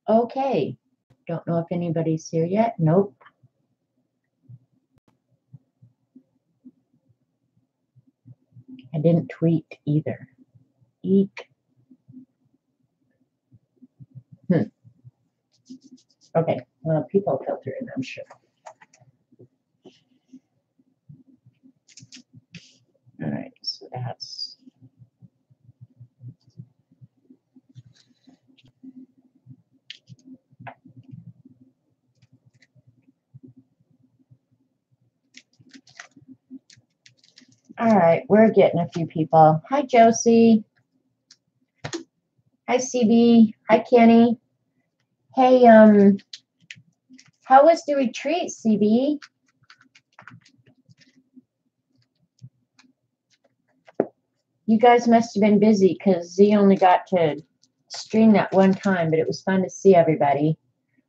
Okay. Don't know if anybody's here yet. Nope. I didn't tweet either. Eek. Okay. Well, people filter in, I'm sure. All right. So that's. All right, we're getting a few people. Hi, Josie. Hi, CB. Hi, Kenny. Hey, how was the retreat, CB? You guys must have been busy because Z only got to stream that one time, but it was fun to see everybody.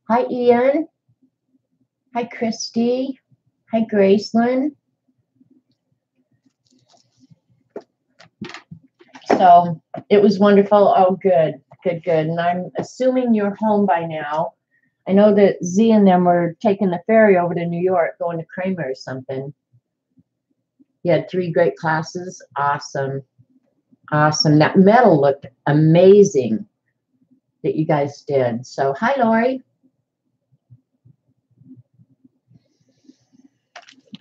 Hi, Ian. Hi, Christy. Hi, Gracelyn. So it was wonderful. Oh, good, good, good. And I'm assuming you're home by now. I know that Z and them were taking the ferry over to New York, going to Kramer or something. You had 3 great classes. Awesome. Awesome. That medal looked amazing that you guys did. So, hi, Lori.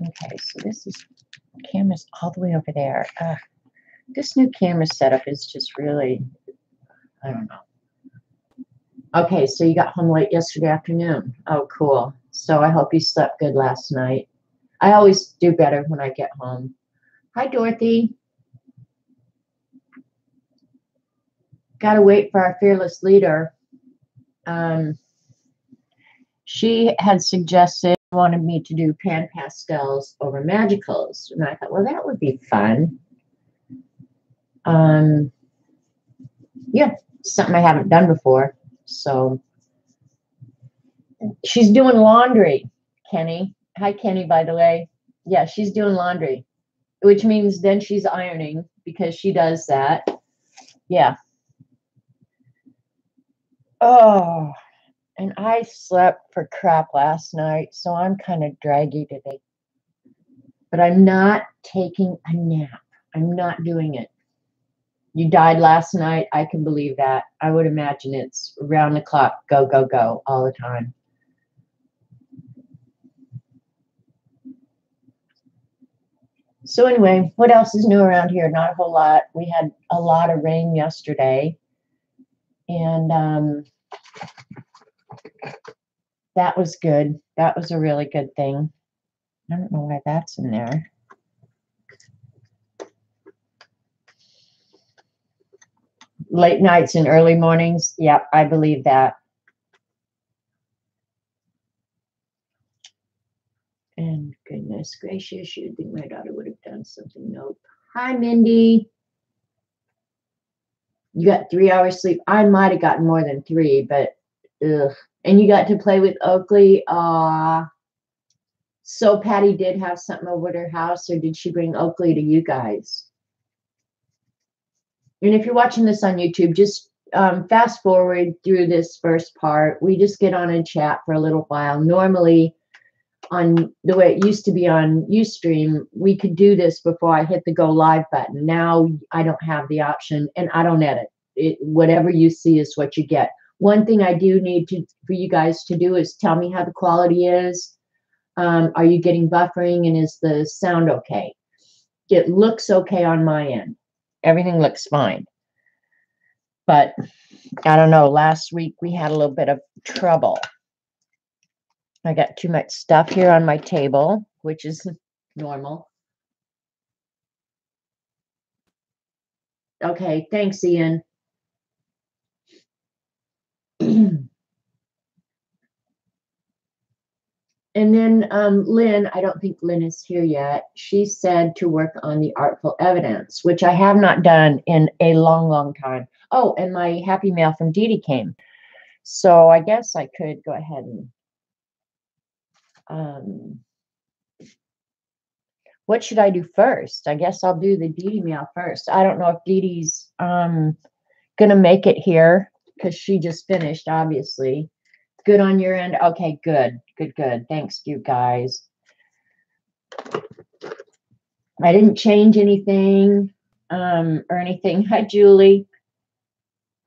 Okay, so this is camera's all the way over there. This new camera setup is just really, I don't know. Okay, so you got home late yesterday afternoon. Oh, cool. So I hope you slept good last night. I always do better when I get home. Hi, Dorothy. Got to wait for our fearless leader. She had suggested, wanted me to do pan pastels over magicals. And I thought, well, that would be fun. Yeah, something I haven't done before. So she's doing laundry, Kenny. Hi, Kenny, by the way. Yeah, she's doing laundry, which means then she's ironing because she does that. Yeah. Oh, and I slept for crap last night, so I'm kind of draggy today. But I'm not taking a nap. I'm not doing it. You died last night. I can believe that. I would imagine it's round the clock, go, go, go, all the time. So anyway, what else is new around here? Not a whole lot. We had a lot of rain yesterday. And that was good. That was a really good thing. I don't know why that's in there. Late nights and early mornings. Yep, I believe that. And goodness gracious, you'd think my daughter would have done something. Nope. Hi, Mindy. You got 3 hours sleep. I might have gotten more than 3, but ugh. And you got to play with Oakley. So Patty did have something over at her house, or did she bring Oakley to you guys? And if you're watching this on YouTube, just fast forward through this first part. We just get on and chat for a little while. Normally, on the way it used to be on Ustream, we could do this before I hit the go live button. Now I don't have the option, and I don't edit it. Whatever you see is what you get. One thing I do need for you guys to do is tell me how the quality is. Are you getting buffering, and is the sound okay? It looks okay on my end. Everything looks fine. But I don't know. Last week we had a little bit of trouble. I got too much stuff here on my table, which is normal. Okay, thanks, Ian. And then Lynn, I don't think Lynn is here yet. She said to work on the artful evidence, which I have not done in a long, long time. Oh, and my happy mail from Dee Dee came. So I guess I could go ahead and what should I do first? I guess I'll do the Dee Dee mail first. I don't know if Dee Dee's gonna make it here. because she just finished, obviously. Good on your end? Okay, good. Good, good. Thanks, you guys. I didn't change anything or anything. Hi, Julie.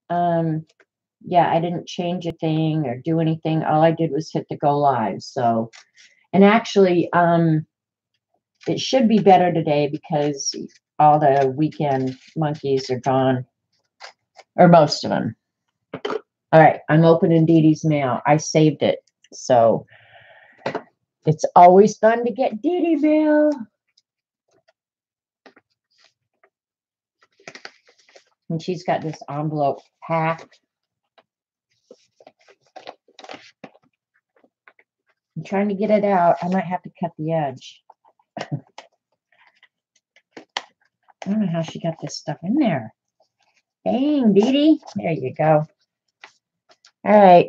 Yeah, I didn't change a thing or do anything. All I did was hit the go live. So, and actually, it should be better today because all the weekend monkeys are gone, or most of them. All right, I'm opening Dee Dee's mail. I saved it. So it's always fun to get Dee Dee mail. And she's got this envelope packed. I'm trying to get it out. I might have to cut the edge. I don't know how she got this stuff in there. Dang, Dee Dee. There you go. All right.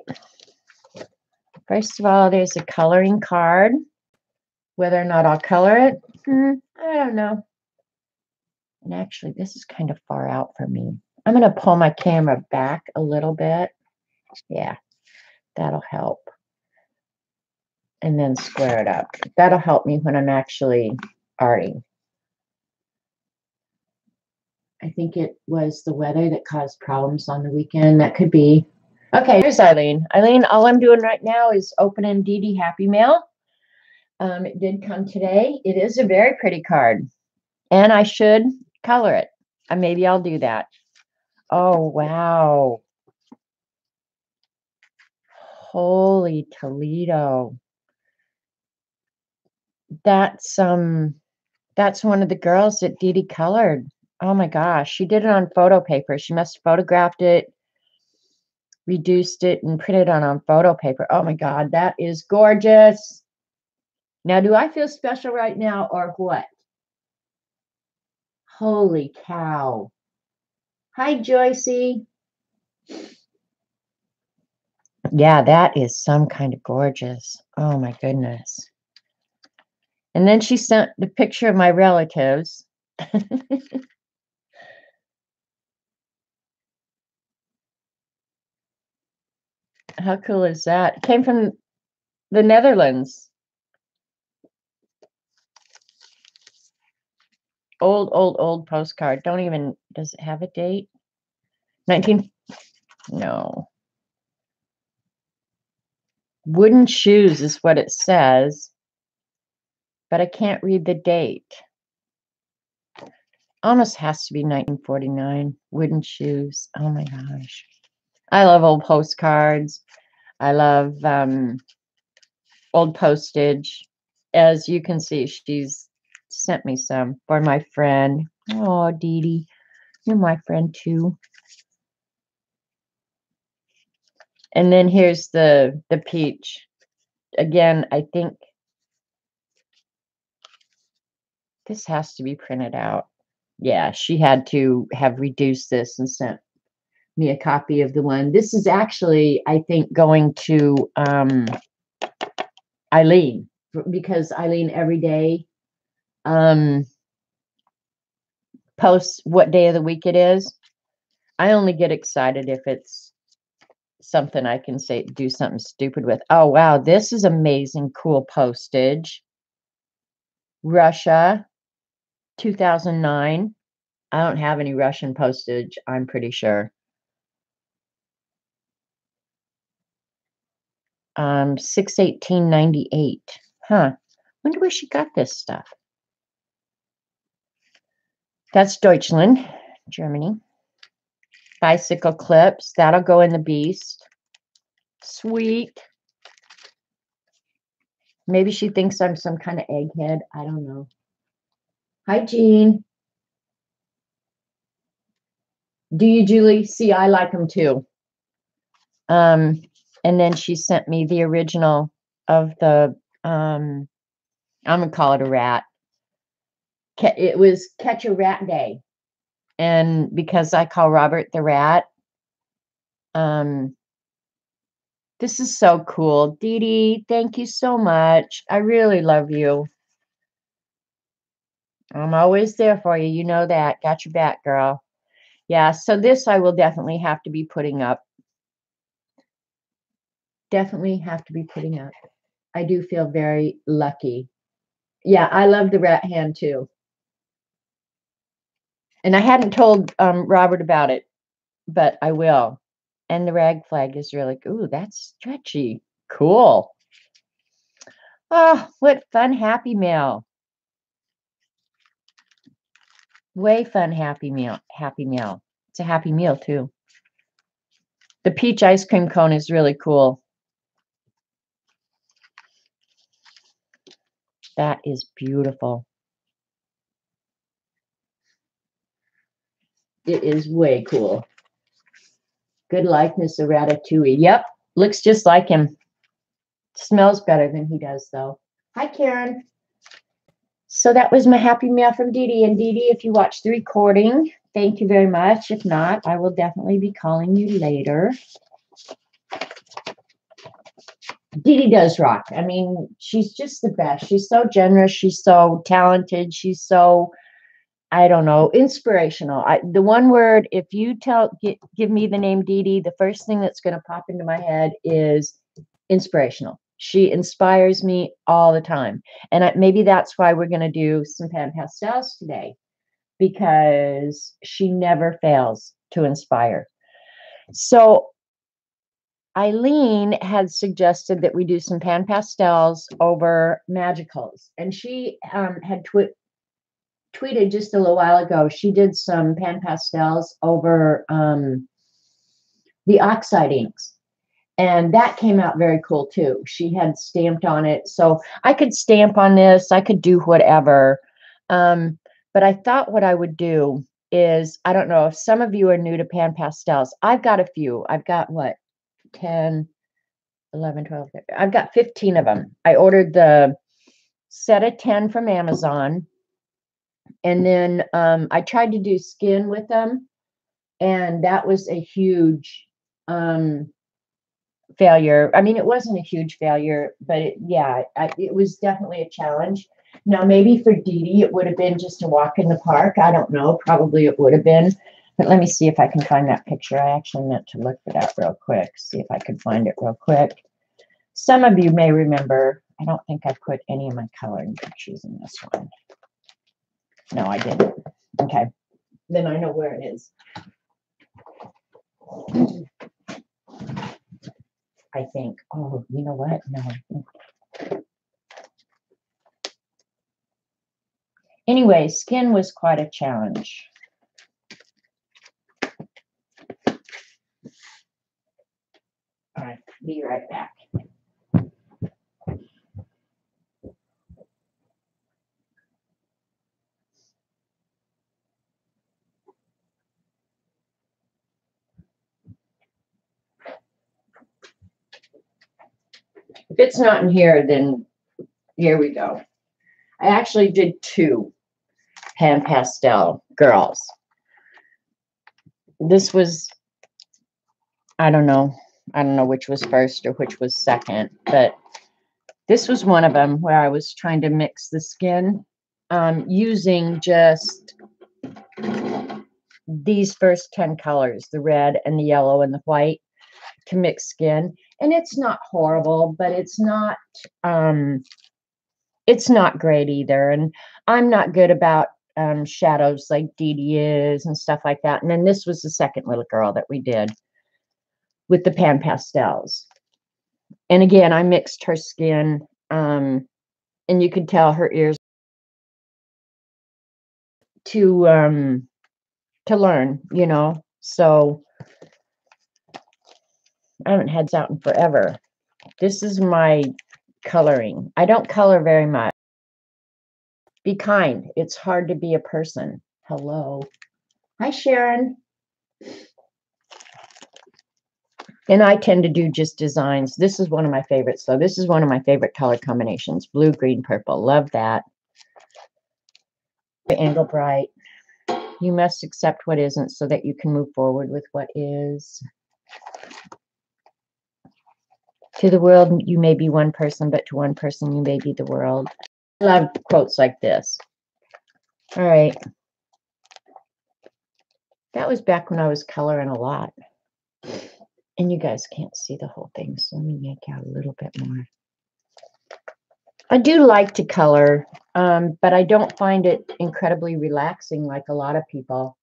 First of all, there's a coloring card. Whether or not I'll color it, I don't know. And actually, this is kind of far out for me. I'm going to pull my camera back a little bit. Yeah, that'll help. And then square it up. That'll help me when I'm actually arting. I think it was the weather that caused problems on the weekend. That could be. Okay, here's Eileen. Eileen, all I'm doing right now is opening Dee Dee Happy Mail. It did come today. It is a very pretty card. And I should color it. Maybe I'll do that. Oh, wow. Holy Toledo. That's one of the girls that Dee Dee colored. Oh my gosh. She did it on photo paper. She must have photographed it, reduced it, and printed it on photo paper. Oh my God, that is gorgeous. Now, do I feel special right now or what? Holy cow. Hi, Joycey. Yeah, that is some kind of gorgeous. Oh my goodness. And then she sent the picture of my relatives. How cool is that? It came from the Netherlands. Old postcard. Does it have a date? 19, no. Wooden shoes is what it says, but I can't read the date. Almost has to be 1949. Wooden shoes. Oh my gosh. I love old postcards. I love old postage. As you can see, she's sent me some for my friend. Oh, Dee Dee, you're my friend too. And then here's the peach. Again, I think this has to be printed out. Yeah, she had to have reduced this and sent me a copy of the one. This is actually, I think, going to Eileen, because Eileen every day posts what day of the week it is. I only get excited if it's something I can say, do something stupid with. Oh, wow, this is amazing, cool postage. Russia, 2009. I don't have any Russian postage, I'm pretty sure. 6/18/98. Huh. Wonder where she got this stuff. That's Deutschland, Germany. Bicycle clips. That'll go in the Beast. Sweet. Maybe she thinks I'm some kind of egghead. I don't know. Hi, Jean. Do you, Julie? See, I like them too. And then she sent me the original of the, I'm going to call it a rat. It was Catch a Rat Day. And because I call Robert the rat, this is so cool. Dee Dee, thank you so much. I really love you. I'm always there for you. You know that. Got your back, girl. Yeah, so this I will definitely have to be putting up. definitely have to be putting up. I do feel very lucky. Yeah, I love the rat hand too. And I hadn't told Robert about it, but I will. And the rag flag is really, ooh, that's stretchy. Cool. Oh, what fun Happy Meal. Way fun Happy Meal. Happy Meal. It's a Happy Meal too. The peach ice cream cone is really cool. That is beautiful. It is way cool. Good likeness of Ratatouille. Yep, looks just like him. Smells better than he does, though. Hi, Karen. So that was my Happy Meal from Dee Dee. And Dee Dee, if you watched the recording, thank you very much. If not, I will definitely be calling you later. Dee Dee does rock. I mean, she's just the best. She's so generous. She's so talented. She's so, I don't know, inspirational. The one word, if you give me the name Dee Dee, the first thing that's going to pop into my head is inspirational. She inspires me all the time. And maybe that's why we're going to do some pan pastels today, because she never fails to inspire. So Eileen had suggested that we do some pan pastels over magicals. And she had tweeted just a little while ago, she did some pan pastels over the oxide inks. And that came out very cool too. She had stamped on it. So I could stamp on this. I could do whatever. But I thought what I would do is, I don't know if some of you are new to pan pastels. I've got a few. I've got what? 10, 11, 12. I've got 15 of them. I ordered the set of 10 from Amazon. And then I tried to do skin with them. And that was a huge failure. I mean, it wasn't a huge failure, but it was definitely a challenge. Now, maybe for Dee Dee, it would have been just a walk in the park. I don't know. Probably it would have been. But let me see if I can find that picture. I actually meant to look for that real quick, see if I could find it real quick. Some of you may remember, I don't think I put any of my coloring pictures in this one. No, I didn't. Okay. Then I know where it is. I think. Oh, you know what? No. Anyway, skin was quite a challenge. All right, be right back. If it's not in here, then here we go. I actually did 2 pan pastel girls. This was, I don't know which was first or which was second, but this was one of them where I was trying to mix the skin using just these first 10 colors, the red and the yellow and the white, to mix skin. And it's not horrible, but it's not great either. And I'm not good about shadows like Dee Dee is and stuff like that. And then this was the second little girl that we did with the pan pastels. And again, I mixed her skin, and you could tell her ears to learn, you know. So I haven't had this out in forever. This is my coloring. I don't color very much. Be kind. It's hard to be a person. Hello. Hi, Sharon. And I tend to do just designs. This is one of my favorites. So this is one of my favorite color combinations. Blue, green, purple. Love that. The angle bright. You must accept what isn't so that you can move forward with what is. To the world, you may be one person, but to one person, you may be the world. I love quotes like this. All right. That was back when I was coloring a lot. And you guys can't see the whole thing, so let me make out a little bit more. I do like to color, but I don't find it incredibly relaxing like a lot of people.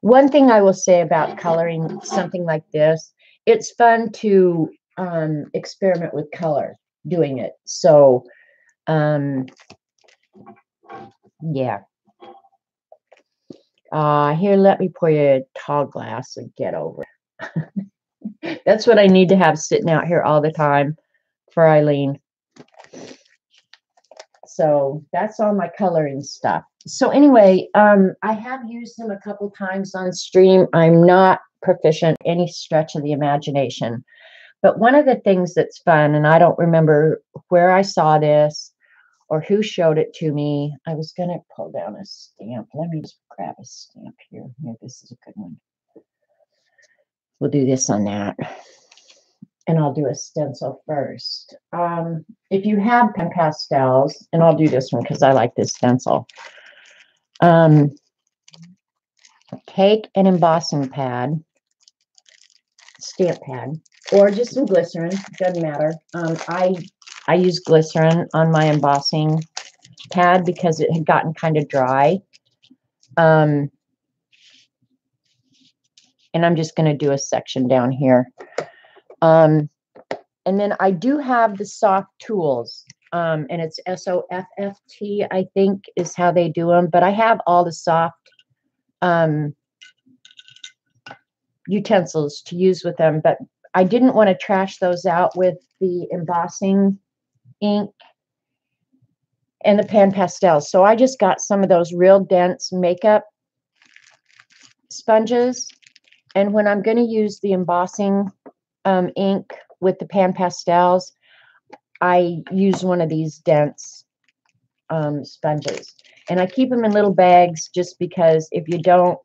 One thing I will say about coloring something like this, it's fun to experiment with color doing it. So, yeah. Here, let me pour you a tall glass and get over it. That's what I need to have sitting out here all the time for Eileen. So that's all my coloring stuff. So anyway, I have used them a couple times on stream. I'm not proficient any stretch of the imagination. But one of the things that's fun, and I don't remember where I saw this or who showed it to me. I was going to pull down a stamp. Let me just grab a stamp here. Here, this is a good one. We'll do this on that. And I'll do a stencil first. If you have pen pastels, and I'll do this one because I like this stencil. Take an embossing pad, stamp pad, or just some glycerin. Doesn't matter. I use glycerin on my embossing pad because it had gotten kind of dry. And I'm just going to do a section down here. And then I do have the soft tools, and it's SOFFT, I think is how they do them. But I have all the soft utensils to use with them. But I didn't want to trash those out with the embossing ink and the pan pastels. So I just got some of those real dense makeup sponges. And when I'm going to use the embossing ink with the pan pastels, I use one of these dense sponges. And I keep them in little bags just because if you don't,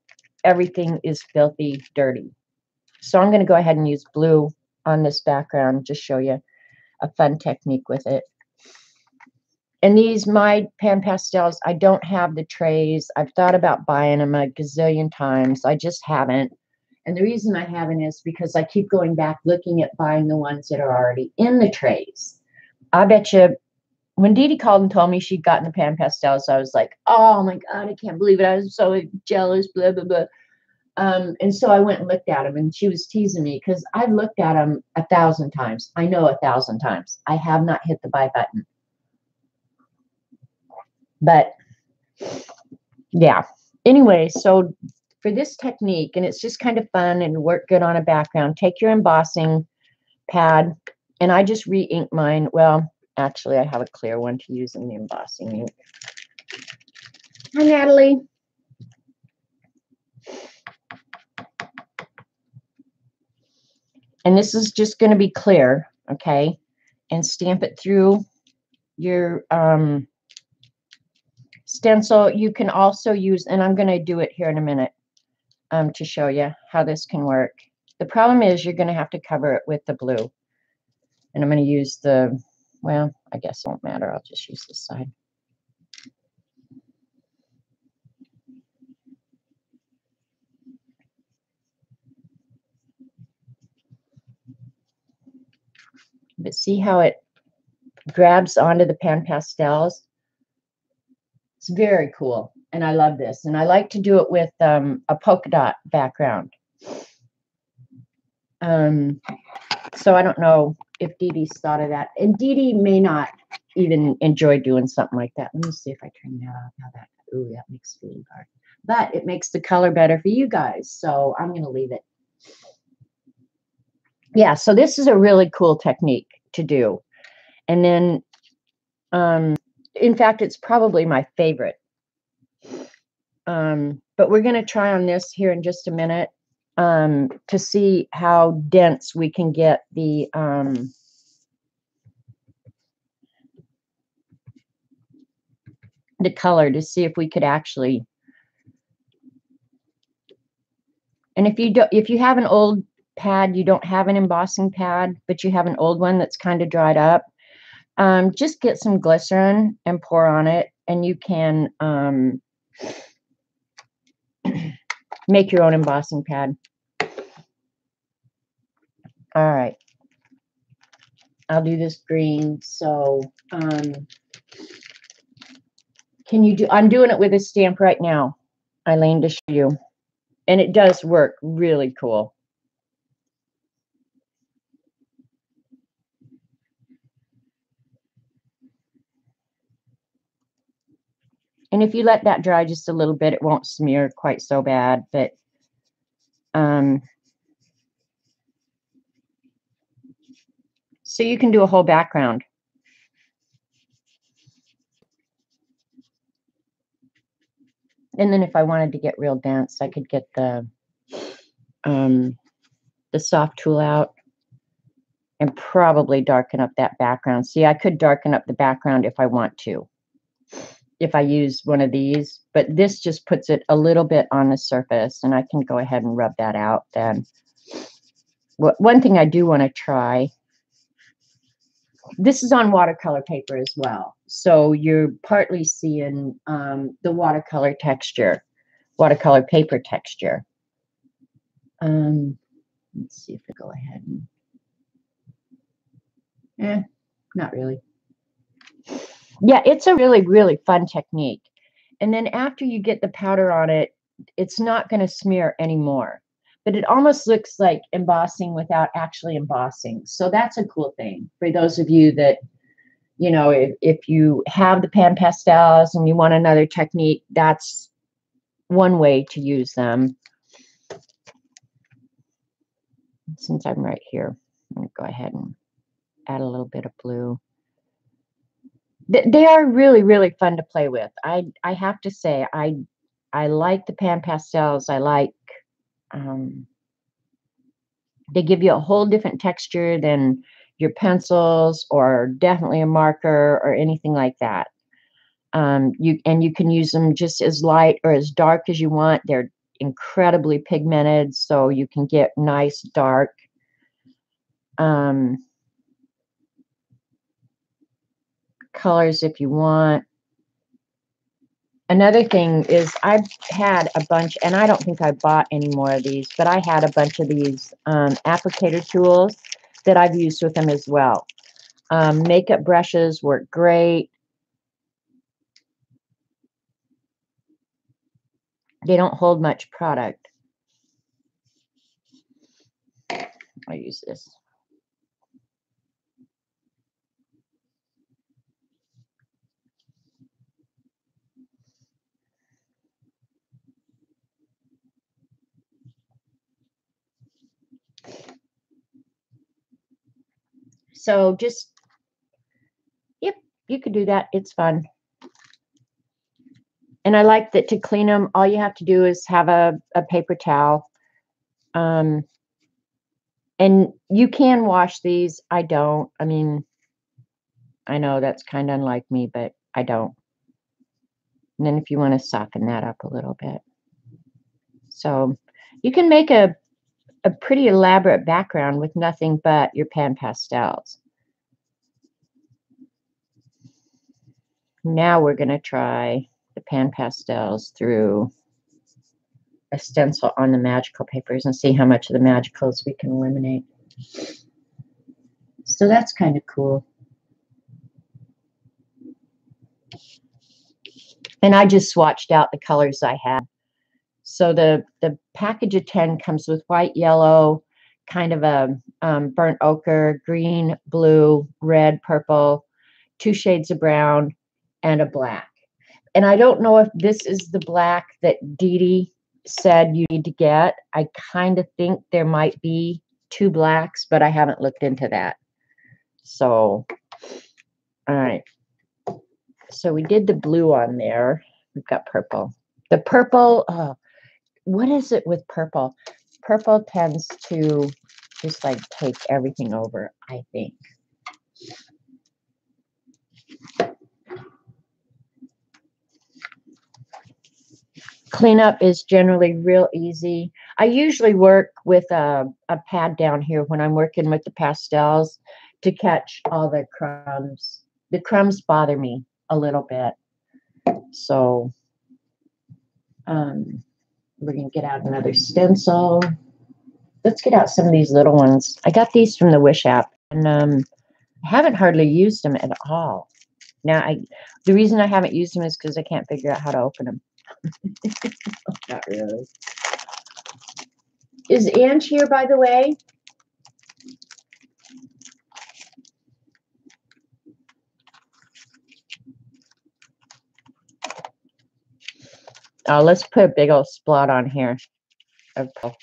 everything is filthy dirty. So I'm going to go ahead and use blue on this background, just show you a fun technique with it. And these, my pan pastels, I don't have the trays. I've thought about buying them a gazillion times. I just haven't. And the reason I haven't is because I keep going back looking at buying the ones that are already in the trays. I bet you when Dee Dee called and told me she'd gotten the pan pastels, I was like, oh my God, I can't believe it. I was so jealous, blah, blah, blah. And so I went and looked at them, and she was teasing me because I've looked at them 1,000 times. I know 1,000 times. I have not hit the buy button. But yeah, anyway, so for this technique, and it's just kind of fun and work good on a background, take your embossing pad, and I just re-ink mine. Well, actually, I have a clear one to use in the embossing ink. Hi, Natalie. And this is just going to be clear, okay? And stamp it through your stencil. You can also use, and I'm going to do it here in a minute to show you how this can work. The problem is you're going to have to cover it with the blue. And I'm going to use the, well, I guess it won't matter. I'll just use this side. But see how it grabs onto the pan pastels? It's very cool. And I love this. And I like to do it with a polka dot background. So I don't know if Dee Dee's thought of that. And Dee Dee may not even enjoy doing something like that. Let me see if I turn that off. How that, ooh, that makes it really hard. But it makes the color better for you guys. So I'm going to leave it. Yeah, so this is a really cool technique to do. And then, in fact, it's probably my favorite. But we're going to try on this here in just a minute to see how dense we can get the color, to see if we could actually. And if you have an old pad, you don't have an embossing pad, but you have an old one that's kind of dried up, just get some glycerin and pour on it, and you can make your own embossing pad. All right. I'll do this green. So, can you do, I'm doing it with a stamp right now, Eileen, to show you. And it does work really cool. And if you let that dry just a little bit, it won't smear quite so bad. But so you can do a whole background. And then if I wanted to get real dense, I could get the soft tool out and probably darken up that background. See, I could darken up the background if I want to, if I use one of these, but this just puts it a little bit on the surface, and I can go ahead and rub that out then. One thing I do want to try, this is on watercolor paper as well, so you're partly seeing the watercolor texture, watercolor paper texture. Let's see if I go ahead and, not really. Yeah, it's a really, really fun technique. And then after you get the powder on it, it's not going to smear anymore. But it almost looks like embossing without actually embossing. So that's a cool thing for those of you that, you know, if you have the pan pastels and you want another technique, that's one way to use them. Since I'm right here, I'm going to go ahead and add a little bit of blue. They are really, really fun to play with. I have to say, I like the pan pastels. I like, they give you a whole different texture than your pencils or definitely a marker or anything like that. You can use them just as light or as dark as you want. They're incredibly pigmented, so you can get nice dark. Colors if you want. Another thing is I've had a bunch, and I don't think I bought any more of these, but I had a bunch of these applicator tools that I've used with them as well. Makeup brushes work great. They don't hold much product. I'll use this. So just, yep, you could do that. It's fun. And I like that to clean them, all you have to do is have a paper towel. And you can wash these. I don't. I mean, I know that's kind of unlike me, but I don't. And then if you want to soften that up a little bit. So you can make a pretty elaborate background with nothing but your pan pastels. Now we're going to try the pan pastels through a stencil on the magical papers and see how much of the magicals we can eliminate. So that's kind of cool. And I just swatched out the colors I had. So the package of 10 comes with white, yellow, kind of a burnt ochre, green, blue, red, purple, 2 shades of brown, and a black. And I don't know if this is the black that Dee Dee said you need to get. I kind of think there might be 2 blacks, but I haven't looked into that. So, all right. So we did the blue on there. We've got purple. The purple, what is it with purple? Purple tends to just like take everything over, I think. Cleanup is generally real easy. I usually work with a pad down here when I'm working with the pastels to catch all the crumbs. The crumbs bother me a little bit. So we're going to get out another stencil. let's get out some of these little ones. I got these from the Wish app, and I haven't hardly used them at all. Now, the reason I haven't used them is because I can't figure out how to open them. Not really. Is Ange here, by the way? Let's put a big old splot on here. Okay.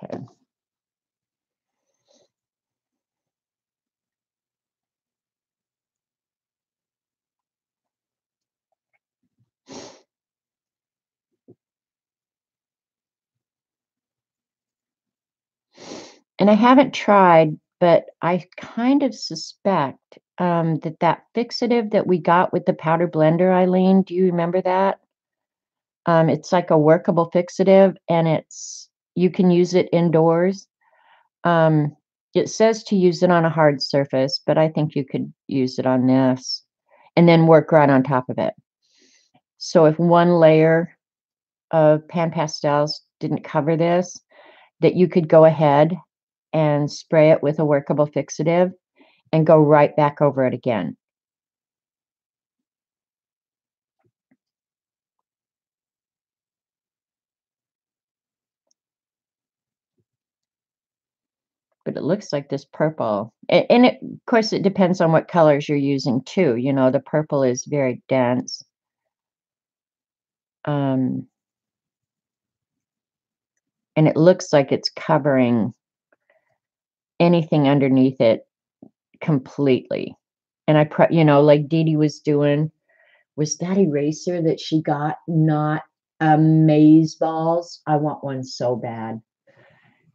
Okay. And I haven't tried, but I kind of suspect that fixative that we got with the powder blender, Eileen, do you remember that? It's like a workable fixative, and you can use it indoors. It says to use it on a hard surface, but I think you could use it on this and then work right on top of it. So if one layer of pan pastels didn't cover this, that you could go ahead and spray it with a workable fixative and go right back over it again. But it looks like this purple, and of course, it depends on what colors you're using too. You know, the purple is very dense. And it looks like it's covering anything underneath it completely. And like Dee Dee was doing, was that eraser that she got not maze balls? I want one so bad.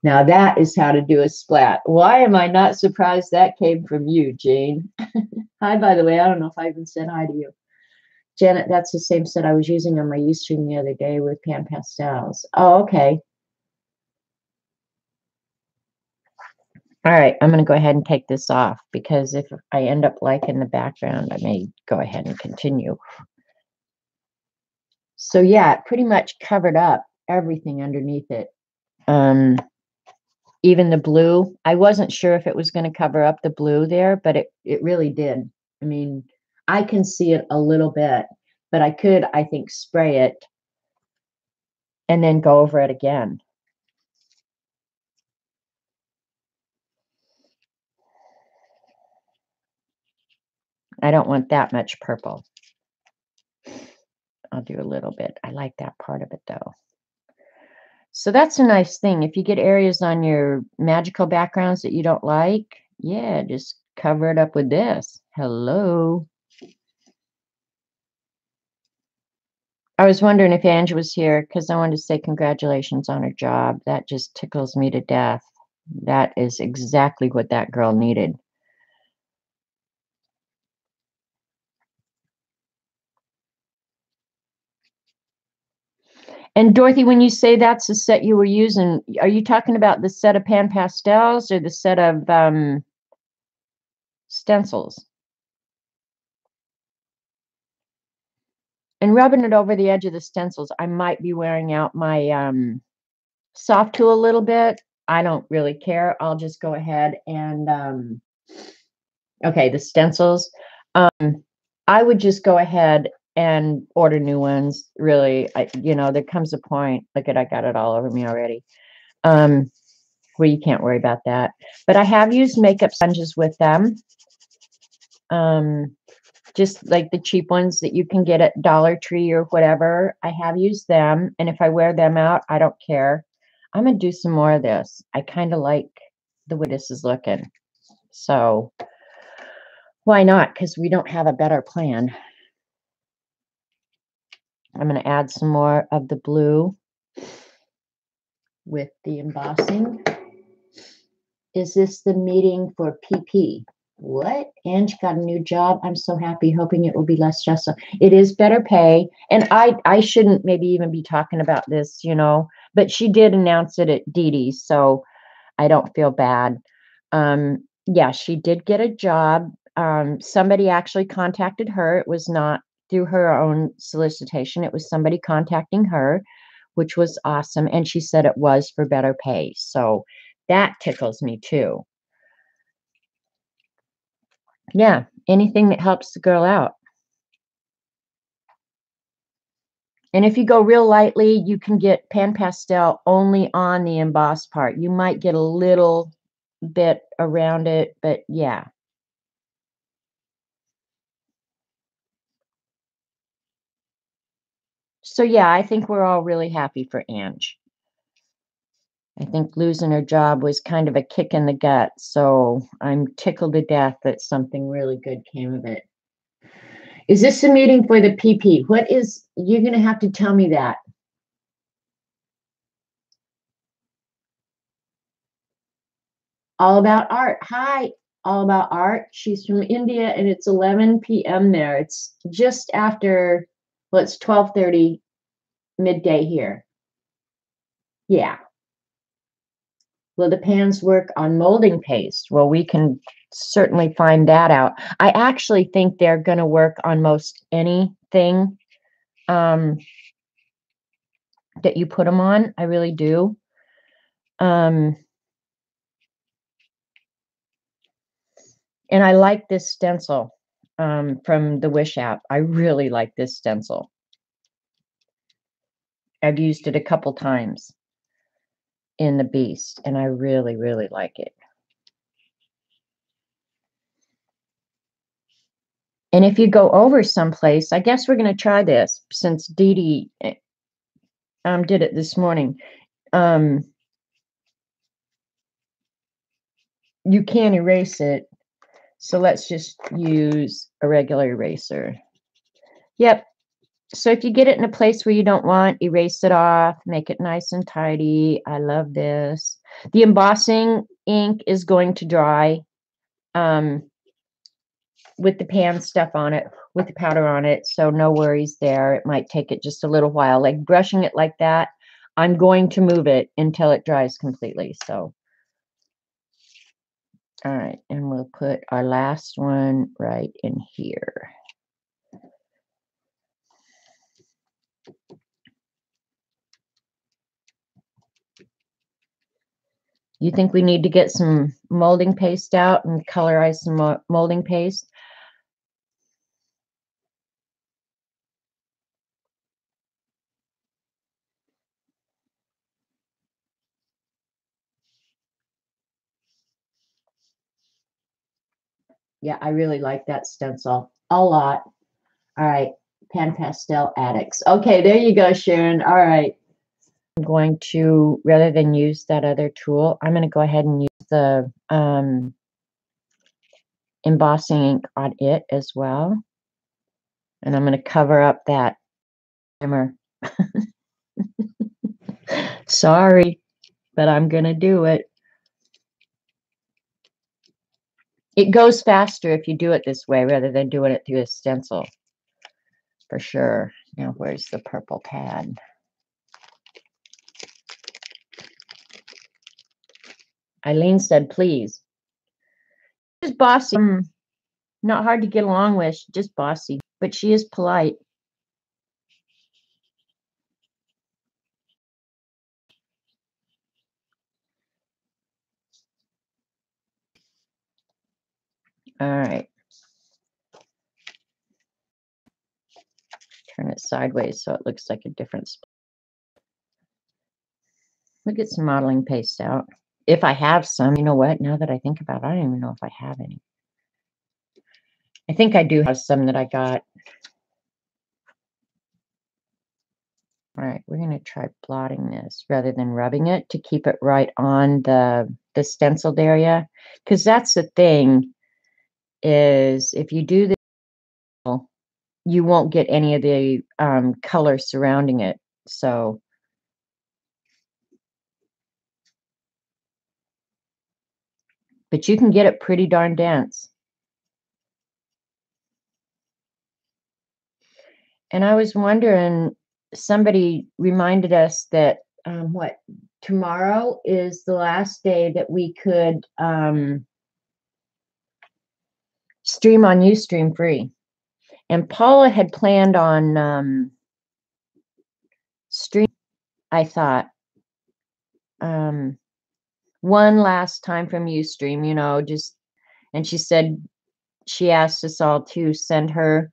Now that is how to do a splat. Why am I not surprised that came from you, Jane? Hi, by the way. I don't know if I even said hi to you. Janet, that's the same set I was using on my Ustream the other day with pan pastels. Oh, okay. All right, I'm going to go ahead and take this off because if I end up liking the background, I may go ahead and continue. So yeah, it pretty much covered up everything underneath it. Even the blue. I wasn't sure if it was going to cover up the blue there, but it really did. I mean, I can see it a little bit, but I could, I think, spray it and then go over it again. I don't want that much purple. I'll do a little bit. I like that part of it though. So that's a nice thing. If you get areas on your magical backgrounds that you don't like, yeah, just cover it up with this. Hello. I was wondering if Angie was here because I wanted to say congratulations on her job. That just tickles me to death. That is exactly what that girl needed. And Dorothy, when you say that's the set you were using, are you talking about the set of pan pastels or the set of stencils? And rubbing it over the edge of the stencils, I might be wearing out my soft tool a little bit. I don't really care. I'll just go ahead and okay, the stencils. I would just go ahead and order new ones. Really, there comes a point. Look at, I got it all over me already. Where you can't worry about that. But I have used makeup sponges with them. Just like the cheap ones that you can get at Dollar Tree or whatever. I have used them, and if I wear them out, I don't care. I'm gonna do some more of this. I kind of like the way this is looking. So why not? Because we don't have a better plan. I'm going to add some more of the blue with the embossing. Is this the meeting for PP? What? Ange got a new job. I'm so happy, hoping it will be less stressful. It is better pay. And I shouldn't maybe even be talking about this, but she did announce it at Dee Dee's, so I don't feel bad. Yeah, she did get a job. Somebody actually contacted her. It was not through her own solicitation. It was somebody contacting her, which was awesome. And she said it was for better pay. So that tickles me too. Yeah, anything that helps the girl out. And if you go real lightly, you can get pan pastel only on the embossed part. You might get a little bit around it, but yeah. So yeah, I think we're all really happy for Ange. I think losing her job was kind of a kick in the gut, so I'm tickled to death that something really good came of it. Is this a meeting for the PP? What is, you're going to have to tell me that. All About Art. Hi, All About Art. She's from India and it's 11 p.m. there. It's just after, well, it's 12:30 midday here. Yeah. Will the pans work on molding paste? Well, we can certainly find that out. I actually think they're going to work on most anything that you put them on. I really do. And I like this stencil from the Wish app. I really like this stencil. I've used it a couple times in the Beast, and I really, really like it. And if you go over someplace, I guess we're going to try this since Dee Dee did it this morning. You can erase it. So let's just use a regular eraser. Yep. So if you get it in a place where you don't want, erase it off, make it nice and tidy. I love this. The embossing ink is going to dry with the pan stuff on it, with the powder on it. So no worries there. It might take it just a little while. Like brushing it like that, I'm going to move it until it dries completely. So, all right. And we'll put our last one right in here. You think we need to get some molding paste out and colorize some molding paste? Yeah, I really like that stencil a lot. All right, Pan Pastel Addicts. Okay, there you go, Sharon. All right. I'm going to, rather than use that other tool, I'm going to go ahead and use the embossing ink on it as well. And I'm going to cover up that shimmer. Sorry, but I'm going to do it. It goes faster if you do it this way rather than doing it through a stencil. For sure. Now, where's the purple pad? Eileen said, please. She's bossy. Not hard to get along with, just bossy, but she is polite. All right. Turn it sideways so it looks like a different spot. We'll get some modeling paste out. If I have some, you know what? Now that I think about it, I don't even know if I have any. I think I do have some that I got. All right, we're going to try blotting this rather than rubbing it to keep it right on the stenciled area. Because that's the thing, is if you do this, you won't get any of the color surrounding it. So but you can get it pretty darn dense. And I was wondering, somebody reminded us that what, tomorrow is the last day that we could stream on Ustream free. And Paula had planned on stream, I thought, one last time from Ustream, you know, just, and she said she asked us all to send her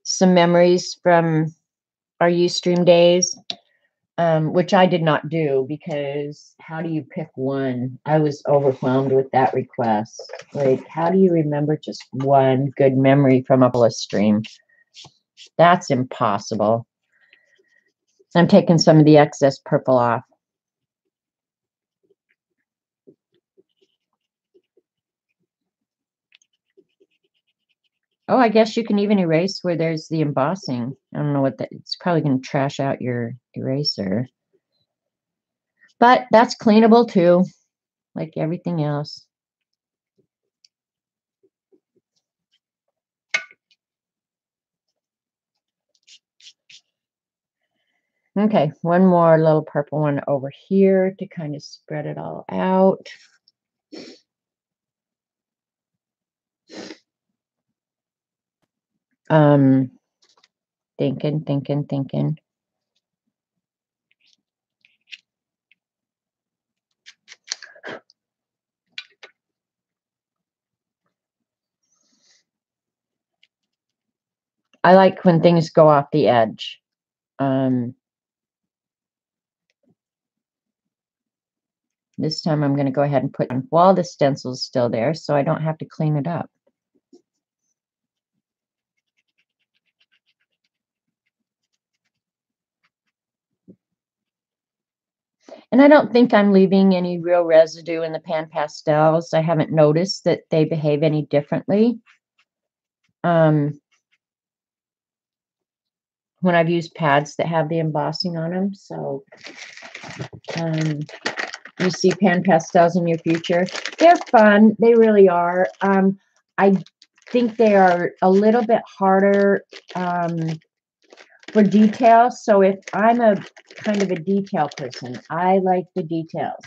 some memories from our Ustream days, which I did not do because how do you pick one? I was overwhelmed with that request. Like, how do you remember just one good memory from a Paula stream? That's impossible. I'm taking some of the excess purple off. Oh, I guess you can even erase where there's the embossing. I don't know what that, it's probably going to trash out your eraser. But that's cleanable too, like everything else. Okay, one more little purple one over here to kind of spread it all out. Thinking. I like when things go off the edge. This time I'm going to go ahead and put while the stencil's still there so I don't have to clean it up. And I don't think I'm leaving any real residue in the pan pastels. I haven't noticed that they behave any differently when I've used pads that have the embossing on them. So you see pan pastels in your future. They're fun. They really are. I think they are a little bit harder for detail. So if I'm a kind of a detail person, I like the details.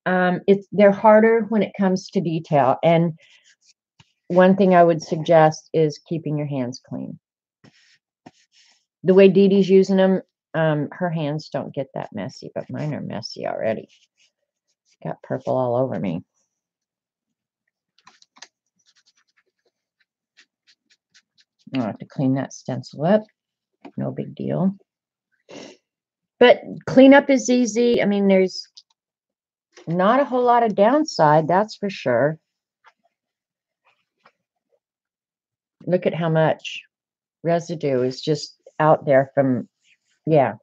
They're harder when it comes to detail. And one thing I would suggest is keeping your hands clean. The way Dee Dee's using them, her hands don't get that messy, but mine are messy already. Got purple all over me. I'll have to clean that stencil up. No big deal. But cleanup is easy. I mean, there's not a whole lot of downside, that's for sure. Look at how much residue is just out there from, yeah.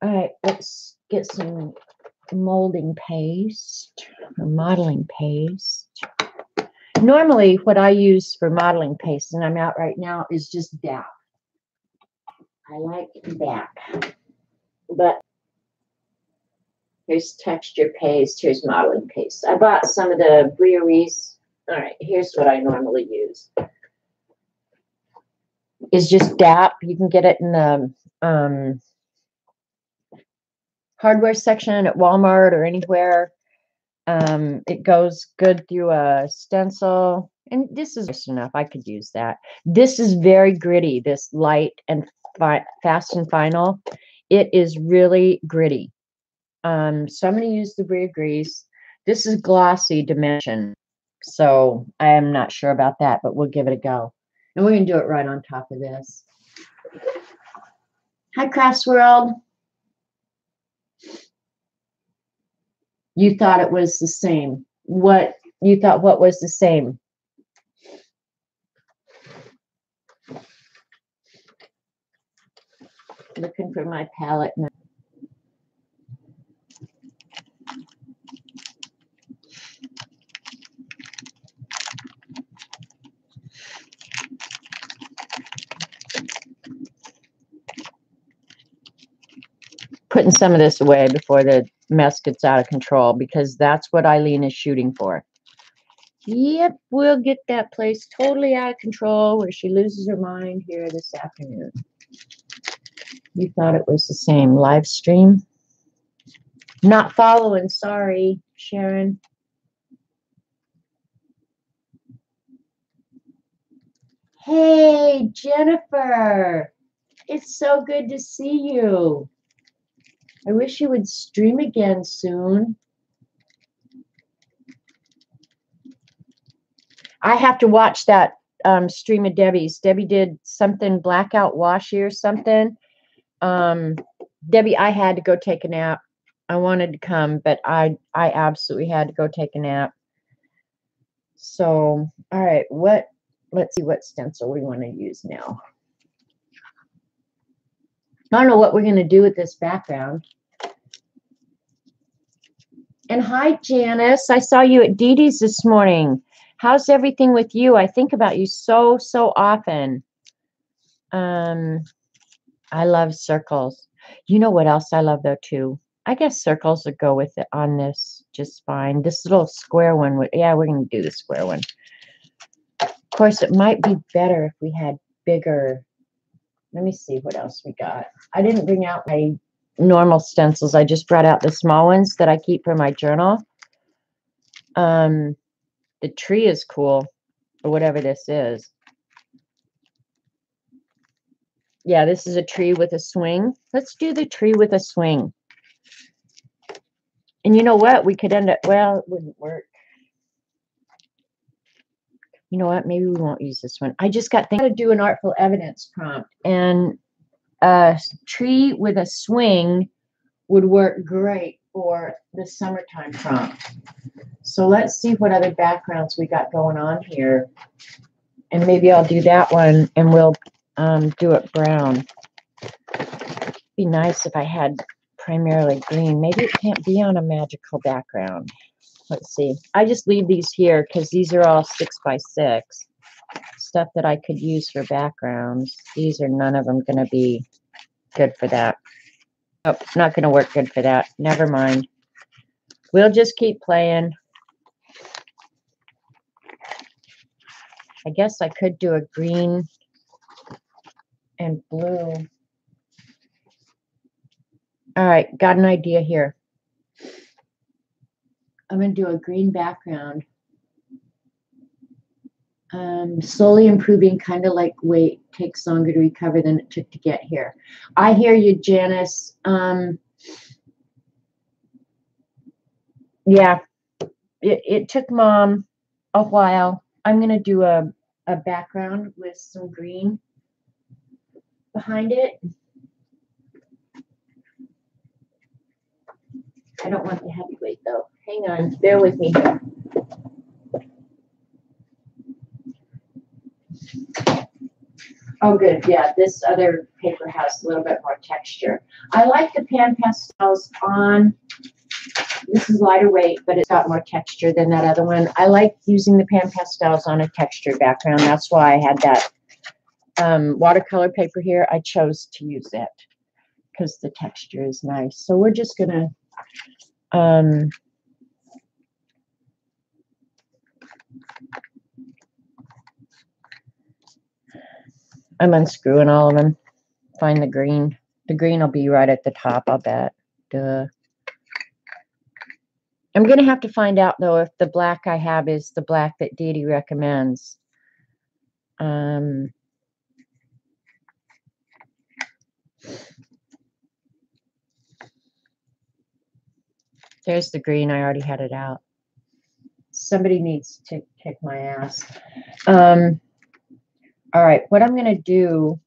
All right, let's get some molding paste or modeling paste. Normally, what I use for modeling paste, and I'm out right now, is just DAP. I like DAP. But here's texture paste, here's modeling paste. I bought some of the Briories. All right, here's what I normally use. It's just DAP. You can get it in the hardware section at Walmart or anywhere. It goes good through a stencil. And this is just enough. I could use that. This is very gritty, this light and fast and final. It is really gritty. So I'm going to use the Bria Grease. This is glossy dimension. So I am not sure about that, but we'll give it a go. And we're going to do it right on top of this. Hi, Crafts World. You thought it was the same. What you thought what was the same? Looking for my palette now. Putting some of this away before the mess gets out of control, because that's what Eileen is shooting for. Yep, we'll get that place totally out of control where she loses her mind here this afternoon. You thought it was the same live stream? Not following, sorry, Sharon. Hey, Jennifer. It's so good to see you. I wish you would stream again soon. I have to watch that stream of Debbie's. Debbie did something blackout washy or something. Debbie, I had to go take a nap. I wanted to come, but I absolutely had to go take a nap. So, all right, let's see what stencil we want to use now. I don't know what we're going to do with this background. And hi, Janice. I saw you at Dee Dee's this morning. How's everything with you? I think about you so often. I love circles. You know what else I love, though, too? I guess circles would go with it on this just fine. This little square one would, yeah, we're going to do the square one. Of course, it might be better if we had bigger. Let me see what else we got. I didn't bring out my normal stencils. I just brought out the small ones that I keep for my journal. The tree is cool, or whatever this is. Yeah, this is a tree with a swing. Let's do the tree with a swing. And you know what? We could end up, well, it wouldn't work. You know what? Maybe we won't use this one. I just got to do an artful evidence prompt. And a tree with a swing would work great for the summertime prompt. So let's see what other backgrounds we got going on here. And maybe I'll do that one and we'll do it brown. It'd be nice if I had primarily green. Maybe it can't be on a magical background. Let's see. I just leave these here because these are all 6x6 stuff that I could use for backgrounds. These are none of them going to be good for that. Oh, not going to work good for that. Never mind. We'll just keep playing. I guess I could do a green and blue. All right, got an idea here. I'm going to do a green background. Slowly improving, kind of like weight takes longer to recover than it took to get here. I hear you, Janice. Yeah, it took Mom a while. I'm going to do a background with some green behind it. I don't want the heavyweight though. Hang on, bear with me here. Oh, good. Yeah, this other paper has a little bit more texture. I like the pan pastels on. This is lighter weight, but it's got more texture than that other one. I like using the pan pastels on a textured background. That's why I had that watercolor paper here. I chose to use it because the texture is nice. So we're just going to I'm unscrewing all of them. Find the green. The green will be right at the top, I'll bet. Duh. I'm going to have to find out, though, if the black I have is the black that Dee Dee recommends. There's the green. I already had it out. Somebody needs to kick my ass. All right, what I'm going to do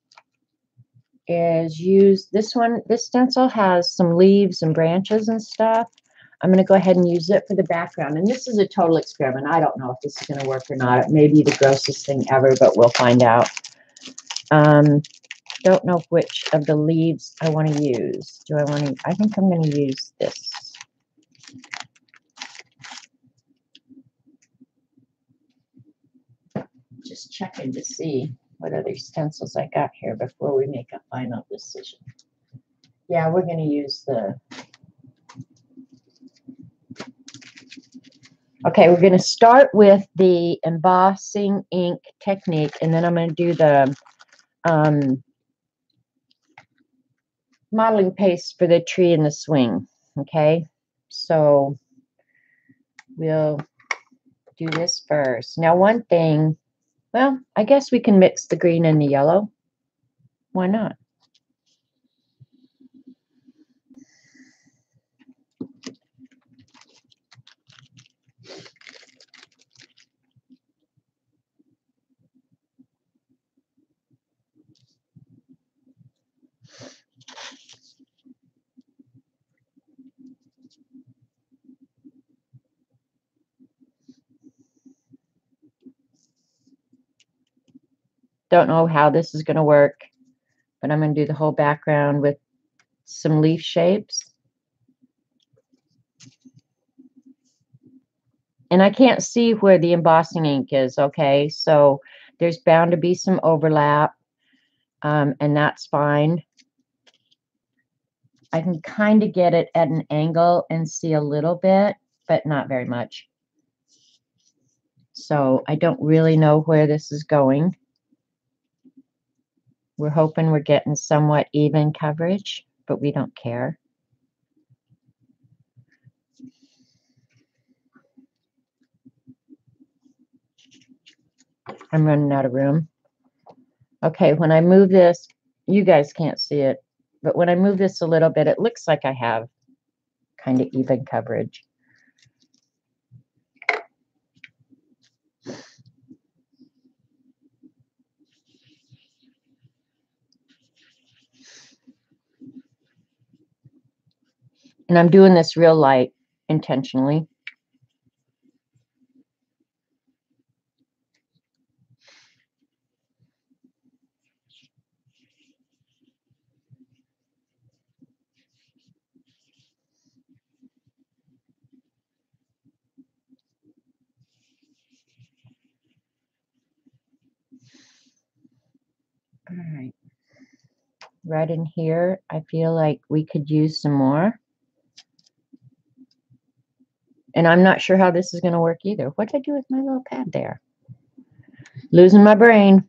is use this one. This stencil has some leaves and branches and stuff. I'm going to go ahead and use it for the background. And this is a total experiment. I don't know if this is going to work or not. It may be the grossest thing ever, but we'll find out. Don't know which of the leaves I want to use. Do I want to? I think I'm going to use this. Just checking to see what other stencils I got here before we make a final decision. Yeah, we're going to use the... Okay, we're going to start with the embossing ink technique, and then I'm going to do the modeling paste for the tree and the swing. Okay, so we'll do this first. Now, one thing, well, I guess we can mix the green and the yellow. Why not? Don't know how this is going to work, but I'm going to do the whole background with some leaf shapes. And I can't see where the embossing ink is, okay? So there's bound to be some overlap, and that's fine. I can kind of get it at an angle and see a little bit, but not very much. So I don't really know where this is going. We're hoping we're getting somewhat even coverage, but we don't care. I'm running out of room. Okay, when I move this, you guys can't see it, but when I move this a little bit, it looks like I have kind of even coverage. And I'm doing this real light intentionally. All right. Right in here, I feel like we could use some more. And I'm not sure how this is going to work either. What did I do with my little pad there? Losing my brain.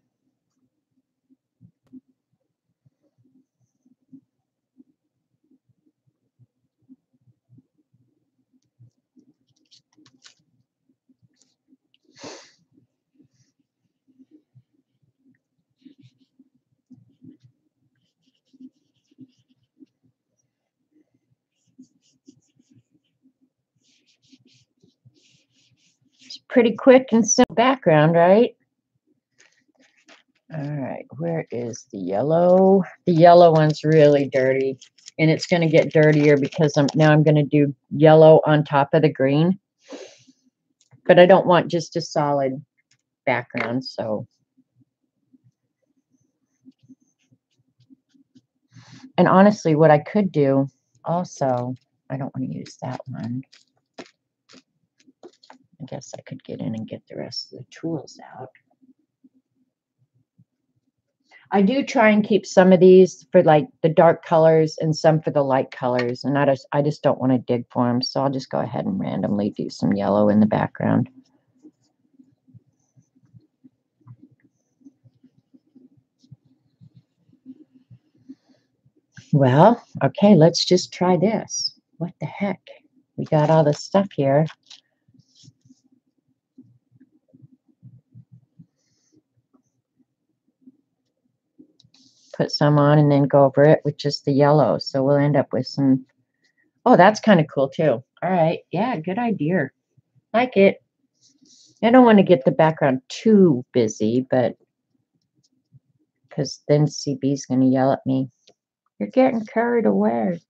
It's pretty quick and simple background, right? All right, where is the yellow? The yellow one's really dirty, and it's going to get dirtier because now I'm going to do yellow on top of the green. But I don't want just a solid background, so. And honestly, what I could do also, I don't want to use that one. I guess I could get in and get the rest of the tools out. I do try and keep some of these for like the dark colors and some for the light colors, and I just don't want to dig for them, so I'll just go ahead and randomly do some yellow in the background. Well, okay, let's just try this. What the heck? We got all this stuff here. Put some on and then go over it with just the yellow. So we'll end up with some. Oh, that's kind of cool too. All right. Yeah, good idea. Like it. I don't want to get the background too busy, but because then CB's going to yell at me. You're getting carried away.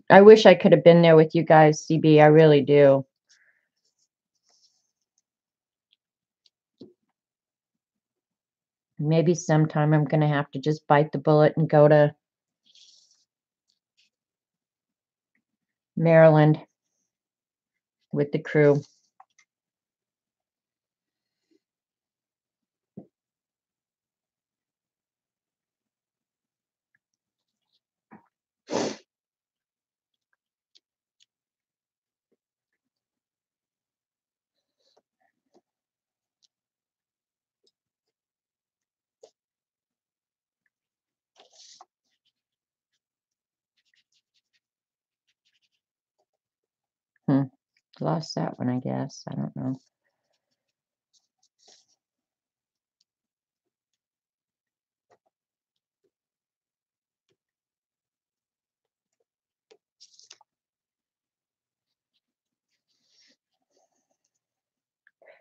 I wish I could have been there with you guys, CB. I really do. Maybe sometime I'm going to have to just bite the bullet and go to Maryland with the crew. Lost that one, I guess. I don't know.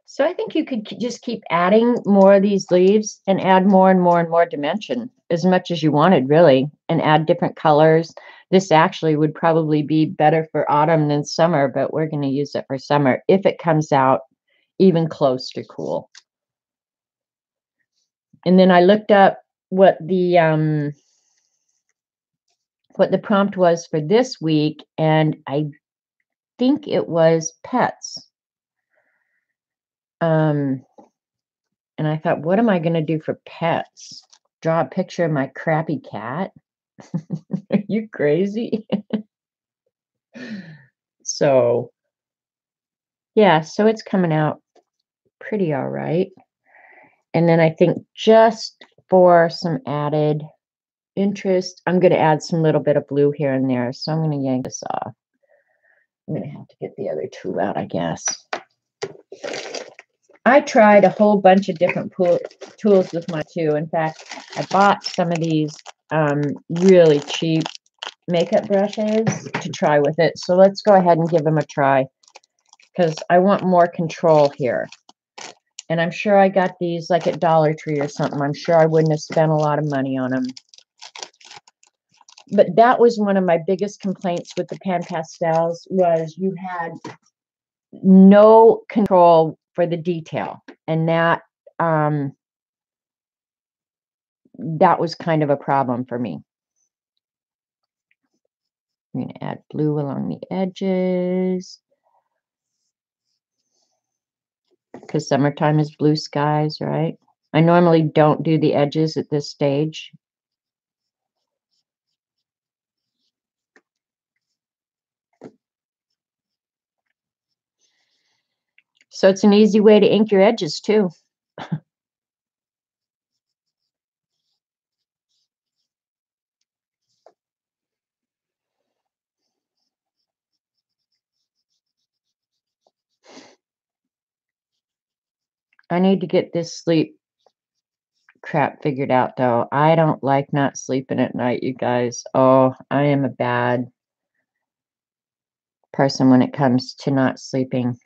So I think you could just keep adding more of these leaves and add more and more and more dimension as much as you wanted, really, and add different colors. This actually would probably be better for autumn than summer, but we're going to use it for summer if it comes out even close to cool. And then I looked up what the prompt was for this week, and I think it was pets. And I thought, what am I going to do for pets? Draw a picture of my crappy cat? Are you crazy? So, yeah, so it's coming out pretty all right. And then I think just for some added interest, I'm going to add some little bit of blue here and there. So I'm going to yank this off. I'm going to have to get the other tool out, I guess. I tried a whole bunch of different tools with my too. In fact, I bought some of these really cheap makeup brushes to try with it. So let's go ahead and give them a try because I want more control here. And I'm sure I got these like at Dollar Tree or something. I'm sure I wouldn't have spent a lot of money on them. But that was one of my biggest complaints with the pan pastels was you had no control for the detail. And that was kind of a problem for me. I'm going to add blue along the edges because summertime is blue skies, right? I normally don't do the edges at this stage. So it's an easy way to ink your edges too. I need to get this sleep crap figured out though. I don't like not sleeping at night, you guys. Oh, I am a bad person when it comes to not sleeping.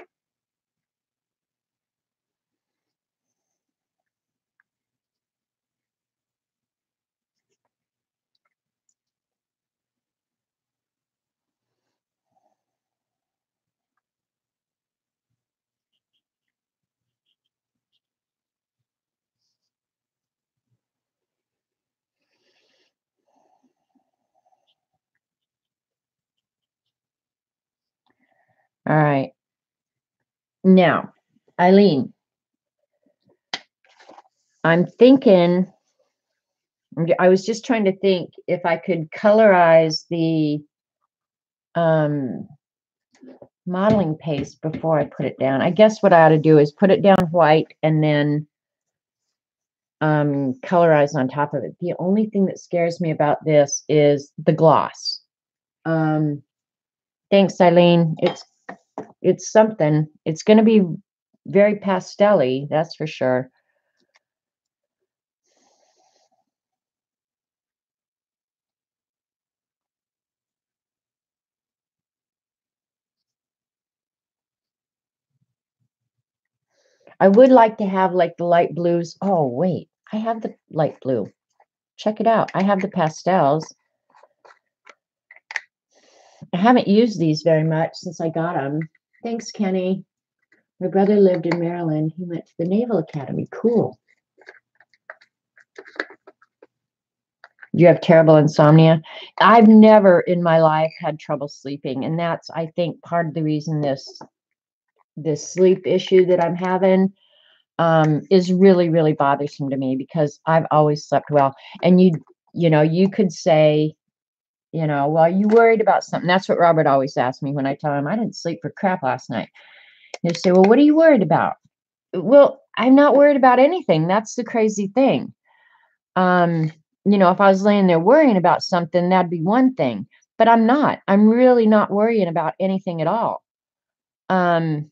All right. Now, Eileen, I'm thinking, I was just trying to think if I could colorize the modeling paste before I put it down. I guess what I ought to do is put it down white and then colorize on top of it. The only thing that scares me about this is the gloss. Thanks, Eileen. It's something. It's going to be very pastel-y, that's for sure. I would like to have like the light blues. Oh, wait, I have the light blue. Check it out. I have the pastels. I haven't used these very much since I got them. Thanks, Kenny. My brother lived in Maryland. He went to the Naval Academy. Cool. You have terrible insomnia? I've never in my life had trouble sleeping, and that's, I think, part of the reason this sleep issue that I'm having is really, really bothersome to me because I've always slept well. And you could say, well, you worried about something. That's what Robert always asks me when I tell him I didn't sleep for crap last night. He'll say, well, what are you worried about? Well, I'm not worried about anything. That's the crazy thing. If I was laying there worrying about something, that'd be one thing, but I'm not. I'm really not worrying about anything at all. I'm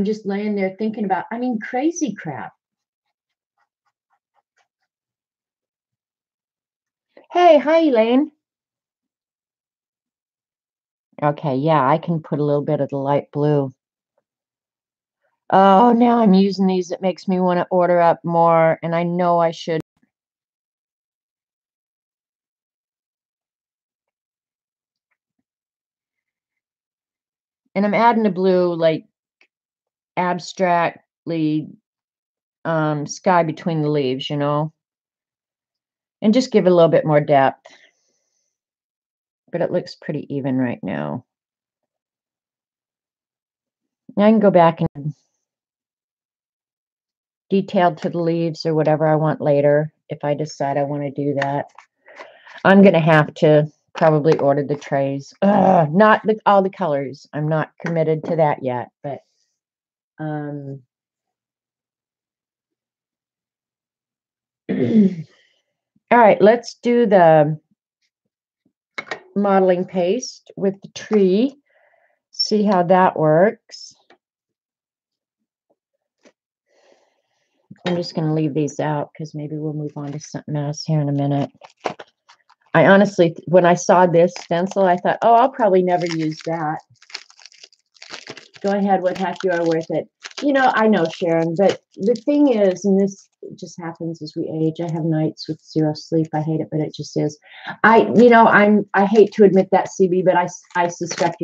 just laying there thinking about, I mean, crazy crap. Hey, hi, Elaine. Okay, yeah, I can put a little bit of the light blue. Oh, now I'm using these. It makes me want to order up more, and I know I should. And I'm adding the blue, like abstractly sky between the leaves, you know, and just give it a little bit more depth. But it looks pretty even right now. Now I can go back and detail to the leaves or whatever I want later if I decide I want to do that. I'm going to have to probably order the trays. Not all the colors. I'm not committed to that yet, but all right, let's do the modeling paste with the tree. See how that works. I'm just going to leave these out because maybe we'll move on to something else here in a minute. I honestly, when I saw this stencil, I thought, oh, I'll probably never use that. Go ahead, what heck, you are worth it. You know, I know, Sharon, but the thing is, and this just happens as we age, I have nights with zero sleep. I hate it, but it just is. I hate to admit that, CB, but I suspect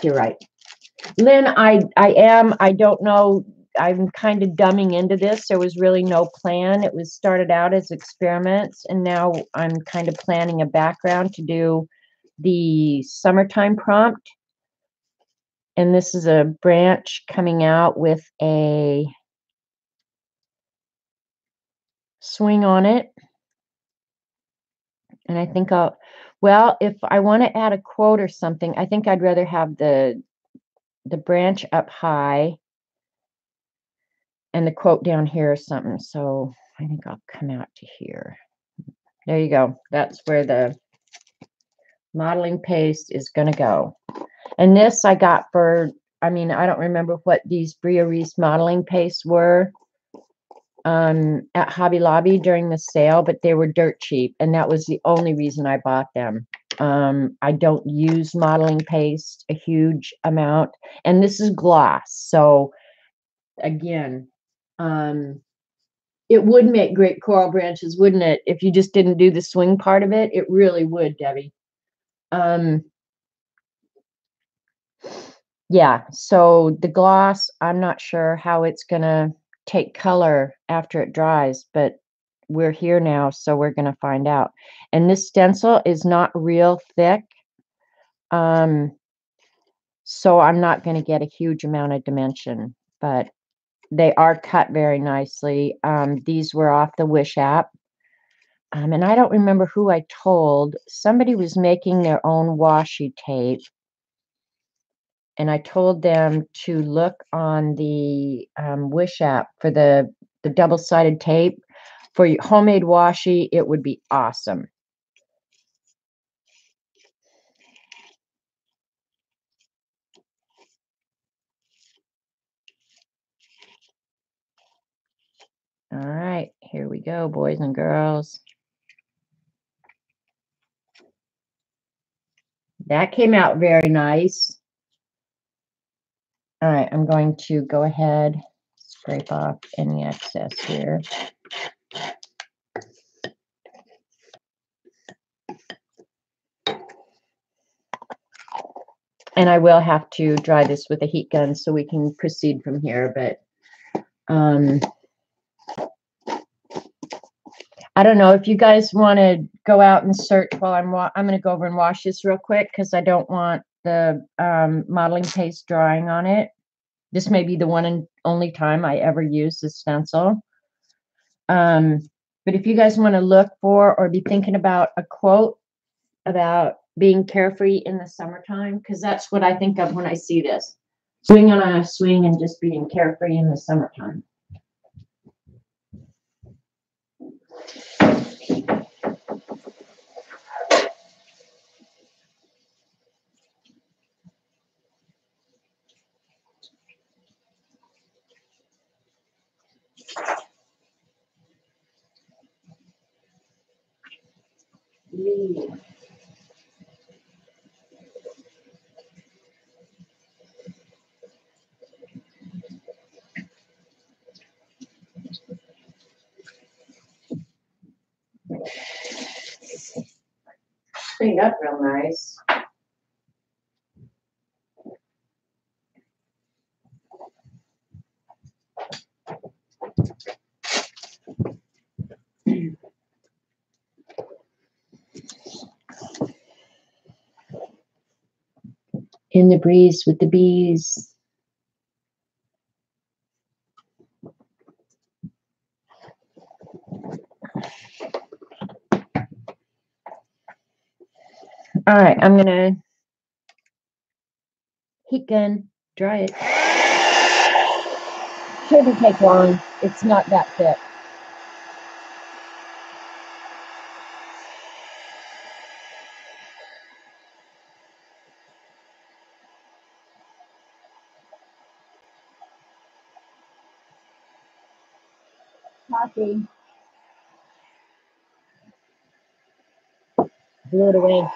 you're right. Lynn, I don't know. I'm kind of dumbing into this. There was really no plan. It was started out as experiments, and now I'm kind of planning a background to do the summertime prompt. And this is a branch coming out with a swing on it. And I think well, if I want to add a quote or something, I think I'd rather have the branch up high and the quote down here or something. So I think I'll come out to here. There you go. That's where the modeling paste is going to go. And this I got for, I mean, I don't remember what these Bria Reese modeling pastes were at Hobby Lobby during the sale, but they were dirt cheap. And that was the only reason I bought them. I don't use modeling paste a huge amount. And this is gloss. So again, it would make great coral branches, wouldn't it? If you just didn't do the swing part of it, it really would, Debbie. Yeah, so the gloss, I'm not sure how it's going to take color after it dries, but we're here now, so we're going to find out. And this stencil is not real thick, so I'm not going to get a huge amount of dimension, but they are cut very nicely. These were off the Wish app. And I don't remember who I told. Somebody was making their own washi tape. And I told them to look on the Wish app for the double-sided tape. For homemade washi, it would be awesome. All right, here we go, boys and girls. That came out very nice. All right, I'm going to go ahead, scrape off any excess here. And I will have to dry this with a heat gun so we can proceed from here, but I don't know if you guys want to go out and search while I'm going to go over and wash this real quick because I don't want the modeling paste drying on it. This may be the one and only time I ever use this stencil. But if you guys want to look for or be thinking about a quote about being carefree in the summertime, because that's what I think of when I see this. Swing on a swing and just being carefree in the summertime. Cleaned up real nice. In the breeze with the bees. All right, I'm gonna heat gun, dry it. Shouldn't take long. It's not that thick. Coffee. Blew it away.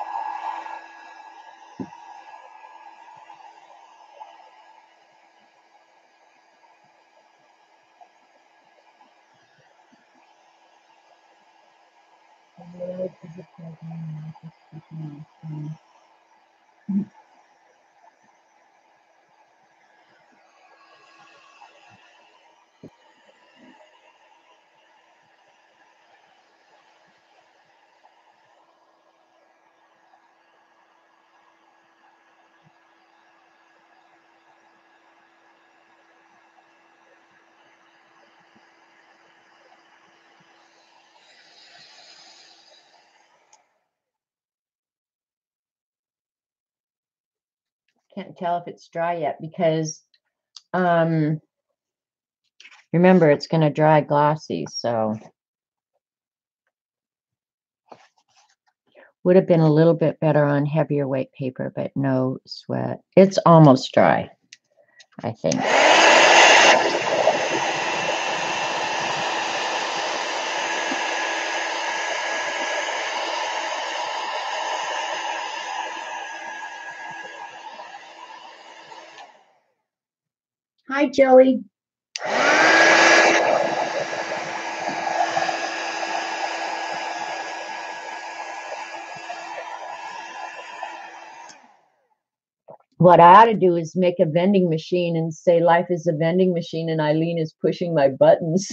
Can't tell if it's dry yet because remember it's going to dry glossy, so would have been a little bit better on heavier weight paper, but no sweat. It's almost dry, I think. Hi, Joey. What I ought to do is make a vending machine and say life is a vending machine and Eileen is pushing my buttons.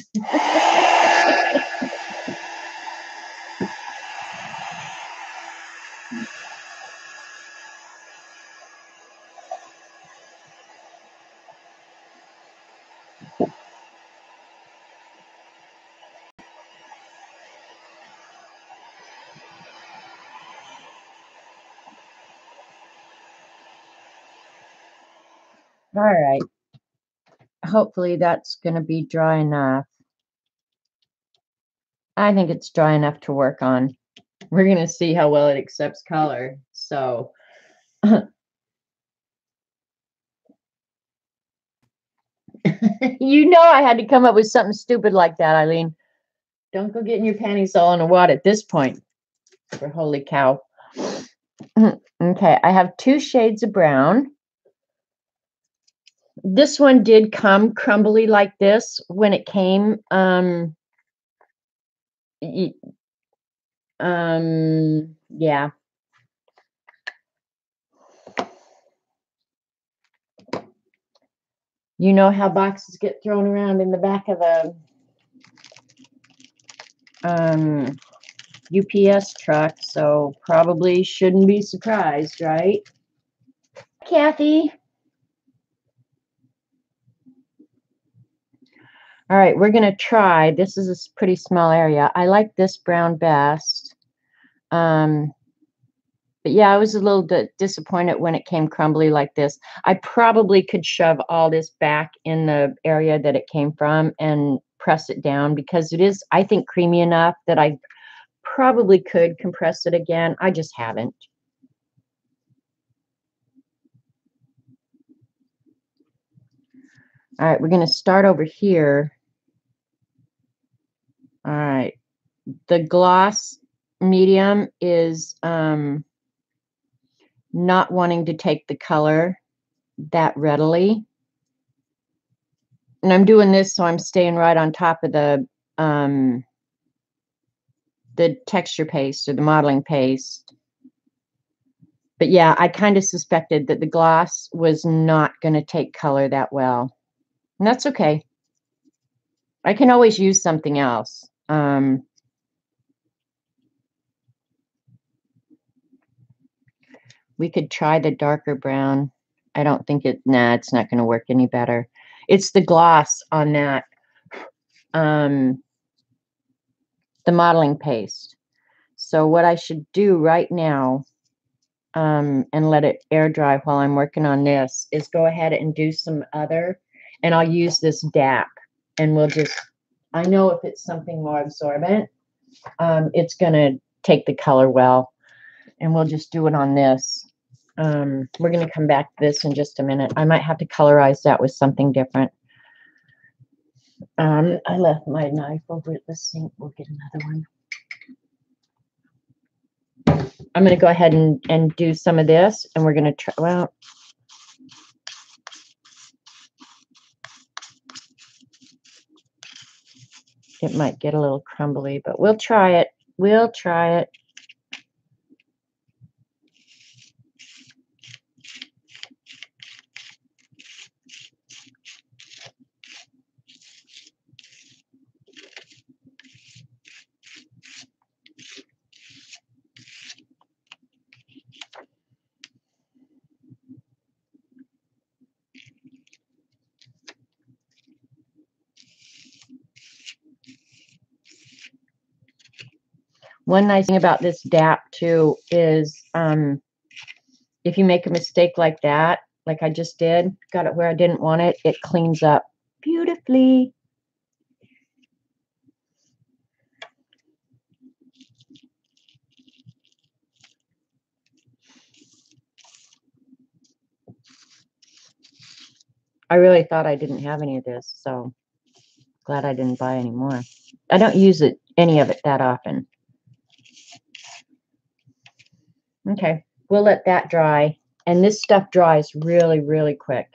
All right. Hopefully that's going to be dry enough. I think it's dry enough to work on. We're going to see how well it accepts color. So you know I had to come up with something stupid like that, Eileen. Don't go getting your panties all in a wad at this point. For holy cow. Okay, I have 2 shades of brown. This one did come crumbly like this when it came. Yeah. You know how boxes get thrown around in the back of a UPS truck, so probably shouldn't be surprised, right? Kathy. All right, we're going to try. This is a pretty small area. I like this brown best. But yeah, I was a little bit disappointed when it came crumbly like this. I probably could shove all this back in the area that it came from and press it down because it is, I think, creamy enough that I probably could compress it again. I just haven't. All right, we're going to start over here. All right. The gloss medium is not wanting to take the color that readily. And I'm doing this so I'm staying right on top of the texture paste or the modeling paste. But yeah, I kind of suspected that the gloss was not going to take color that well. And that's okay. I can always use something else. We could try the darker brown. I don't think it's not going to work any better. It's the gloss on that, the modeling paste. So what I should do right now, and let it air dry while I'm working on this, is go ahead and do some other, and I'll use this DAP, and we'll just, I know if it's something more absorbent, it's going to take the color well, and we'll just do it on this. We're going to come back to this in just a minute. I might have to colorize that with something different. I left my knife over at the sink. We'll get another one. I'm going to go ahead and do some of this, and we're going to try, well, it might get a little crumbly, but we'll try it. We'll try it. One nice thing about this DAP too is if you make a mistake like that, like I just did, got it where I didn't want it, it cleans up beautifully. I really thought I didn't have any of this, so glad I didn't buy any more. I don't use any of it that often. Okay, we'll let that dry. And this stuff dries really, really quick.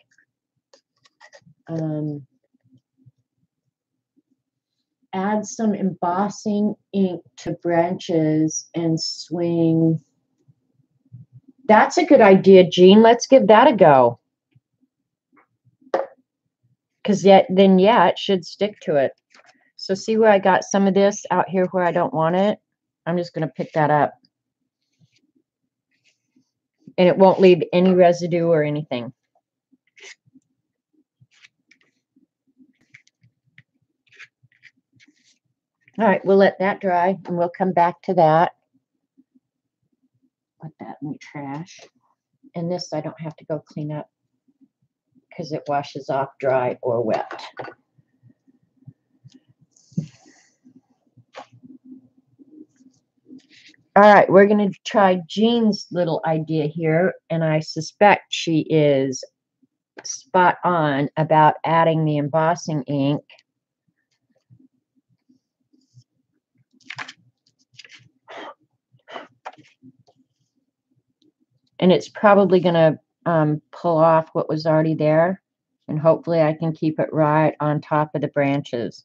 Add some embossing ink to branches and swing. That's a good idea, Jean. Let's give that a go. Because then, yeah, it should stick to it. So see where I got some of this out here where I don't want it? I'm just going to pick that up. And it won't leave any residue or anything. All right, we'll let that dry, and we'll come back to that. Put that in the trash. And this I don't have to go clean up because it washes off dry or wet. All right, we're going to try Jean's little idea here, and I suspect she is spot on about adding the embossing ink. And it's probably going to pull off what was already there, and hopefully I can keep it right on top of the branches.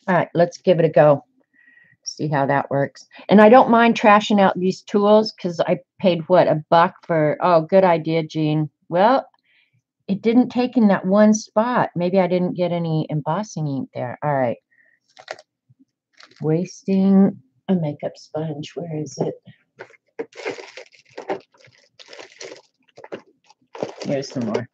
All right, let's give it a go. See how that works. And I don't mind trashing out these tools because I paid, what, $1 for, oh, good idea, Jean. Well, it didn't take in that one spot. Maybe I didn't get any embossing ink there. All right. Wasting a makeup sponge. Where is it? Here's some more.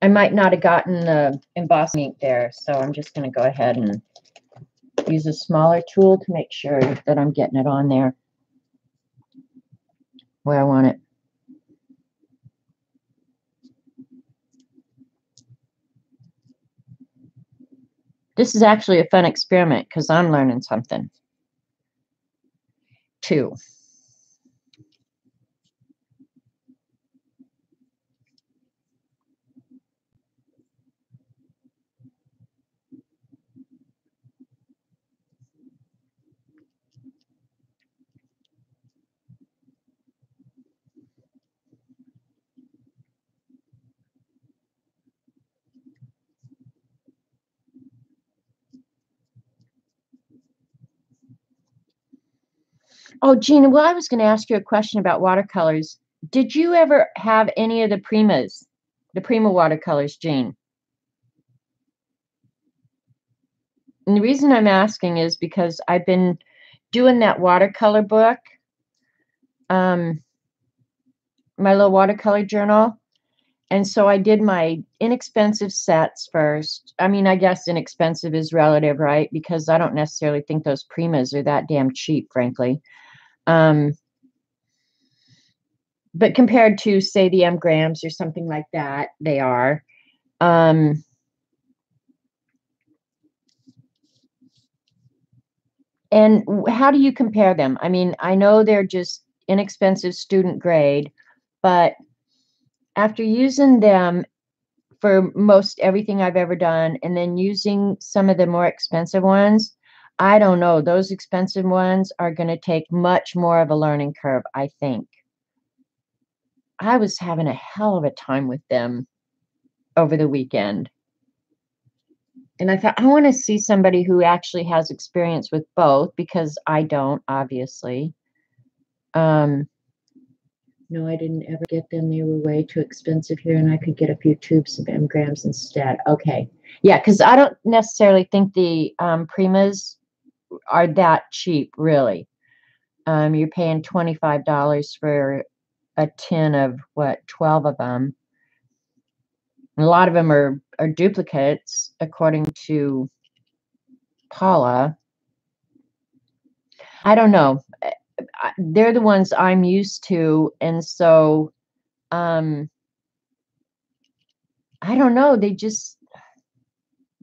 I might not have gotten the embossing ink there, so I'm just going to go ahead and use a smaller tool to make sure that I'm getting it on there where I want it. This is actually a fun experiment because I'm learning something. 2. Oh, Gina, well, I was going to ask you a question about watercolors. Did you ever have any of the Primas, the Prima watercolors, Jean? And the reason I'm asking is because I've been doing that watercolor book, my little watercolor journal. And so I did my inexpensive sets first. I mean, I guess inexpensive is relative, right? Because I don't necessarily think those Primas are that damn cheap, frankly. But compared to, say, the M Grams or something like that, they are. And how do you compare them? I mean, I know they're just inexpensive student grade, but after using them for most everything I've ever done, and then using some of the more expensive ones, I don't know. Those expensive ones are going to take much more of a learning curve, I think. I was having a hell of a time with them over the weekend. And I thought, I want to see somebody who actually has experience with both, because I don't, obviously. No, I didn't ever get them. They were way too expensive here, and I could get a few tubes of M Grams instead. Okay. Yeah, because I don't necessarily think the Primas are that cheap, really. You're paying $25 for a tin of, what, 12 of them. And a lot of them are duplicates, according to Paula. I don't know. They're the ones I'm used to, and so I don't know. They just,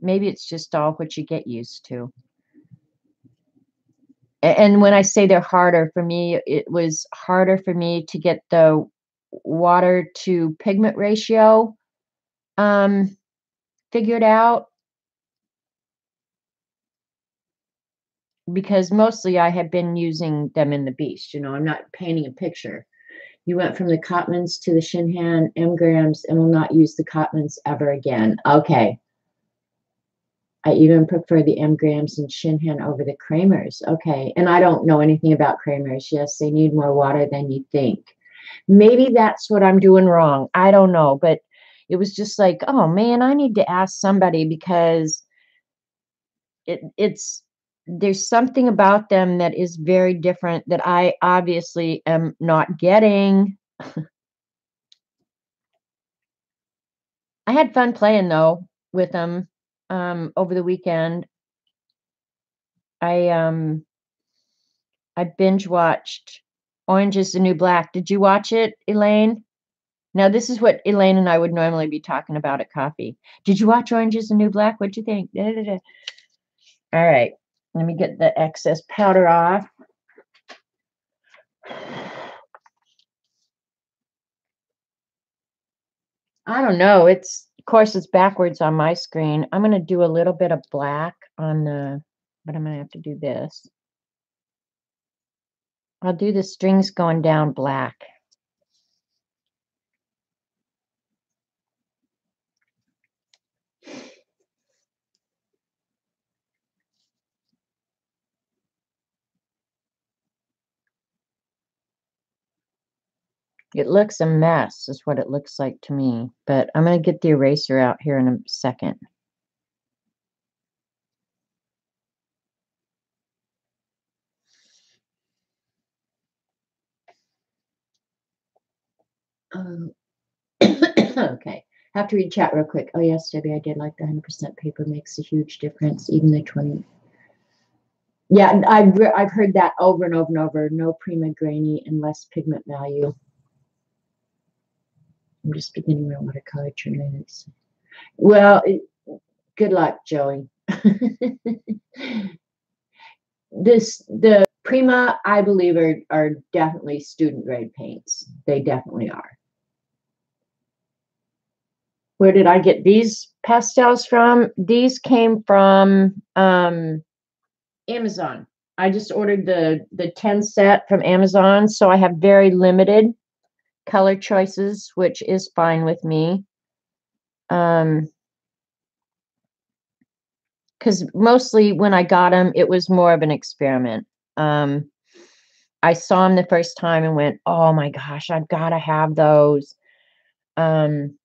maybe it's just all what you get used to. And when I say they're harder, for me, it was harder for me to get the water to pigment ratio figured out, because mostly I had been using them in the Beast. You know, I'm not painting a picture. You went from the Cotmans to the Shinhan M Grams and will not use the Cotmans ever again. Okay. I even prefer the M Grams and Shinhan over the Kramers. Okay. And I don't know anything about Kramers. Yes, they need more water than you think. Maybe that's what I'm doing wrong. I don't know. But it was just like, oh, man, I need to ask somebody, because there's something about them that is very different that I obviously am not getting. I had fun playing, though, with them over the weekend. I binge watched Orange is the New Black. Did you watch it, Elaine? Now, this is what Elaine and I would normally be talking about at coffee. Did you watch Orange is the New Black? What'd you think? Da, da, da. All right. Let me get the excess powder off. I don't know. Of course, it's backwards on my screen. I'm going to do a little bit of black on the, but I'm going to have to do this. I'll do the strings going down black. It looks a mess, is what it looks like to me. But I'm going to get the eraser out here in a second. Okay. Have to read chat real quick. Oh, yes, Debbie, I did like the 100% paper makes a huge difference, even the 20. Yeah, I've heard that over and over and over. No prima grainy and less pigment value. I'm just beginning my watercolor tournaments. Well, good luck, Joey. The Prima, I believe, are definitely student grade paints. They definitely are. Where did I get these pastels from? These came from Amazon. I just ordered the 10 set from Amazon, so I have very limited color choices, which is fine with me. Because mostly when I got them, it was more of an experiment. I saw them the first time and went, oh my gosh, I've got to have those. Kind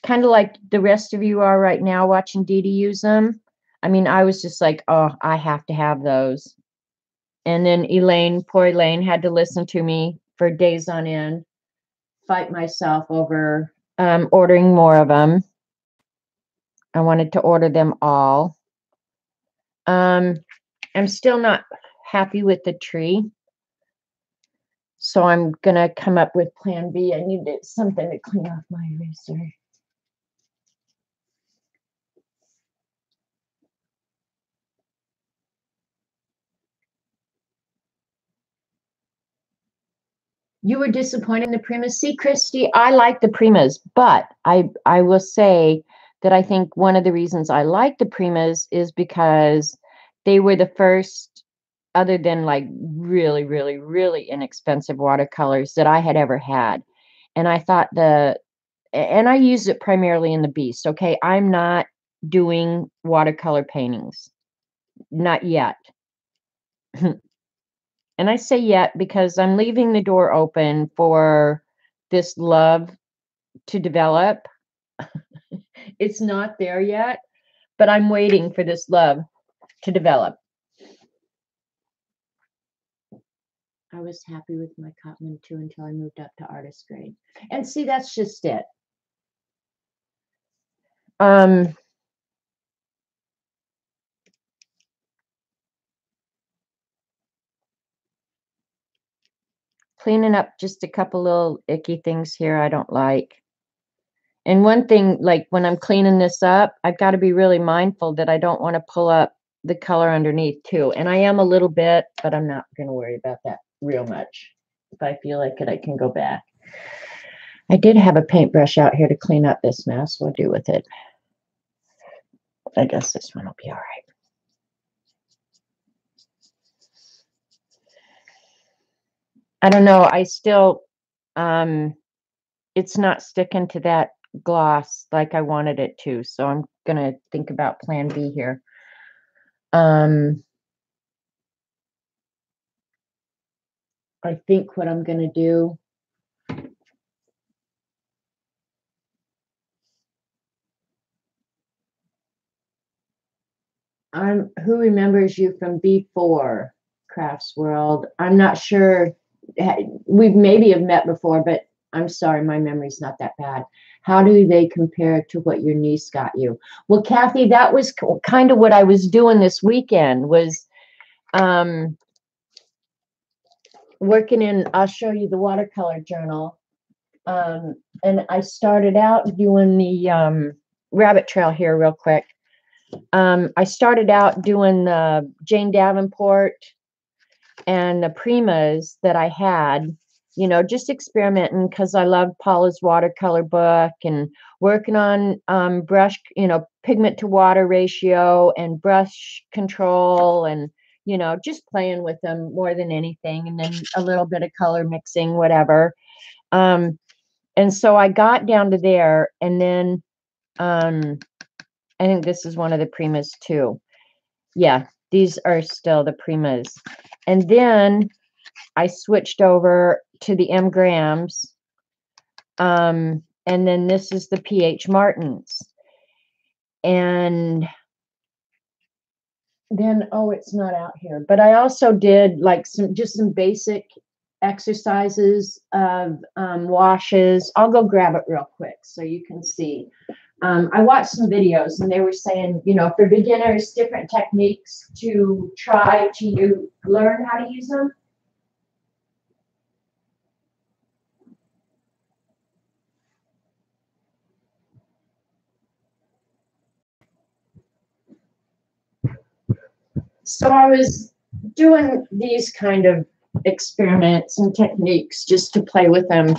of like the rest of you are right now watching Dee Dee use them. I mean, I was just like, oh, I have to have those. And then Elaine, poor Elaine, had to listen to me for days on end, fight myself over ordering more of them. I wanted to order them all. I'm still not happy with the tree. So I'm going to come up with plan B. I need something to clean off my eraser. You were disappointed in the Primas. See, Christy, I like the Primas, but I will say that I think one of the reasons I like the Primas is because they were the first, other than like really, really, really inexpensive watercolors that I had ever had. And I thought and I use it primarily in the Beast. Okay, I'm not doing watercolor paintings, not yet. And I say yet because I'm leaving the door open for this love to develop. It's not there yet, but I'm waiting for this love to develop. I was happy with my Cotman too until I moved up to artist grade. And see, that's just it. Cleaning up just a couple little icky things here I don't like. And one thing, like when I'm cleaning this up, I've got to be really mindful that I don't want to pull up the color underneath too. And I am a little bit, but I'm not going to worry about that real much. If I feel like it, I can go back. I did have a paintbrush out here to clean up this mess. What do with it? I guess this one will be all right. I don't know. I still, it's not sticking to that gloss like I wanted it to. So I'm going to think about plan B here. I think what I'm going to do, who remembers you from B4 Crafts World? I'm not sure. We maybe have met before, but I'm sorry, my memory's not that bad. How do they compare to what your niece got you? Well, Kathy, that was kind of what I was doing this weekend, was working in, I'll show you the watercolor journal. And I started out doing the rabbit trail here real quick. I started out doing the Jane Davenport and the Primas that I had, you know, just experimenting because I love Paula's watercolor book and working on brush, you know, pigment to water ratio and brush control and, you know, just playing with them more than anything. And then a little bit of color mixing, whatever. And so I got down to there, and then I think this is one of the Primas too. Yeah, these are still the Primas. And then I switched over to the M Grams. And then this is the PH Martins. And then, oh, it's not out here. But I also did like some basic exercises of washes. I'll go grab it real quick so you can see. I watched some videos and they were saying, you know, for beginners, different techniques to try to learn how to use them. So I was doing these kind of experiments and techniques just to play with them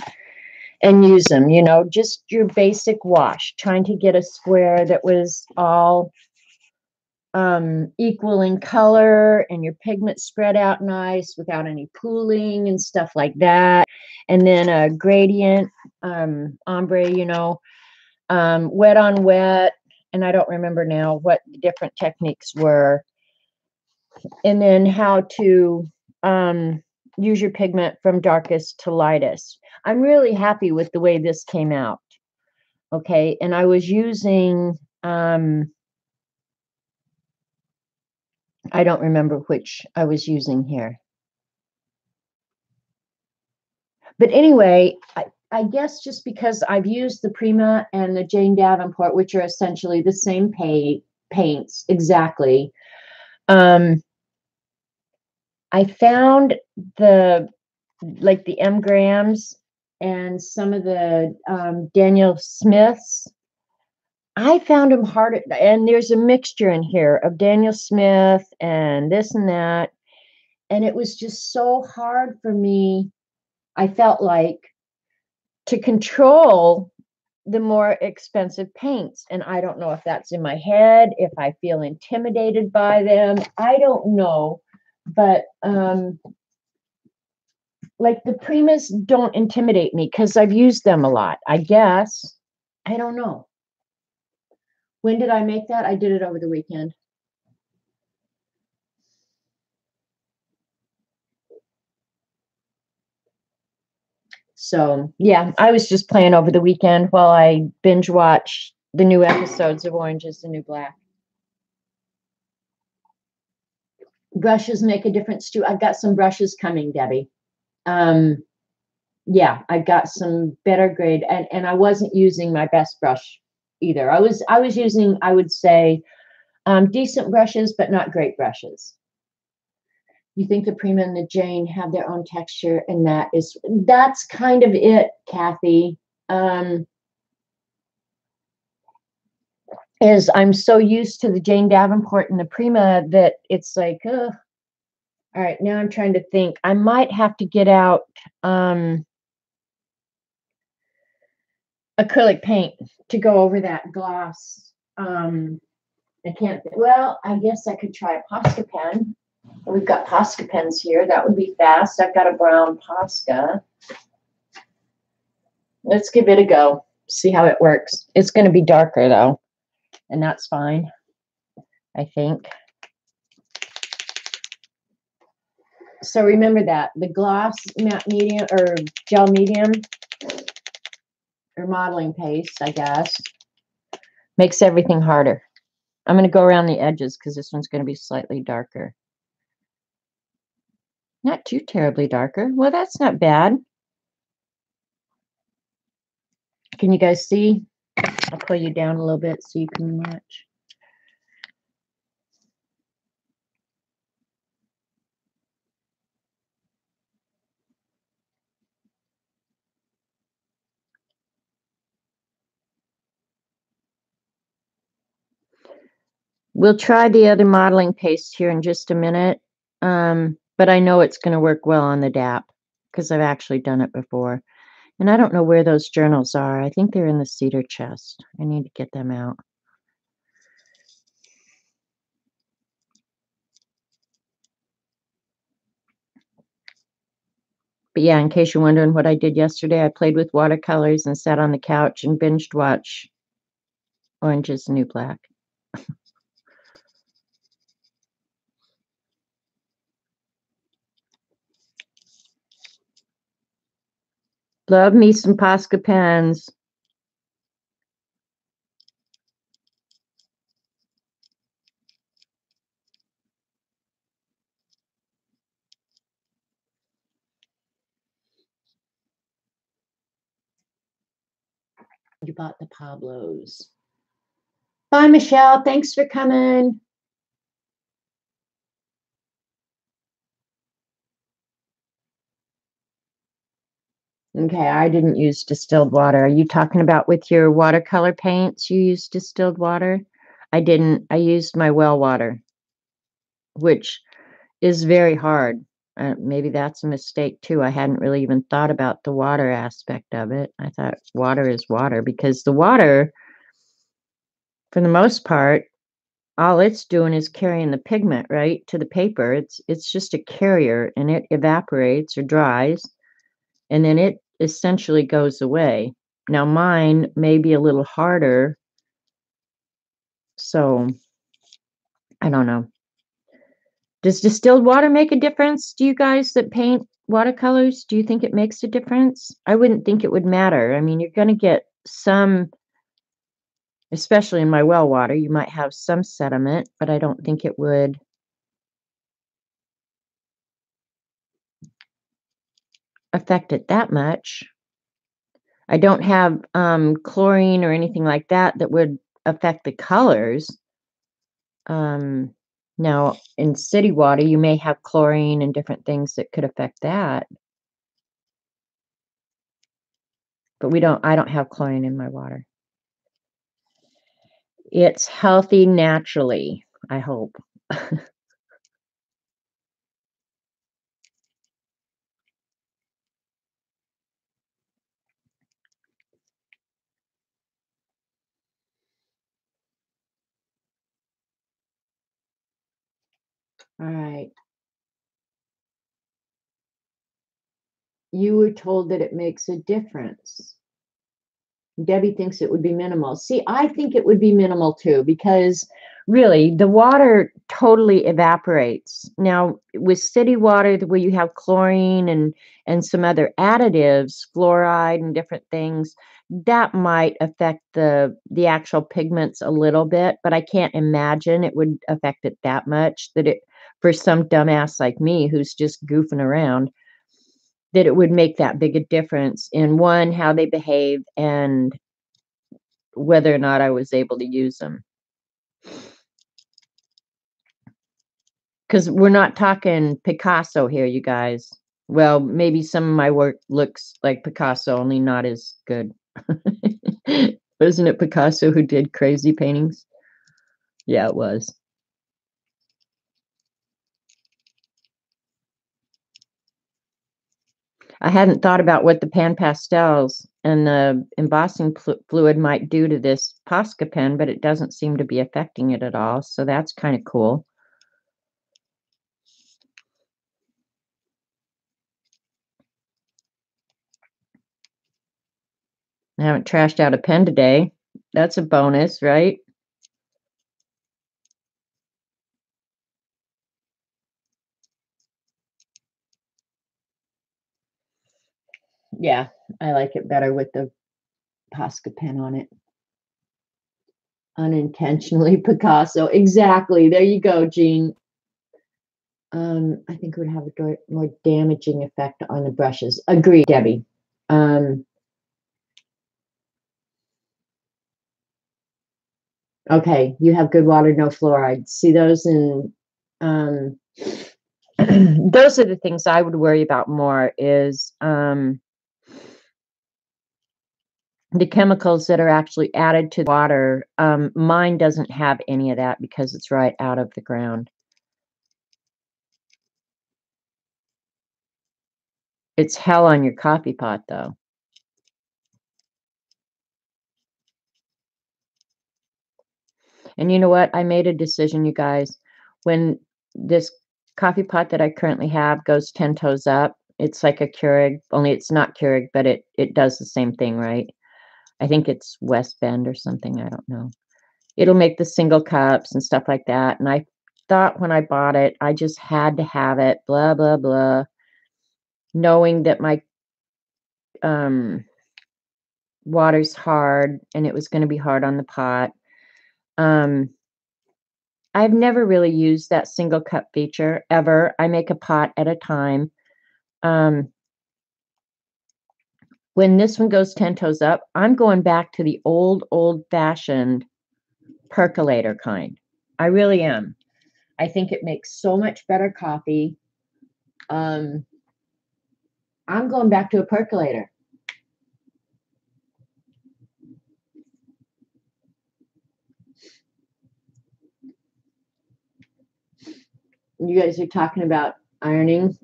and use them, you know, just your basic wash, trying to get a square that was all equal in color and your pigment spread out nice without any pooling and stuff like that. And then a gradient, ombre, you know, wet on wet. And I don't remember now what the different techniques were. And then how to use your pigment from darkest to lightest. I'm really happy with the way this came out. Okay. And I was using, I don't remember which I was using here. But anyway, I guess just because I've used the Prima and the Jane Davenport, which are essentially the same paints exactly, I found the M. Grahams and some of the Daniel Smiths. I found them harder, and there's a mixture in here of Daniel Smith and this and that, and it was just so hard for me, I felt like, to control the more expensive paints. And I don't know if that's in my head, if I feel intimidated by them. I don't know. But like the Primas don't intimidate me because I've used them a lot, I guess. I don't know. When did I make that? I did it over the weekend. So yeah, I was just playing over the weekend while I binge watch the new episodes of Orange is the New Black. Brushes make a difference too. I've got some brushes coming, Debbie. Yeah, I've got some better grade, and I wasn't using my best brush either. I was using, I would say, decent brushes, but not great brushes. You think the Prima and the Jane have their own texture, and that's kind of it, Kathy. Is I'm so used to the Jane Davenport and the Prima that it's like, ugh. All right, now I'm trying to think. I might have to get out acrylic paint to go over that gloss. I can't, well, I guess I could try a Posca pen. We've got Posca pens here. That would be fast. I've got a brown Posca. Let's give it a go. See how it works. It's going to be darker though, and that's fine, I think. So remember that the gloss matte medium or gel medium or modeling paste, I guess, makes everything harder. I'm going to go around the edges because this one's going to be slightly darker. Not too terribly darker. Well, that's not bad. Can you guys see? I'll pull you down a little bit so you can watch. We'll try the other modeling paste here in just a minute, but I know it's going to work well on the DAP because I've actually done it before. And I don't know where those journals are. I think they're in the cedar chest. I need to get them out. But yeah, in case you're wondering what I did yesterday, I played with watercolors and sat on the couch and binged watch Orange is the New Black. Love me some Posca pens. You bought the Pablos. Bye, Michelle. Thanks for coming. Okay, I didn't use distilled water. Are you talking about with your watercolor paints you use distilled water? I didn't. I used my well water. which is very hard. Maybe that's a mistake too. I hadn't really even thought about the water aspect of it. I thought water is water because the water, for the most part, all it's doing is carrying the pigment right to the paper. It's just a carrier, and it evaporates or dries, and then it essentially goes away. Now mine may be a little harder, so I don't know. Does distilled water make a difference? Do you guys that paint watercolors, do you think it makes a difference? I wouldn't think it would matter. I mean, you're going to get some, especially in my well water, you might have some sediment, but I don't think it would affect it that much. I don't have chlorine or anything like that that would affect the colors. Now, in city water, you may have chlorine and different things that could affect that. But I don't have chlorine in my water. It's healthy naturally, I hope. All right. You were told that it makes a difference. Debbie thinks it would be minimal. See, I think it would be minimal too, because really the water totally evaporates. Now, with city water, where you have chlorine and some other additives, fluoride and different things, that might affect the actual pigments a little bit, but I can't imagine it would affect it that much that it for some dumbass like me who's just goofing around that it would make that big a difference in one, how they behave, and whether or not I was able to use them. Because we're not talking Picasso here, you guys. Well, maybe some of my work looks like Picasso, only not as good. Wasn't it Picasso who did crazy paintings? Yeah, it was. I hadn't thought about what the pan pastels and the embossing fluid might do to this Posca pen, but it doesn't seem to be affecting it at all. So that's kind of cool. I haven't trashed out a pen today. That's a bonus, right? Yeah, I like it better with the Posca pen on it. Unintentionally Picasso. Exactly. There you go, Jean. I think it would have a more damaging effect on the brushes. Agreed, Debbie. Okay, you have good water, no fluoride. See those in those are the things I would worry about more is the chemicals that are actually added to water. Mine doesn't have any of that because it's right out of the ground. It's hell on your coffee pot, though. And you know what? I made a decision, you guys. When this coffee pot that I currently have goes 10 toes up, it's like a Keurig, only it's not Keurig, but it does the same thing, right? I think it's West Bend or something. I don't know. It'll make the single cups and stuff like that. And I thought when I bought it, I just had to have it, blah, blah, blah, knowing that my water's hard and it was going to be hard on the pot. I've never really used that single cup feature ever. I make a pot at a time. When this one goes 10 toes up, I'm going back to the old fashioned percolator kind. I really am. I think it makes so much better coffee. I'm going back to a percolator. You guys are talking about ironing.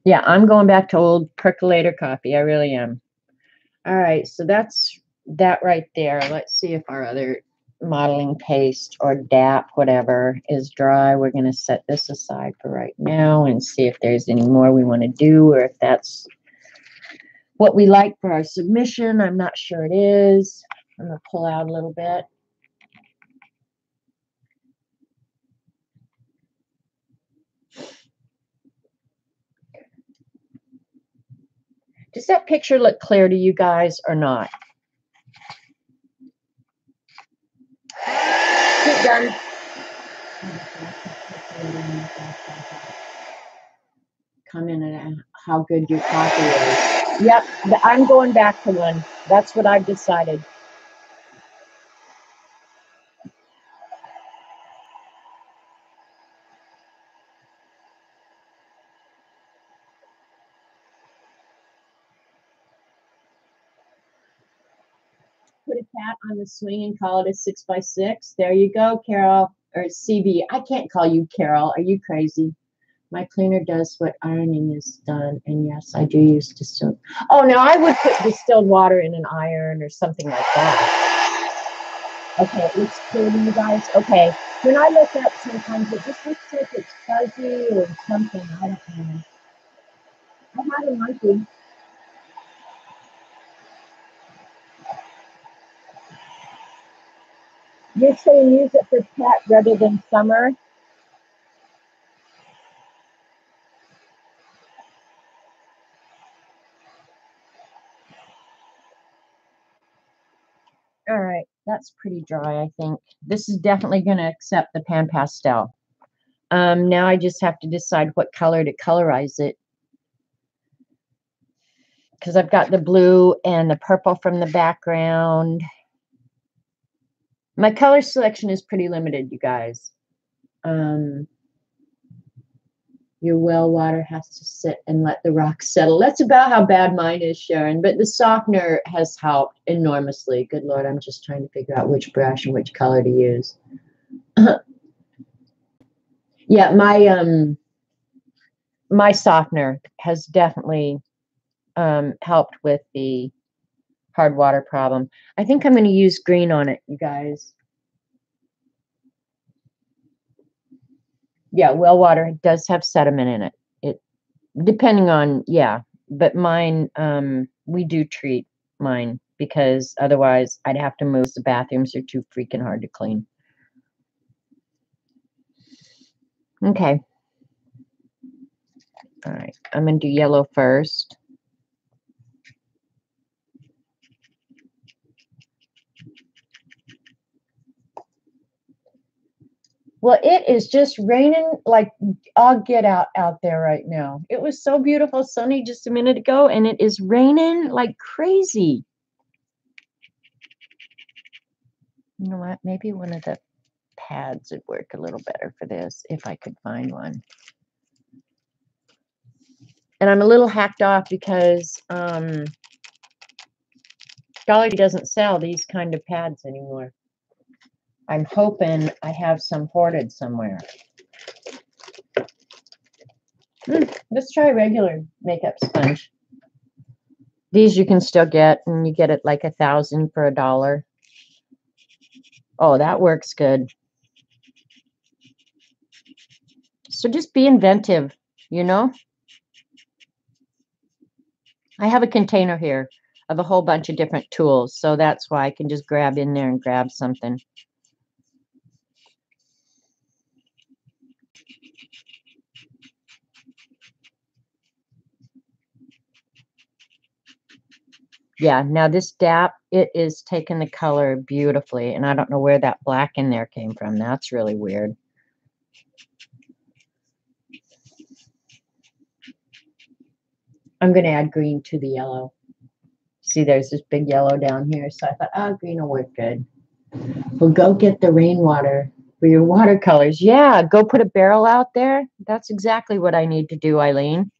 Yeah, I'm going back to old percolator coffee. I really am. All right, so that's that right there. Let's see if our other modeling paste or DAP, whatever, is dry. We're going to set this aside for right now and see if there's any more we want to do or if that's what we like for our submission. I'm not sure it is. I'm going to pull out a little bit. Does that picture look clear to you guys or not? Keep done. Comment on how good your coffee is. Yep, I'm going back to one. That's what I've decided. Put a cat on the swing and call it a 6x6. There you go, Carol. Or CB. I can't call you Carol. Are you crazy? My cleaner does what ironing is done. And yes, I do use distilled. Oh, no, I would put distilled water in an iron or something like that. Okay, it looks clear to you guys. Okay. When I look up, sometimes it just looks like it's fuzzy or something. I don't know. I had a monkey. You're saying use it for pet rather than summer? All right, that's pretty dry, I think. This is definitely going to accept the pan pastel. Now I just have to decide what color to colorize it. Because I've got the blue and the purple from the background. My color selection is pretty limited, you guys. Your well water has to sit and let the rocks settle. That's about how bad mine is, Sharon. But the softener has helped enormously. Good Lord, I'm just trying to figure out which brush and which color to use. Yeah, my softener has definitely helped with the hard water problem. I think I'm going to use green on it, you guys. Yeah, well water does have sediment in it. It depending on, yeah, but mine, we do treat mine because otherwise I'd have to move. The bathrooms are too freaking hard to clean. Okay. All right, I'm going to do yellow first. Well, it is just raining like I'll get out there right now. It was so beautiful, sunny just a minute ago, and it is raining like crazy. You know what? Maybe one of the pads would work a little better for this if I could find one. And I'm a little hacked off because Dollar Tree doesn't sell these kind of pads anymore. I'm hoping I have some hoarded somewhere. Let's try regular makeup sponge. These you can still get, and you get it like 1,000 for $1. Oh, that works good. So just be inventive, you know? I have a container here of a whole bunch of different tools, so that's why I can just grab in there and grab something. Yeah, now this DAP, it is taking the color beautifully, and I don't know where that black in there came from. That's really weird. I'm going to add green to the yellow. See, there's this big yellow down here, so I thought, oh, green will work good. Well, go get the rainwater for your watercolors. Yeah, go put a barrel out there. That's exactly what I need to do, Eileen.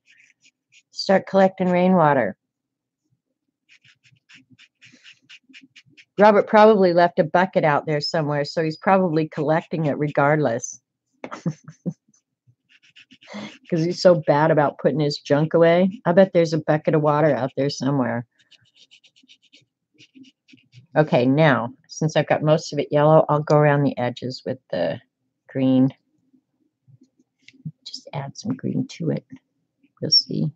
Start collecting rainwater. Robert probably left a bucket out there somewhere, so he's probably collecting it regardless. Because he's so bad about putting his junk away. I bet there's a bucket of water out there somewhere. Okay, now, since I've got most of it yellow, I'll go around the edges with the green. Just add some green to it. You'll see.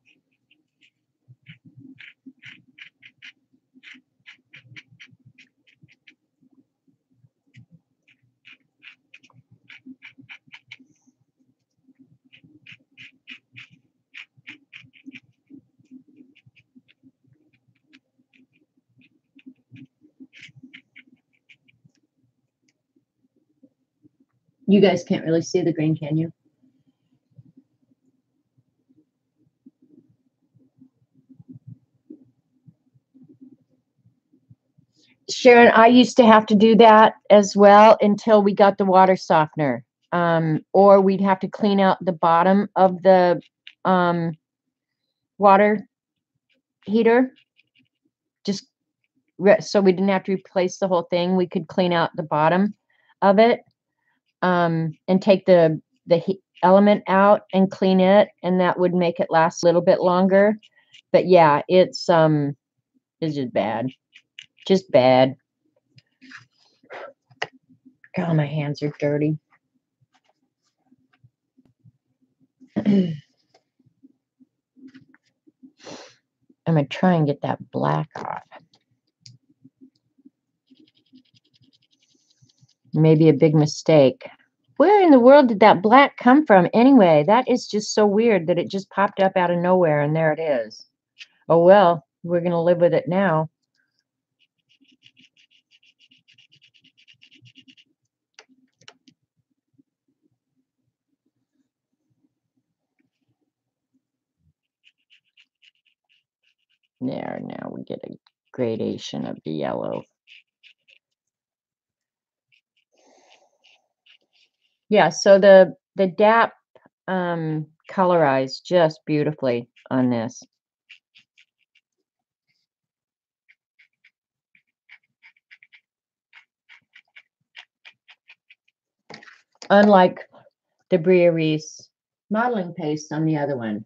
You guys can't really see the green, can you? Sharon, I used to have to do that as well until we got the water softener. Or we'd have to clean out the bottom of the water heater. Just so we didn't have to replace the whole thing. We could clean out the bottom of it and take the element out and clean it, and that would make it last a little bit longer. But yeah, it's just bad. Just bad. God, my hands are dirty. I'm going to try and get that black off. Maybe a big mistake. Where in the world did that black come from anyway? That is just so weird that it just popped up out of nowhere, and there it is. Oh, well, we're going to live with it now. There, now we get a gradation of the yellow. Yeah, so the DAP colorized just beautifully on this. Unlike the Bria Reese modeling paste on the other one.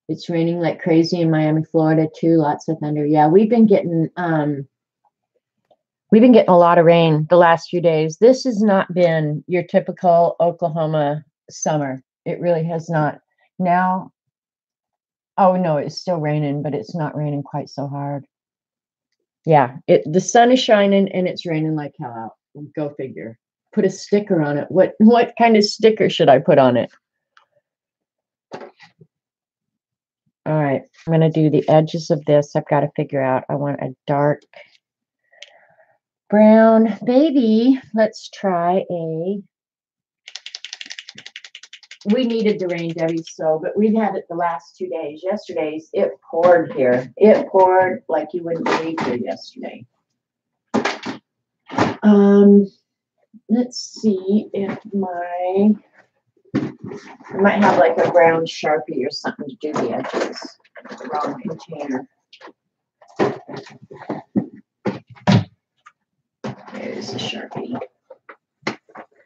It's raining like crazy in Miami, Florida too. Lots of thunder. Yeah, we've been getting a lot of rain the last few days. This has not been your typical Oklahoma summer. It really has not. Now, oh no, it's still raining, but it's not raining quite so hard. Yeah, the sun is shining and it's raining like hell out. Go figure. Put a sticker on it. What kind of sticker should I put on it? All right, I'm going to do the edges of this. I've got to figure out. I want a dark brown. Maybe let's try a. We needed the rain, Debbie, but we've had it the last 2 days. Yesterday's, it poured here. It poured like you wouldn't believe here yesterday. Let's see if I might have like a brown Sharpie or something to do the edges. Wrong container. There's a Sharpie.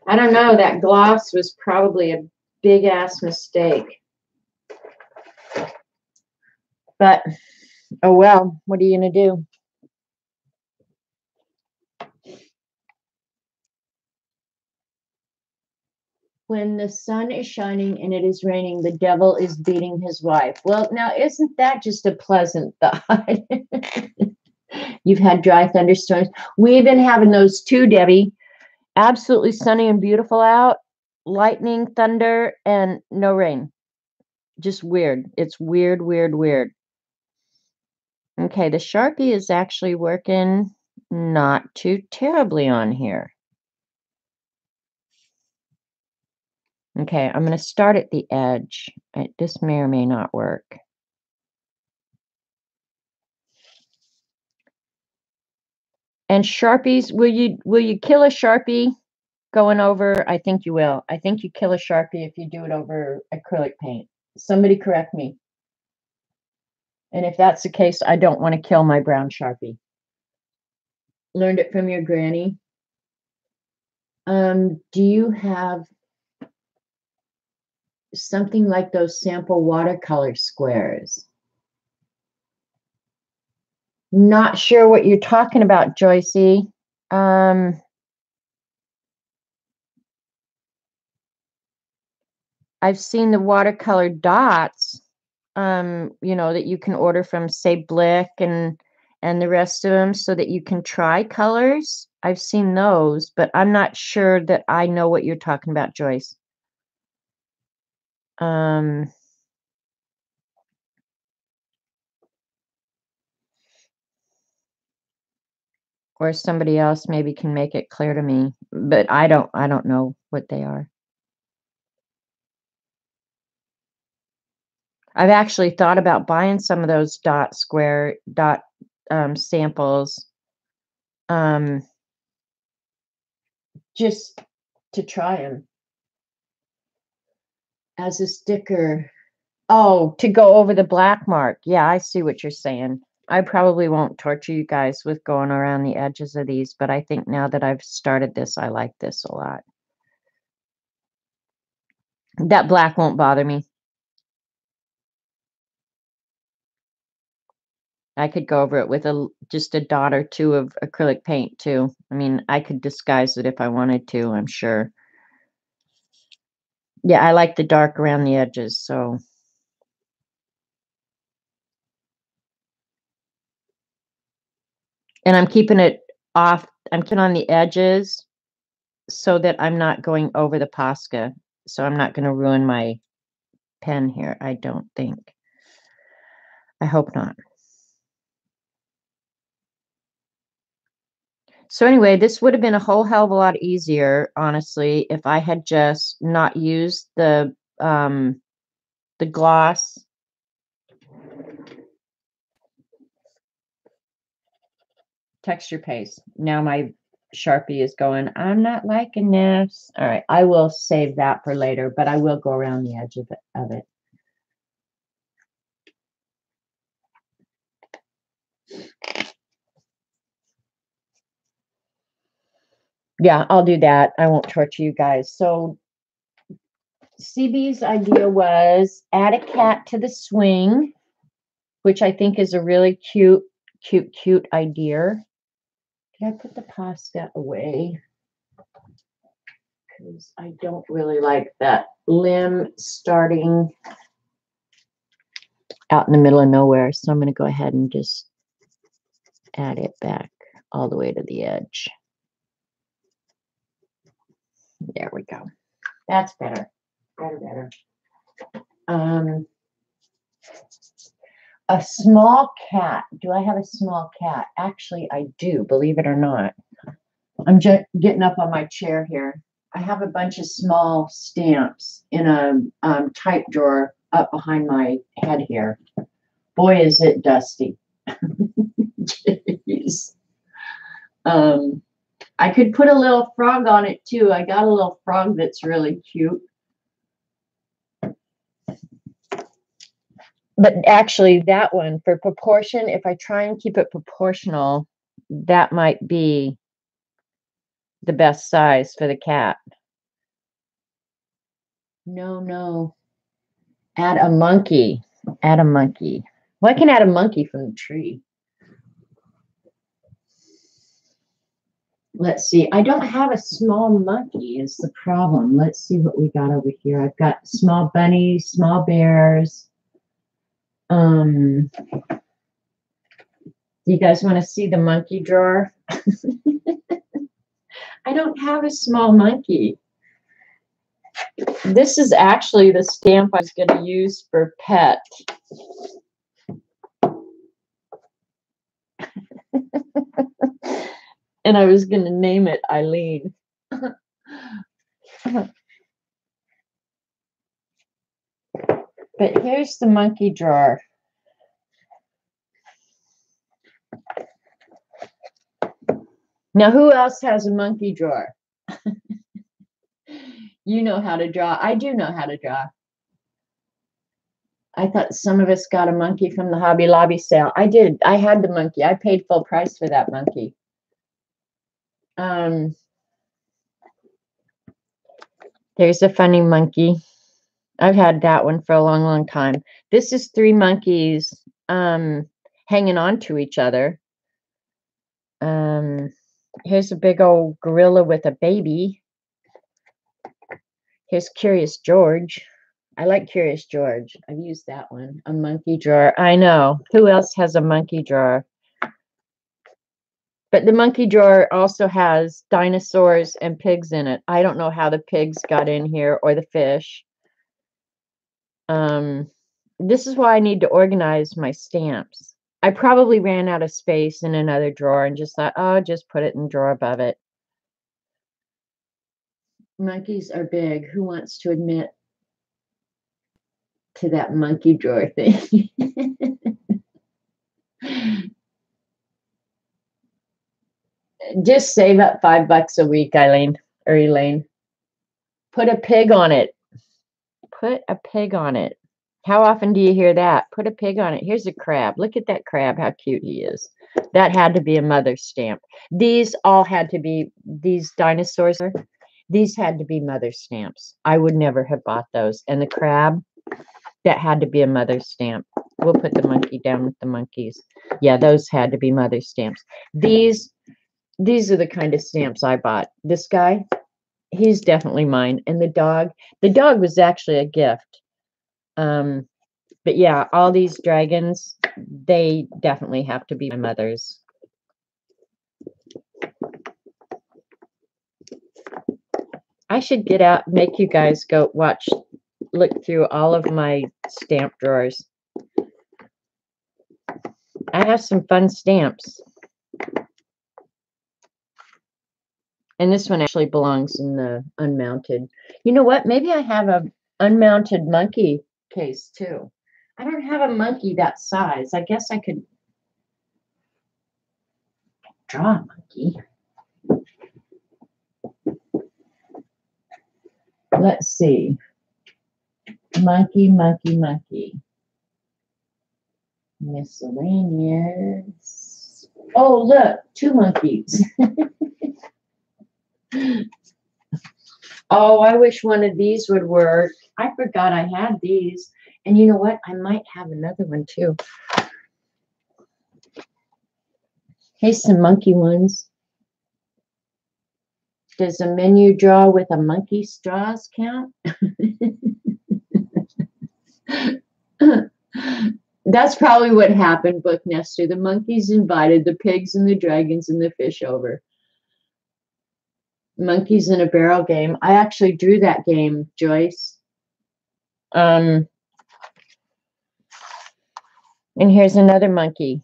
I don't know. That gloss was probably a big ass mistake. But, oh well, what are you going to do? When the sun is shining and it is raining, the devil is beating his wife. Well, now, isn't that just a pleasant thought? You've had dry thunderstorms. We've been having those too, Debbie. Absolutely sunny and beautiful out. Lightning, thunder, and no rain. Just weird. It's weird, weird, weird. Okay, the Sharpie is actually working not too terribly on here. Okay, I'm going to start at the edge. This may or may not work. And Sharpies, will you kill a Sharpie going over? I think you will. I think you kill a Sharpie if you do it over acrylic paint. Somebody correct me. And if that's the case, I don't want to kill my brown Sharpie. Learned it from your granny. Do you have something like those sample watercolor squares? Not sure what you're talking about, Joycey. I've seen the watercolor dots, you know, that you can order from, say, Blick and the rest of them, so that you can try colors. I've seen those, but I'm not sure that I know what you're talking about, Joyce. Or somebody else maybe can make it clear to me, but I don't know what they are. I've actually thought about buying some of those dot samples, just to try them as a sticker. Oh, to go over the black mark. Yeah, I see what you're saying. I probably won't torture you guys with going around the edges of these, but I think now that I've started this, I like this a lot. That black won't bother me. I could go over it with just a dot or two of acrylic paint too. I mean, I could disguise it if I wanted to, I'm sure. Yeah, I like the dark around the edges, so. And I'm keeping it off. I'm keeping on the edges so that I'm not going over the Posca. So I'm not going to ruin my pen here, I don't think. I hope not. So anyway, this would have been a whole hell of a lot easier, honestly, if I had just not used the gloss. Texture paste. Now my Sharpie is going, I'm not liking this. All right, I will save that for later, but I will go around the edge of it. Yeah, I'll do that. I won't torture you guys. So CB's idea was add a cat to the swing, which I think is a really cute idea. Did I put the Posca away? Because I don't really like that limb starting out in the middle of nowhere. So I'm going to go ahead and just add it back all the way to the edge. There we go. That's better. Better. A small cat. Do I have a small cat? Actually, I do, believe it or not. I'm just getting up on my chair here. I have a bunch of small stamps in a type drawer up behind my head here. Boy, is it dusty. Jeez. I could put a little frog on it too. I got a little frog that's really cute. But actually, that one, for proportion, if I try and keep it proportional, that might be the best size for the cat. No. Add a monkey. Add a monkey. Well, I can add a monkey from the tree. Let's see. I don't have a small monkey is the problem. Let's see what we got over here. I've got small bunnies, small bears. You guys want to see the monkey drawer? I don't have a small monkey. This is actually the stamp I was going to use for pet. And I was going to name it Eileen. But here's the monkey drawer. Now, who else has a monkey drawer? You know how to draw. I do know how to draw. I thought some of us got a monkey from the Hobby Lobby sale. I did. I had the monkey. I paid full price for that monkey. There's a funny monkey. I've had that one for a long, long time. This is 3 monkeys hanging on to each other. Here's a big old gorilla with a baby. Here's Curious George. I like Curious George. I've used that one. A monkey drawer. I know. Who else has a monkey drawer? But the monkey drawer also has dinosaurs and pigs in it. I don't know how the pigs got in here or the fish. This is why I need to organize my stamps. I probably ran out of space in another drawer and just thought, oh, just put it in the drawer above it. Monkeys are big. Who wants to admit to that monkey drawer thing? Just save up $5 a week, Eileen or Elaine. Put a pig on it. Put a pig on it. How often do you hear that? Put a pig on it. Here's a crab. Look at that crab, how cute he is. That had to be a mother's stamp. These all had to be, these dinosaurs, these had to be mother's stamps. I would never have bought those. And the crab, that had to be a mother's stamp. We'll put the monkey down with the monkeys. Yeah, those had to be mother's stamps. These are the kind of stamps I bought. This guy, he's definitely mine. And the dog was actually a gift. But yeah, all these dragons, they definitely have to be my mother's. I should get out, make you guys go look through all of my stamp drawers. I have some fun stamps. And this one actually belongs in the unmounted. You know what? Maybe I have a unmounted monkey case too. I don't have a monkey that size. I guess I could draw a monkey. Let's see. Monkey, monkey, monkey. Miscellaneous. Oh, look, 2 monkeys. Oh, I wish one of these would work. I forgot I had these. And you know what? I might have another one too. Here's some monkey ones. Does a menu draw with a monkey straws count? That's probably what happened, Book Nester. The monkeys invited the pigs and the dragons and the fish over. Monkeys in a Barrel game. I actually drew that game, Joyce. And here's another monkey.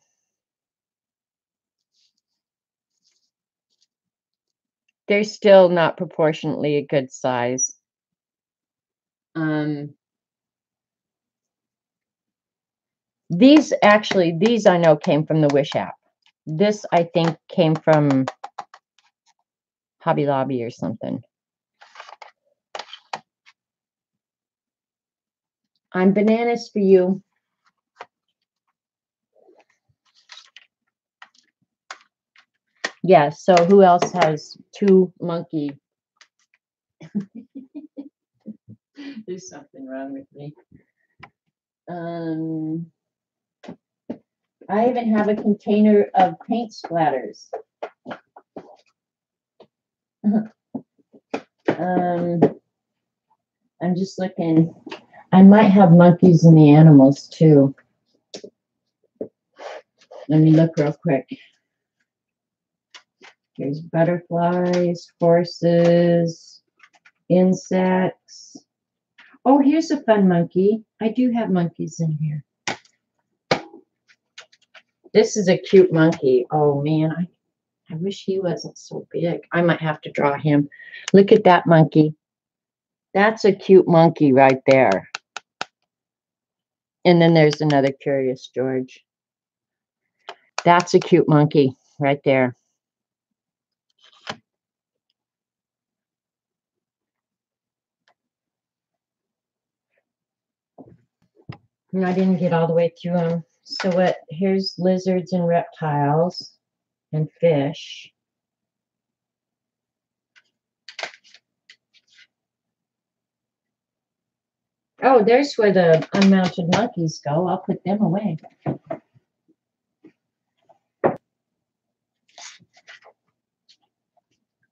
They're still not proportionately a good size. These I know came from the Wish app. This, I think, came from Hobby Lobby or something. I'm bananas for you. Yeah, so who else has 2 monkey? There's something wrong with me. I even have a container of paint splatters. I'm just looking. I might have monkeys and the animals too. Let me look real quick. Here's butterflies, horses, insects. Oh, here's a fun monkey. I do have monkeys in here. This is a cute monkey. Oh man, I wish he wasn't so big. I might have to draw him. Look at that monkey. That's a cute monkey right there. And then there's another Curious George. That's a cute monkey right there. And I didn't get all the way through them. So what? Here's lizards and reptiles and fish. Oh, there's where the unmounted monkeys go. I'll put them away.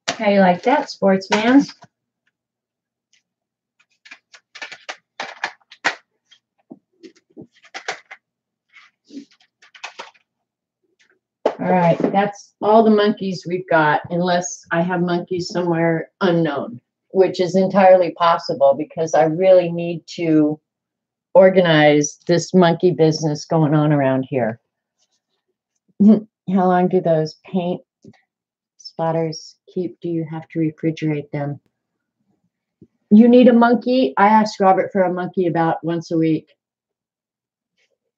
How you like that, sportsman? All right, that's all the monkeys we've got, unless I have monkeys somewhere unknown, which is entirely possible because I really need to organize this monkey business going on around here. How long do those paint spotters keep? Do you have to refrigerate them? You need a monkey? I ask Robert for a monkey about once a week.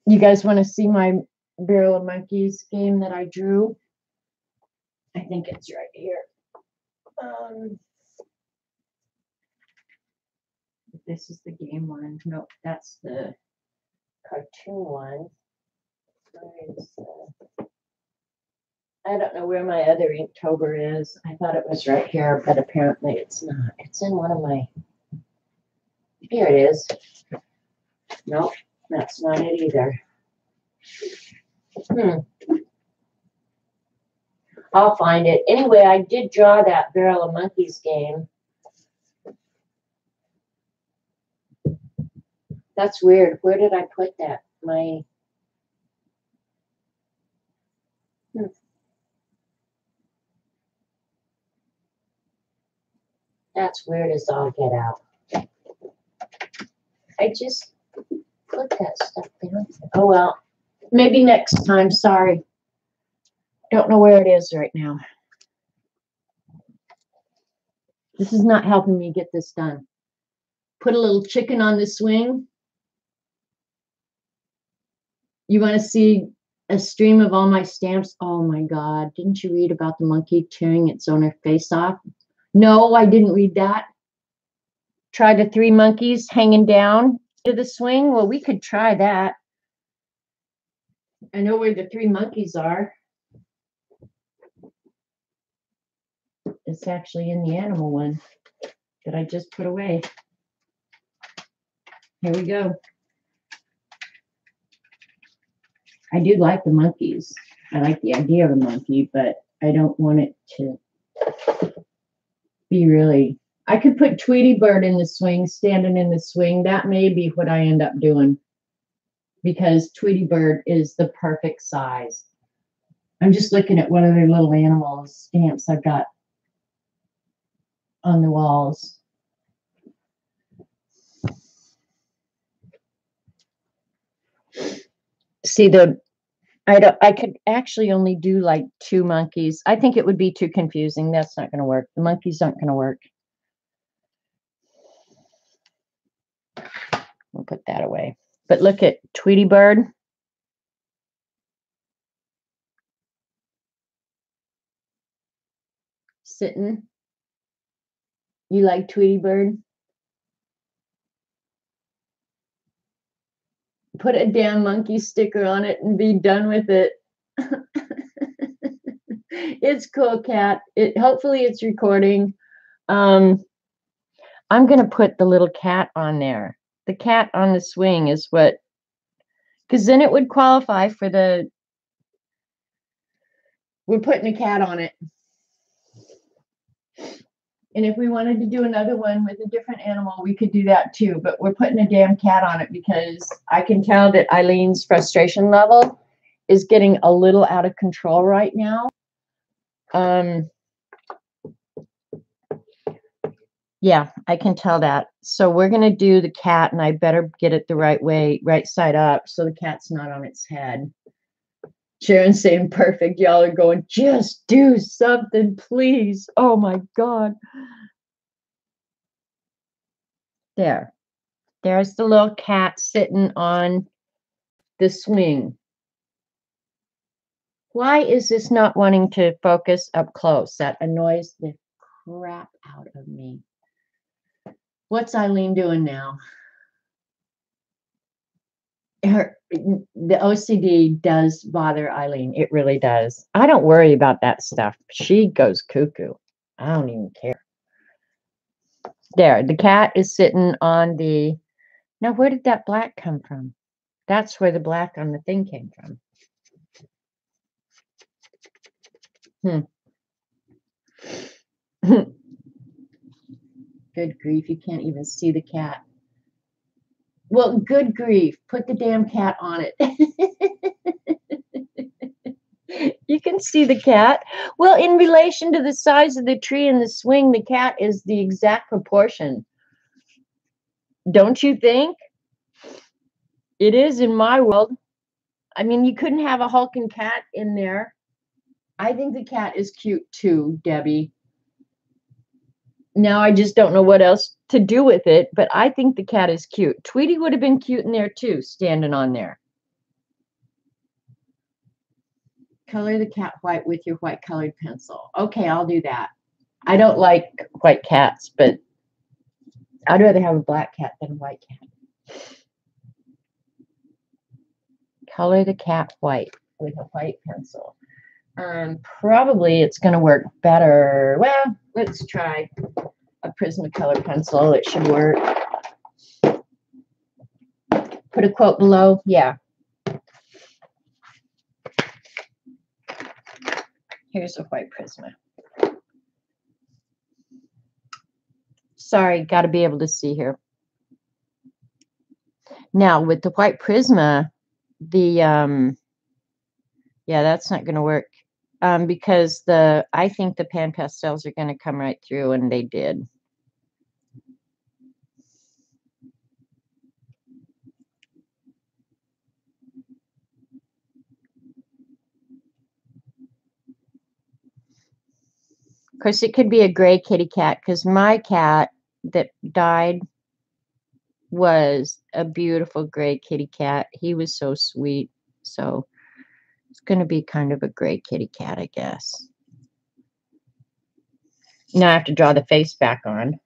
You guys want to see my Barrel of Monkeys game that I drew? I think it's right here. This is the game one. Nope, that's the cartoon one. I don't know where my other Inktober is. I thought it was right here, but apparently it's not. It's in one of my... Here it is. Nope, that's not it either. I'll find it. Anyway, I did draw that Barrel of Monkeys game. That's weird. Where did I put that? My... That's weird as all get out. I just put that stuff down. Oh, well. Maybe next time. Sorry. Don't know where it is right now. This is not helping me get this done. Put a little chicken on the swing. You want to see a stream of all my stamps? Oh my God. Didn't you read about the monkey tearing its owner face off? No, I didn't read that. Try the 3 monkeys hanging down to the swing. Well, we could try that. I know where the 3 monkeys are. It's actually in the animal one that I just put away. Here we go. I do like the monkeys. I like the idea of a monkey, but I don't want it to be really... I could put Tweety Bird in the swing, standing in the swing. That may be what I end up doing because Tweety Bird is the perfect size. I'm just looking at what other little animals stamps I've got on the walls. See, I could actually only do like 2 monkeys. I think it would be too confusing. That's not going to work. The monkeys aren't going to work. We'll put that away. But look at Tweety Bird. Sitting. You like Tweety Bird? Put a damn monkey sticker on it and be done with it. It's cool, Cat. Hopefully it's recording. I'm going to put the little cat on there. The cat on the swing is what... Because then it would qualify for the... We're putting a cat on it. And if we wanted to do another one with a different animal, we could do that too. But we're putting a damn cat on it because I can tell that Eileen's frustration level is getting a little out of control right now. Yeah, I can tell that. So we're going to do the cat, and I better get it the right way, right side up, so the cat's not on its head. Sharon's saying perfect. Y'all are going, just do something, please. Oh my God. There. There's the little cat sitting on the swing. Why is this not wanting to focus up close? That annoys the crap out of me. What's Eileen doing now? The OCD does bother Eileen. It really does. I don't worry about that stuff. She goes cuckoo. I don't even care. There, the cat is sitting on the. Now, where did that black come from? That's where the black on the thing came from. Good grief, you can't even see the cat. Well, good grief, put the damn cat on it. You can see the cat. Well, in relation to the size of the tree and the swing, the cat is the exact proportion. Don't you think? It is in my world. I mean, you couldn't have a hulking cat in there. I think the cat is cute too, Debbie. Now I just don't know what else to do with it, but I think the cat is cute. Tweety would have been cute in there too, standing on there. Color the cat white with your white colored pencil. Okay, I'll do that. I don't like white cats, but I'd rather have a black cat than a white cat. Color the cat white with a white pencil. Probably it's going to work better. Well, let's try a Prismacolor pencil. It should work. Put a quote below. Yeah. Here's a white Prisma. Sorry, got to be able to see here. Now, with the white Prisma, yeah, that's not going to work. Because I think the pan pastels are going to come right through, and they did. Of course, it could be a gray kitty cat, because my cat that died was a beautiful gray kitty cat. He was so sweet. So it's going to be kind of a gray kitty cat, I guess. Now I have to draw the face back on.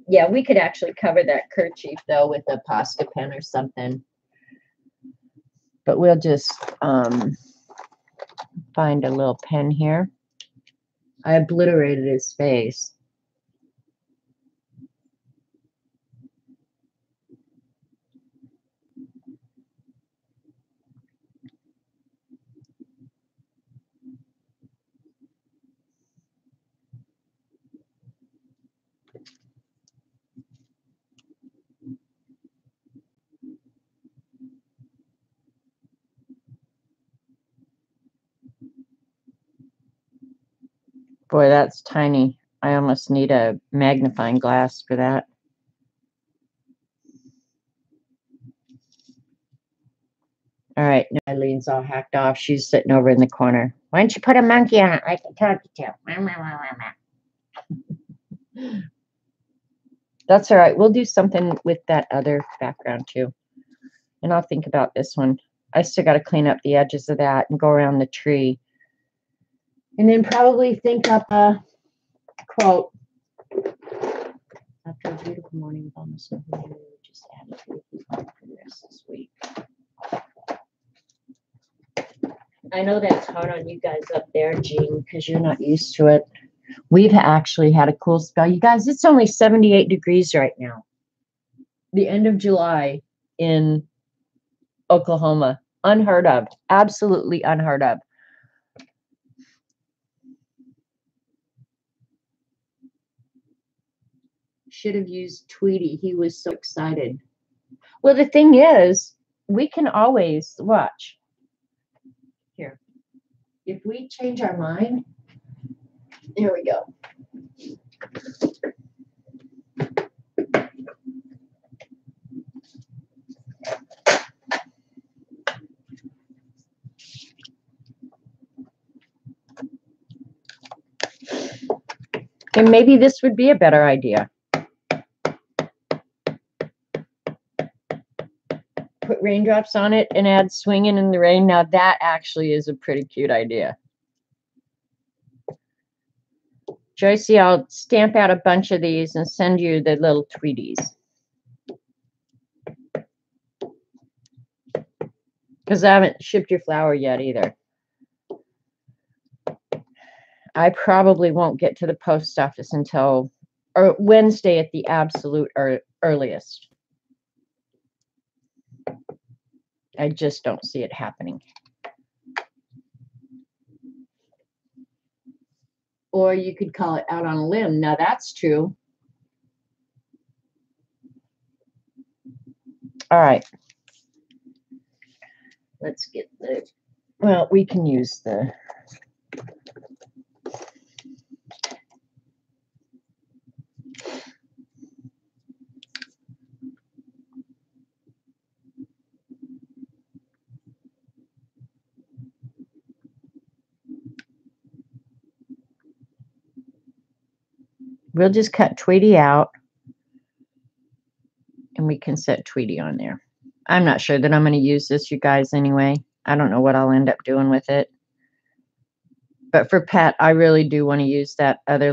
Yeah, we could actually cover that kerchief, though, with a Posca pen or something. But we'll just find a little pen here. I obliterated his face. Boy, that's tiny. I almost need a magnifying glass for that. All right, now Eileen's all hacked off. She's sitting over in the corner. Why don't you put a monkey on it like I told you to? That's all right. We'll do something with that other background too. And I'll think about this one. I still got to clean up the edges of that and go around the tree. And then probably think up a quote. After a beautiful morning with almost no rain, just added to the for the rest of this week. I know that's hard on you guys up there, Jean, because you're not used to it. We've actually had a cool spell. You guys, it's only 78 degrees right now. The end of July in Oklahoma. Unheard of. Absolutely unheard of. Should have used Tweety. He was so excited. Well, the thing is, we can always watch. Here. If we change our mind, here we go. And maybe this would be a better idea. Put raindrops on it and add swinging in the rain. Now that actually is a pretty cute idea. Joycey, I'll stamp out a bunch of these and send you the little Tweeties. Because I haven't shipped your flower yet either. I probably won't get to the post office until Wednesday at the absolute earliest. I just don't see it happening. Or you could call it out on a limb. Now that's true. All right. Let's get the, well, we can use the, we'll just cut Tweety out and we can set Tweety on there. I'm not sure that I'm going to use this, you guys, anyway. I don't know what I'll end up doing with it. But for Pet, I really do want to use that other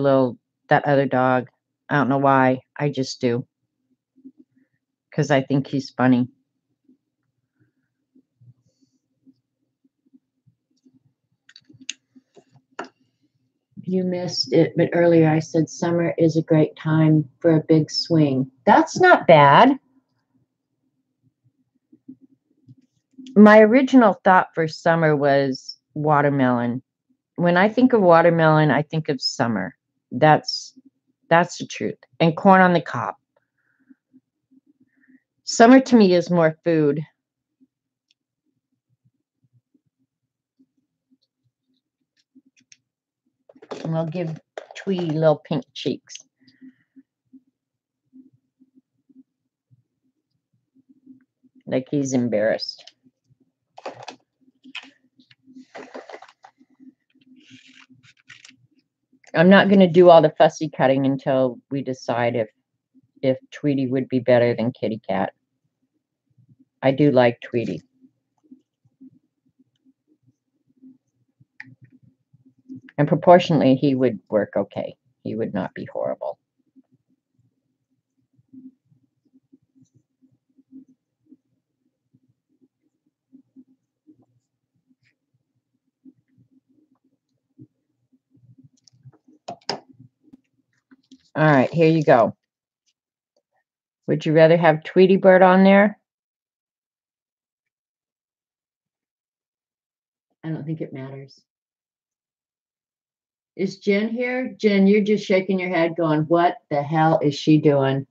dog. I don't know why. I just do. Because I think he's funny. You missed it, but earlier I said summer is a great time for a big swing. That's not bad. My original thought for summer was watermelon. When I think of watermelon, I think of summer. That's the truth. And corn on the cob. Summer to me is more food. And we'll give Tweety little pink cheeks. Like he's embarrassed. I'm not going to do all the fussy cutting until we decide if Tweety would be better than Kitty Cat. I do like Tweety. And proportionally, he would work okay. He would not be horrible. All right, here you go. Would you rather have Tweety Bird on there? I don't think it matters. Is Jen here? Jen, you're just shaking your head going, what the hell is she doing?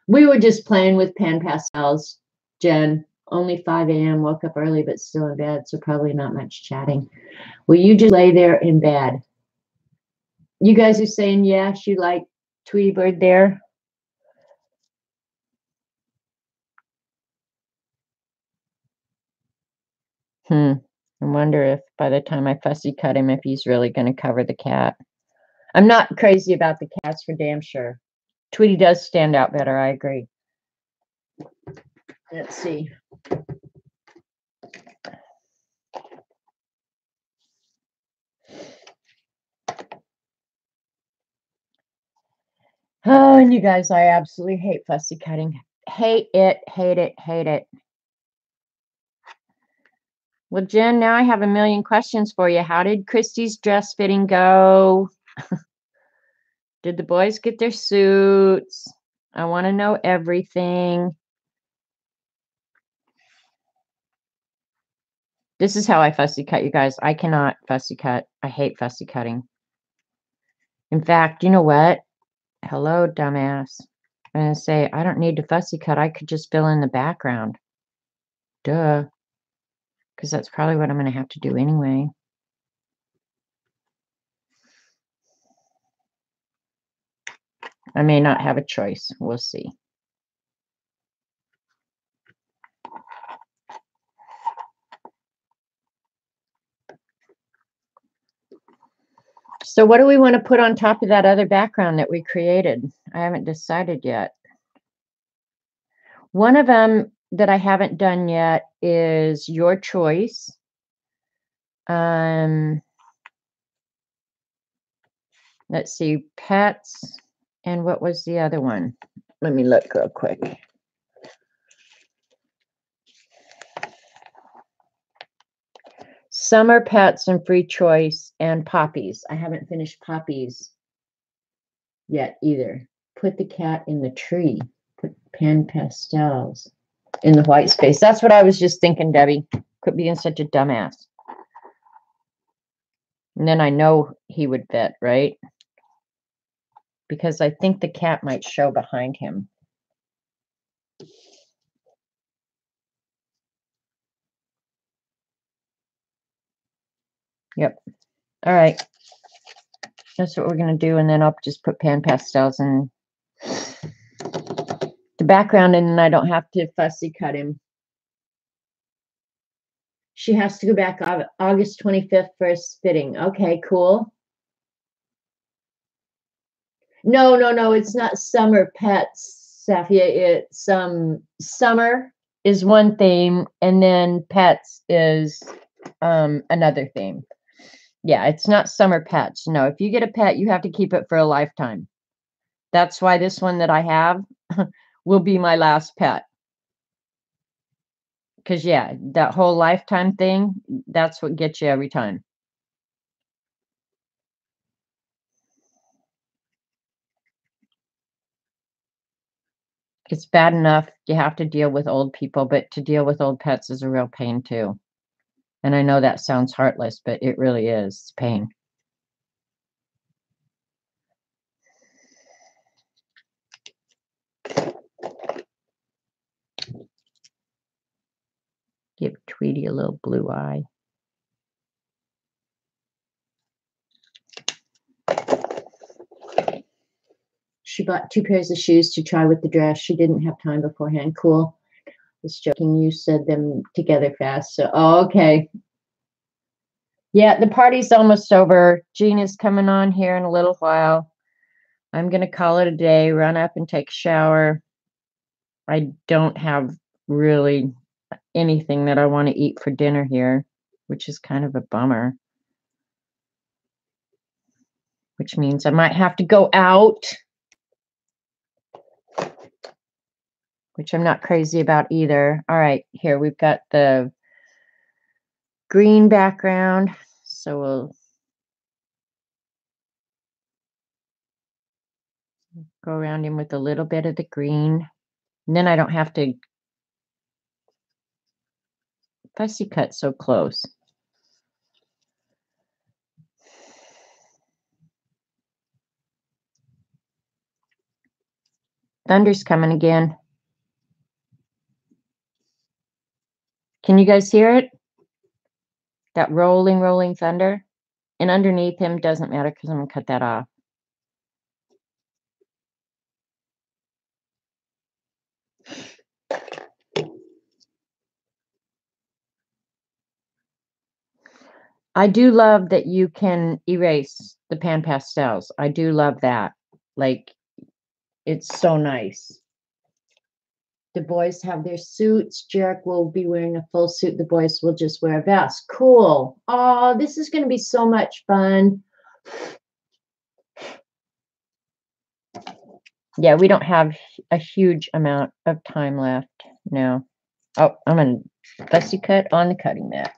We were just playing with pen pastels, Jen. Only 5 a.m. Woke up early, but still in bed, so probably not much chatting. Will you just lay there in bed? You guys are saying yes, you like Tweety Bird there? I wonder if by the time I fussy cut him, if he's really going to cover the cat. I'm not crazy about the cats for damn sure. Tweety does stand out better, I agree. Let's see. Oh, and you guys, I absolutely hate fussy cutting. Hate it, hate it, hate it. Well, Jen, now I have a million questions for you. How did Christy's dress fitting go? Did the boys get their suits? I want to know everything. This is how I fussy cut, you guys. I cannot fussy cut. I hate fussy cutting. In fact, you know what? Hello, dumbass. I'm going to say, I don't need to fussy cut. I could just fill in the background. Duh. Because that's probably what I'm going to have to do anyway. I may not have a choice. We'll see. So what do we want to put on top of that other background that we created? I haven't decided yet. One of them that I haven't done yet is your choice. Let's see, pets. And what was the other one? Let me look real quick. Summer pets and free choice and poppies. I haven't finished poppies yet either. Put the cat in the tree. Put pen pastels in the white space. That's what I was just thinking, Debbie. Quit being such a dumbass. And then I know he would fit, right? Because I think the cat might show behind him. Yep. All right. That's what we're going to do. And then I'll just put pan pastels in the background, and then I don't have to fussy cut him. She has to go back August 25th for a spitting. Okay, cool. No, it's not summer pets, Safia. It's summer is one theme, and then pets is another theme. Yeah, it's not summer pets. No, if you get a pet, you have to keep it for a lifetime. That's why this one that I have will be my last pet. Because, yeah, that whole lifetime thing, that's what gets you every time. It's bad enough you have to deal with old people, but to deal with old pets is a real pain, too. And I know that sounds heartless, but it really is. It's pain. Give Tweety a little blue eye. She bought 2 pairs of shoes to try with the dress. She didn't have time beforehand. Cool. Just joking. You said them together fast. So, okay. Yeah, the party's almost over. Gina's coming on here in a little while. I'm going to call it a day, run up and take a shower. I don't have really anything that I want to eat for dinner here, which is kind of a bummer. Which means I might have to go out, which I'm not crazy about either. All right, here we've got the green background. So we'll go around him with a little bit of the green. And then I don't have to fussy cut so close. Thunder's coming again. Can you guys hear it? That rolling thunder. And underneath him doesn't matter because I'm going to cut that off. I do love that you can erase the pan pastels. I do love that. Like, it's so nice. The boys have their suits. Jarek will be wearing a full suit. The boys will just wear a vest. Cool. Oh, this is going to be so much fun. Yeah, we don't have a huge amount of time left now. Oh, I'm going to fussy cut on the cutting mat.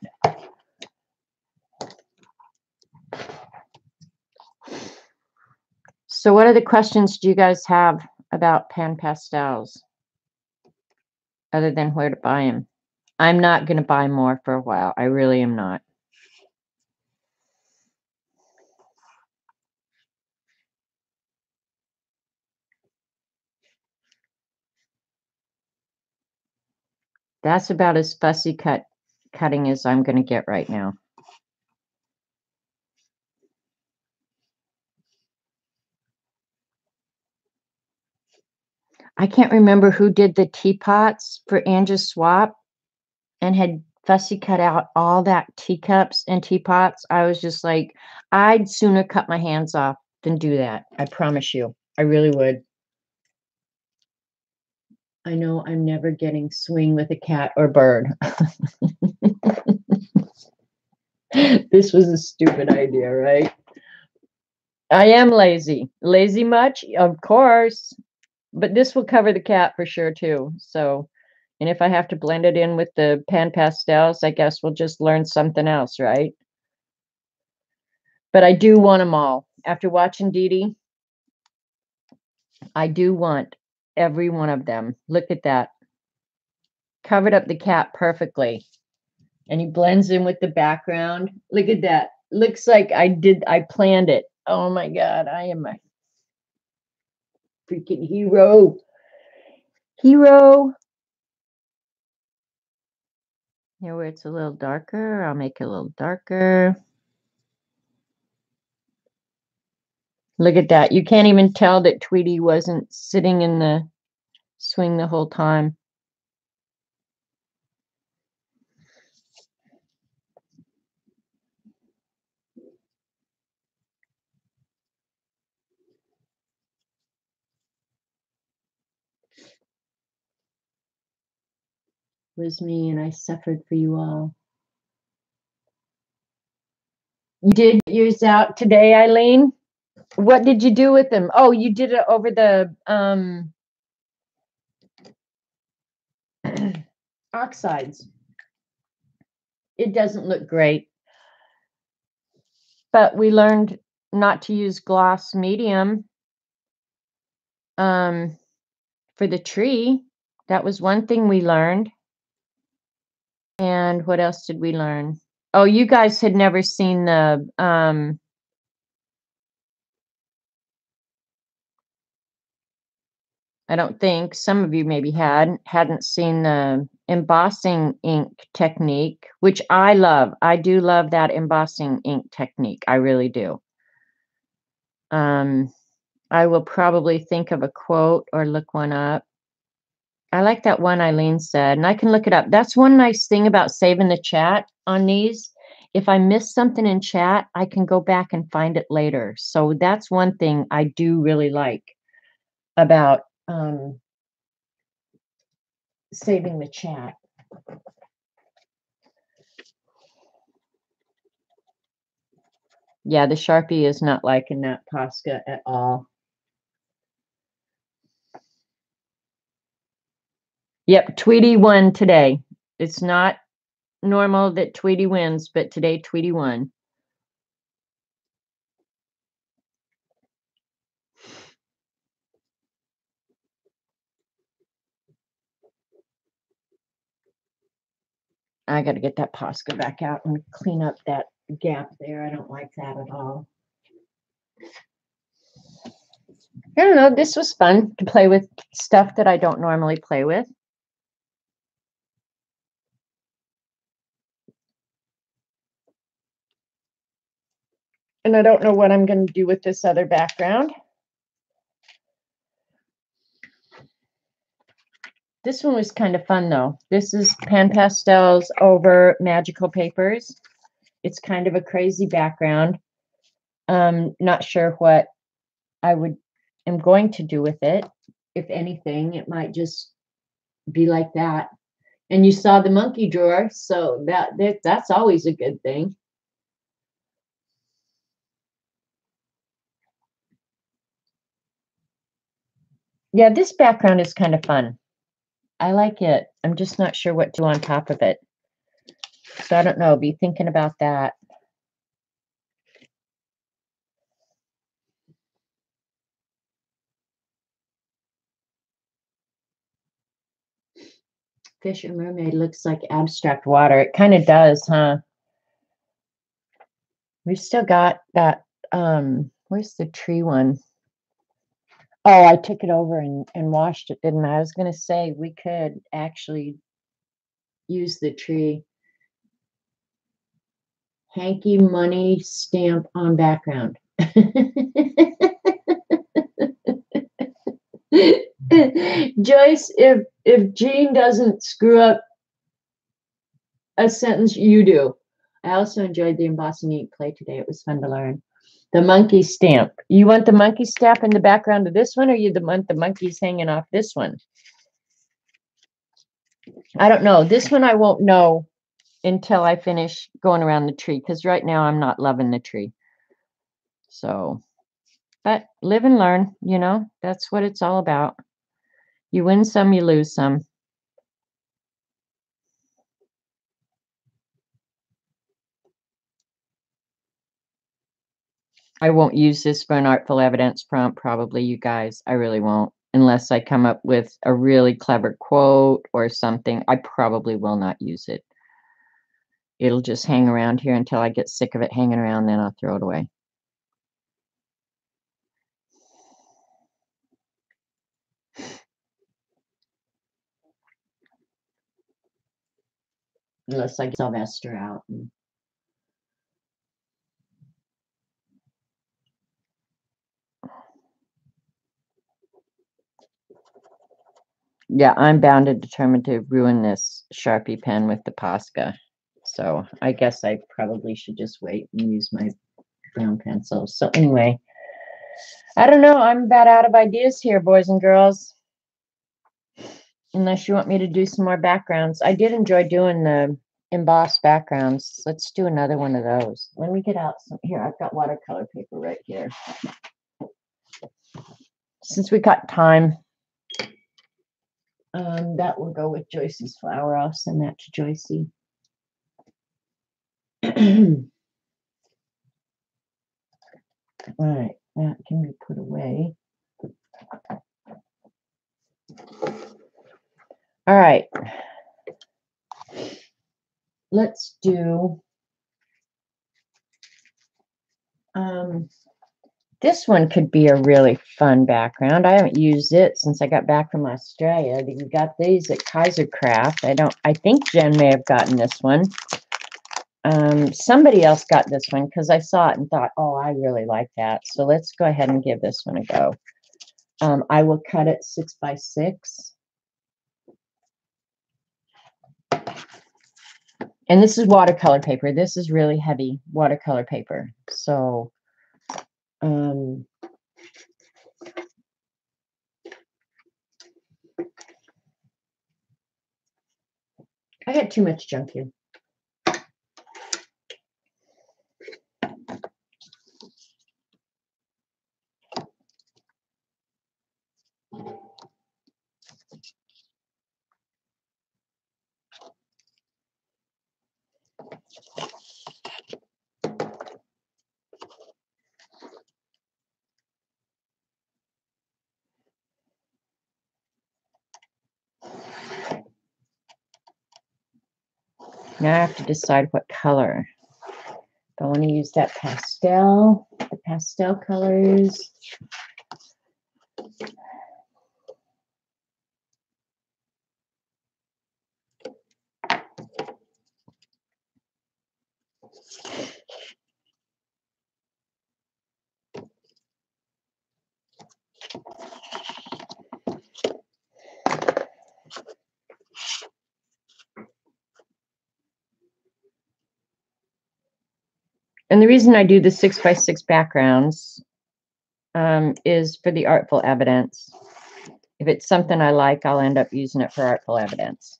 So what other questions do you guys have about pan pastels? Other than where to buy them? I'm not going to buy more for a while. I really am not. That's about as fussy cutting as I'm going to get right now. I can't remember who did the teapots for Angie's swap and had fussy cut out all that teacups and teapots. I was just like, I'd sooner cut my hands off than do that. I promise you. I really would. I know I'm never getting swing with a cat or bird. This was a stupid idea, right? I am lazy. Lazy much? Of course. But this will cover the cat for sure too. So, and if I have to blend it in with the pan pastels, I guess we'll just learn something else, right? But I do want them all. After watching Dee Dee, I do want every one of them. Look at that. Covered up the cat perfectly. And he blends in with the background. Look at that. Looks like I planned it. Oh my God, I am a freaking hero. Hero. Here where it's a little darker, I'll make it a little darker. Look at that. You can't even tell that Tweety wasn't sitting in the swing the whole time. It was me, and I suffered for you all. You did yours out today, Eileen? What did you do with them? Oh, you did it over the oxides. It doesn't look great. But we learned not to use gloss medium for the tree. That was one thing we learned. And what else did we learn? Oh, you guys had never seen the I don't think some of you maybe hadn't seen the embossing ink technique, which I love. I do love that embossing ink technique. I really do. I will probably think of a quote or look one up. I like that one Eileen said, and I can look it up. That's one nice thing about saving the chat on these. If I miss something in chat, I can go back and find it later. So that's one thing I do really like about saving the chat. Yeah, the Sharpie is not liking that Posca at all. Yep, Tweety won today. It's not normal that Tweety wins, but today Tweety won. I got to get that Posca back out and clean up that gap there. I don't like that at all. I don't know. This was fun to play with stuff that I don't normally play with. And I don't know what I'm going to do with this other background. This one was kind of fun, though. This is Pan Pastels over Magical Papers. It's kind of a crazy background. Not sure what I am going to do with it. If anything, it might just be like that. And you saw the monkey drawer, so that's always a good thing. Yeah, this background is kind of fun. I like it. I'm just not sure what to do on top of it. So I don't know. Be thinking about that. Fish or mermaid looks like abstract water. It kind of does, huh? We've still got that. Where's the tree one? Oh, I took it over and washed it, didn't I? I was going to say we could actually use the tree. Hanky money stamp on background. Joyce, if Jean doesn't screw up a sentence, you do. I also enjoyed the embossing ink play today. It was fun to learn. The monkey stamp. You want the monkey stamp in the background of this one, or you want the monkeys hanging off this one? I don't know. This one I won't know until I finish going around the tree, because right now I'm not loving the tree. So But live and learn, you know, that's what it's all about. You win some, you lose some. I won't use this for an artful evidence prompt, probably, you guys. I really won't. Unless I come up with a really clever quote or something, I probably will not use it. It'll just hang around here until I get sick of it hanging around, then I'll throw it away. Unless I get Sylvester out. Yeah, I'm bound and determined to ruin this Sharpie pen with the Posca. So I guess I probably should just wait and use my brown pencil. So anyway, I don't know. I'm about out of ideas here, boys and girls. Unless you want me to do some more backgrounds. I did enjoy doing the embossed backgrounds. Let's do another one of those. Let me get out some. Here, I've got watercolor paper right here. Since we got time, that will go with Joyce's flower. I'll send that to Joycey. All right, that can be put away. All right. Let's do this one could be a really fun background. I haven't used it since I got back from Australia. We got these at Kaiser Craft. I think Jen may have gotten this one. Somebody else got this one because I saw it and thought, oh, I really like that. So let's go ahead and give this one a go. I will cut it 6 by 6. And this is watercolor paper. This is really heavy watercolor paper. So, I got too much junk here. Now I have to decide what color. I want to use that pastel, the pastel colors. And the reason I do the 6 by 6 backgrounds is for the artful evidence. If it's something I like, I'll end up using it for artful evidence.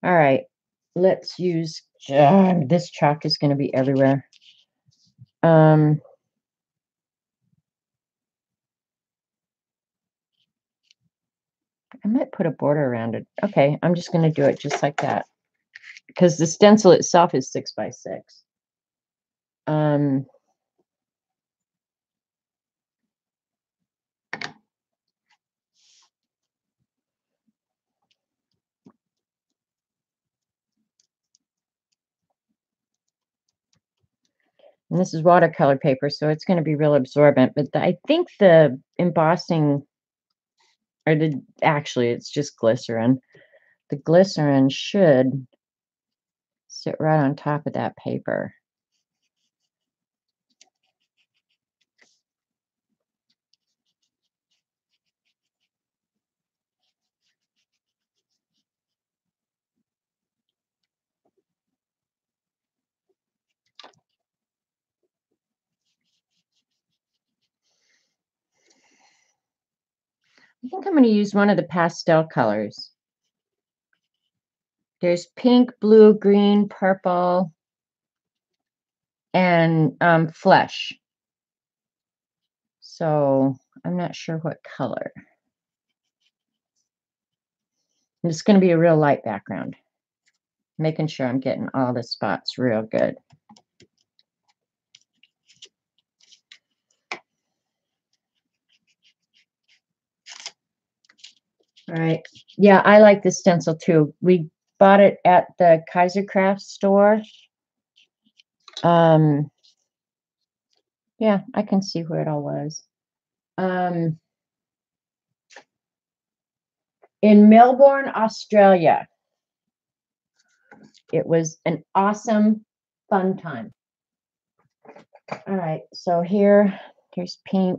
All right, let's use, this chalk is going to be everywhere. I might put a border around it. Okay, I'm just going to do it just like that. Because the stencil itself is 6 by 6. And this is watercolor paper, so it's going to be real absorbent. But I think the embossing, or actually, it's just glycerin. The glycerin should sit right on top of that paper. I think I'm going to use one of the pastel colors. There's pink, blue, green, purple, and flesh. So I'm not sure what color. It's going to be a real light background. Making sure I'm getting all the spots real good. All right. Yeah, I like this stencil too. We bought it at the Kaiser Crafts store. Yeah, I can see where it all was. In Melbourne, Australia. It was an awesome, fun time. All right, so here's pink.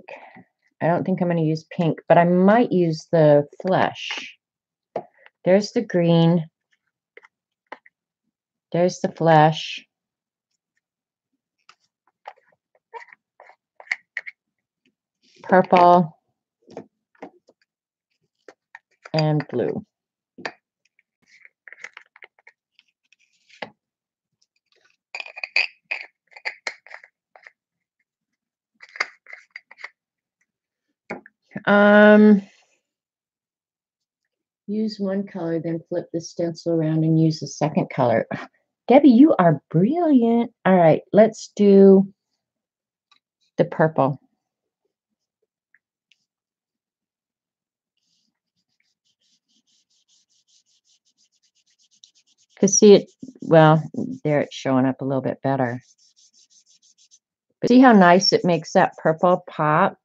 I don't think I'm going to use pink, but I might use the flesh. There's the green. There's the flesh. Purple. And blue. Use one color, then flip the stencil around and use the second color. Debbie, you are brilliant. All right, let's do the purple. Because see it, well, there it's showing up a little bit better. But see how nice it makes that purple pop?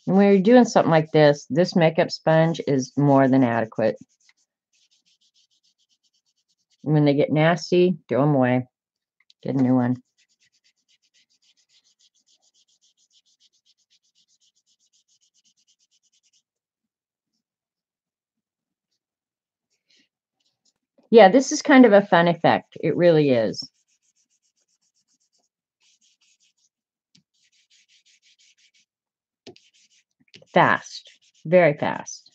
And when you're doing something like this makeup sponge is more than adequate. When they get nasty, throw them away. Get a new one. Yeah, this is kind of a fun effect. It really is. Fast. Very fast.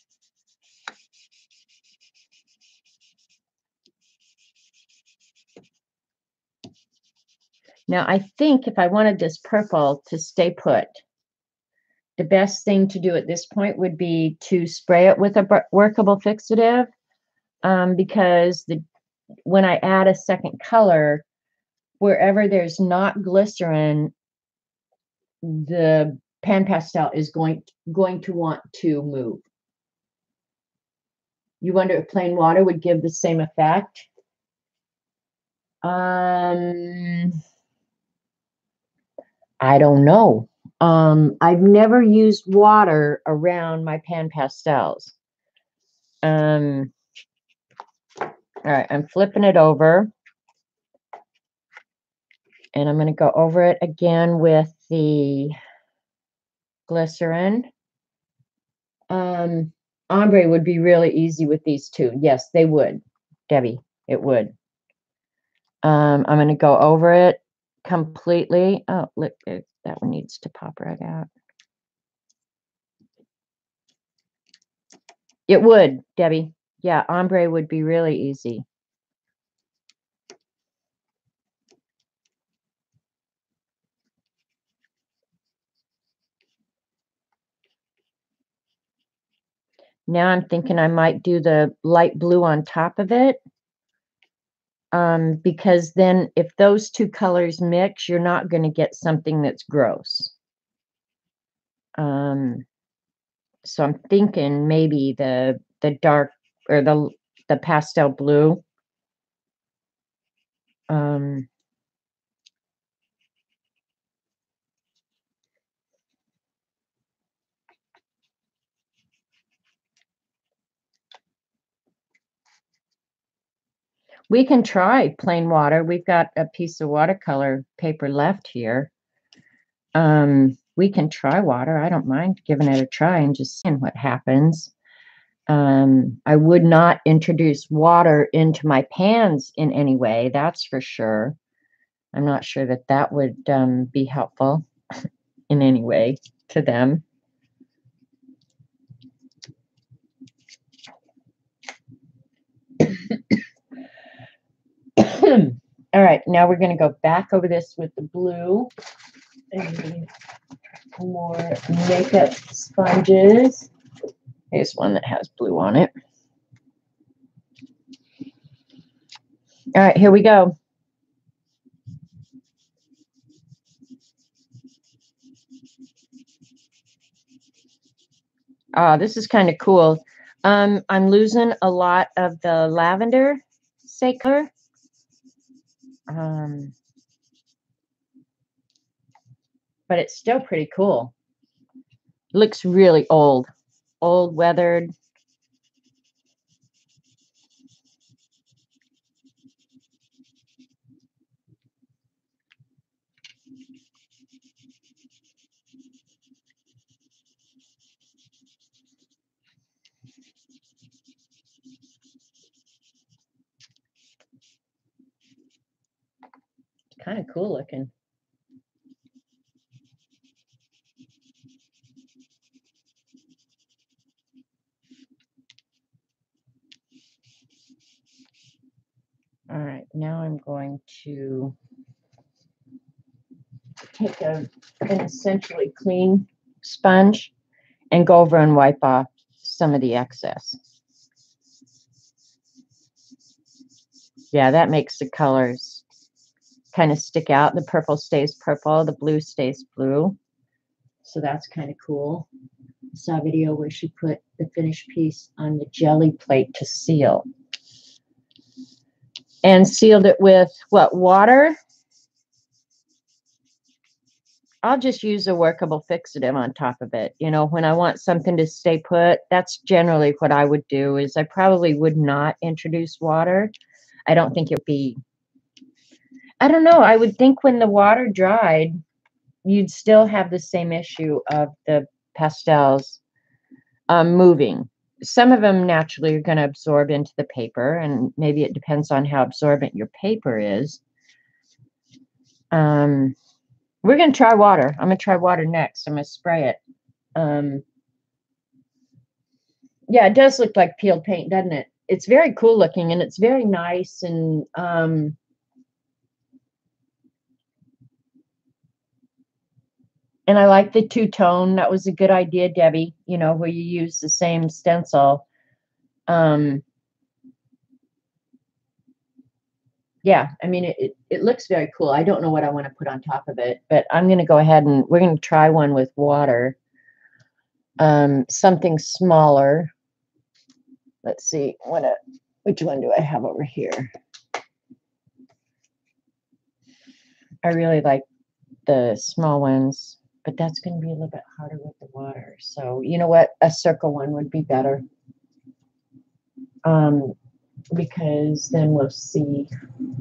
Now, I think if I wanted this purple to stay put, the best thing to do at this point would be to spray it with a workable fixative, because when I add a second color, wherever there's not glycerin, the pan pastel is going to want to move. You wonder if plain water would give the same effect? I don't know. I've never used water around my pan pastels. All right, I'm flipping it over. And I'm going to go over it again with the glycerin. Ombre would be really easy with these two. Yes, they would, Debbie. It would. I'm going to go over it completely. Oh, look, that one needs to pop right out. It would, Debbie. Yeah, ombre would be really easy. Now I'm thinking I might do the light blue on top of it. Because then if those two colors mix, you're not going to get something that's gross. So I'm thinking maybe the dark or the pastel blue. We can try plain water. We've got a piece of watercolor paper left here. We can try water. I don't mind giving it a try and just seeing what happens. I would not introduce water into my pans in any way, that's for sure. I'm not sure that that would be helpful in any way to them. All right, now we're going to go back over this with the blue and more makeup sponges. Here's one that has blue on it. All right, here we go. This is kind of cool. I'm losing a lot of the lavender color. But it's still pretty cool. Looks really old, weathered. Kind of cool looking. All right, now I'm going to take an essentially clean sponge and go over and wipe off some of the excess. Yeah, that makes the colors kind of stick out. The purple stays purple, the blue stays blue. So that's kind of cool. I saw a video where she put the finished piece on the jelly plate to seal. And sealed it with what, water? I'll just use a workable fixative on top of it. You know, when I want something to stay put, that's generally what I would do. Is I probably would not introduce water. I don't think it would be, I don't know. I would think when the water dried, you'd still have the same issue of the pastels moving. Some of them naturally are going to absorb into the paper, and maybe it depends on how absorbent your paper is. We're going to try water. I'm going to try water next. I'm going to spray it. Yeah, it does look like peeled paint, doesn't it? It's very cool looking, and it's very nice. And I like the two-tone. That was a good idea, Debbie, you know, where you use the same stencil. Yeah, I mean, it looks very cool. I don't know what I want to put on top of it, but I'm going to go ahead and we're going to try one with water. Something smaller. Let's see, which one do I have over here? I really like the small ones, but that's going to be a little bit harder with the water. So you know what? A circle one would be better. Because then we'll see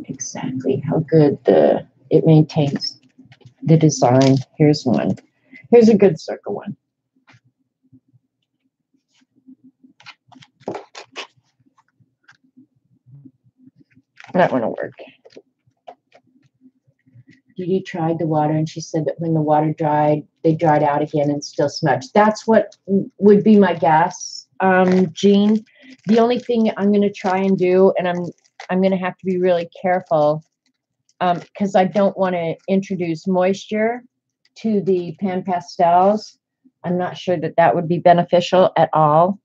exactly how good it maintains the design. Here's one. Here's a good circle one. That one will work. Judy tried the water, and she said that when the water dried, they dried out again and still smudged. That's what would be my guess, Jean. The only thing I'm going to try and do, and I'm going to have to be really careful, because I don't want to introduce moisture to the pan pastels. I'm not sure that that would be beneficial at all.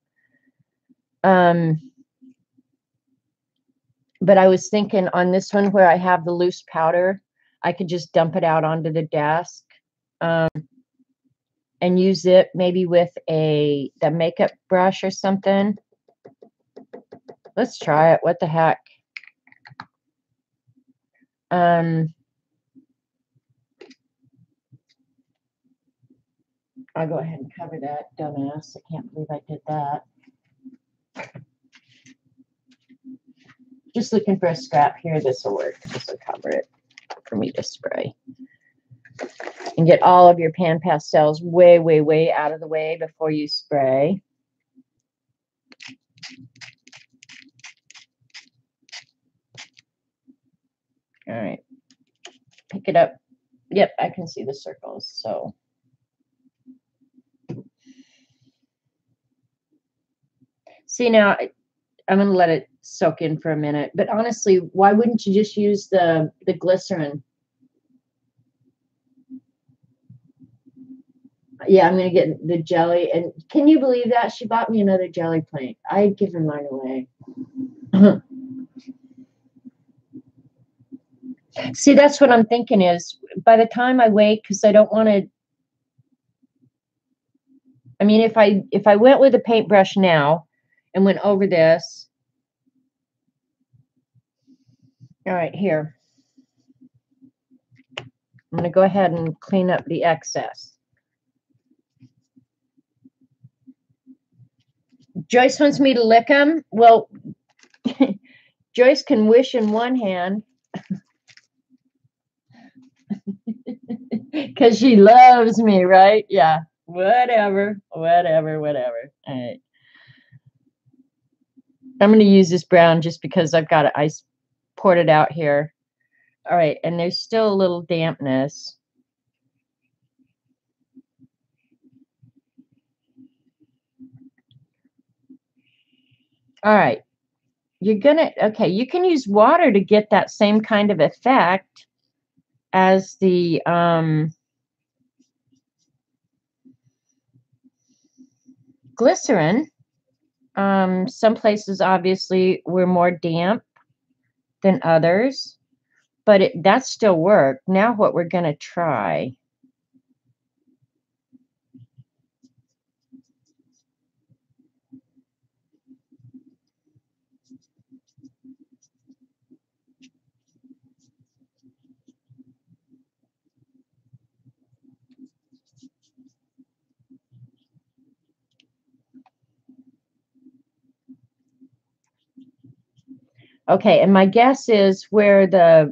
But I was thinking on this one where I have the loose powder, I could just dump it out onto the desk and use it maybe with the makeup brush or something. Let's try it. What the heck? I'll go ahead and cover that, dumbass. I can't believe I did that. Just looking for a scrap here. This will work. This will cover it for me to spray. And get all of your pan pastels way, way, way out of the way before you spray. All right. pick it up. Yep, I can see the circles. So see now, I'm going to let it soak in for a minute. But honestly, why wouldn't you just use the glycerin? Yeah, I'm going to get the jelly. And can you believe that? She bought me another jelly plate. I'd given mine away. See, that's what I'm thinking is by the time I wait, because I don't want to. I mean, if I went with a paintbrush now and went over this. All right, here. I'm going to go ahead and clean up the excess. Joyce wants me to lick them. Well, Joyce can wish in one hand because she loves me, right? Yeah, whatever. All right. I'm going to use this brown just because I've got it. I poured it out here. All right, and there's still a little dampness. All right. You're going to, okay, you can use water to get that same kind of effect as the glycerin. Some places obviously were more damp than others, but that still worked. Now what we're going to try. Okay, and my guess is where the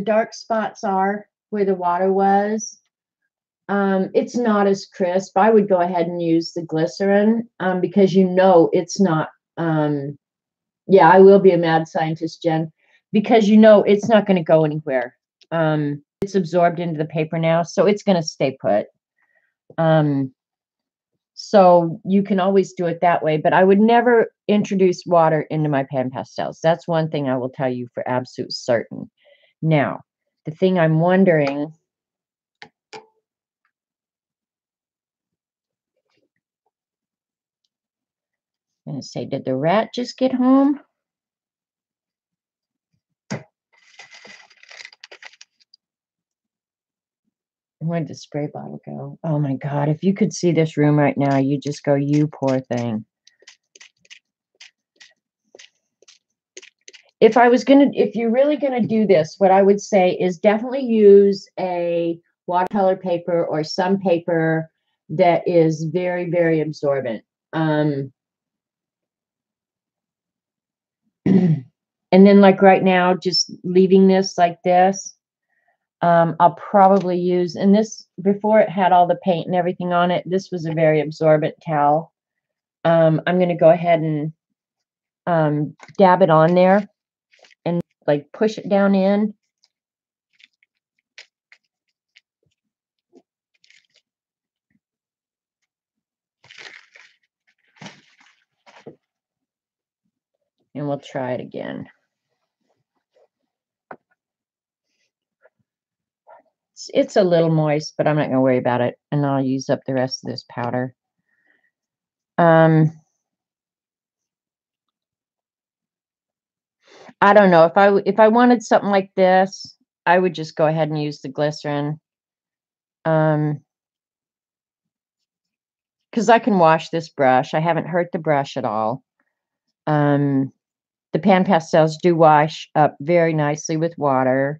dark spots are, where the water was, it's not as crisp. I would go ahead and use the glycerin because it's not. Yeah, I will be a mad scientist, Jen, because it's not going to go anywhere. It's absorbed into the paper now, so it's going to stay put. So you can always do it that way, but I would never introduce water into my pan pastels. That's one thing I will tell you for absolute certain. Now, the thing I'm wondering, I'm going to say, did the rat just get home? Where'd the spray bottle go? Oh my God, if you could see this room right now, you just go, you poor thing. If you're really going to do this, what I would say is definitely use a watercolor paper or some paper that is very, very absorbent. And then like right now, just leaving this like this, I'll probably use, and this, before it had all the paint and everything on it, this was a very absorbent towel. I'm going to go ahead and dab it on there and like push it down in. And we'll try it again. It's a little moist, but I'm not going to worry about it. And I'll use up the rest of this powder. I don't know. If I wanted something like this, I would just go ahead and use the glycerin. Because I can wash this brush. I haven't hurt the brush at all. The pan pastels do wash up very nicely with water.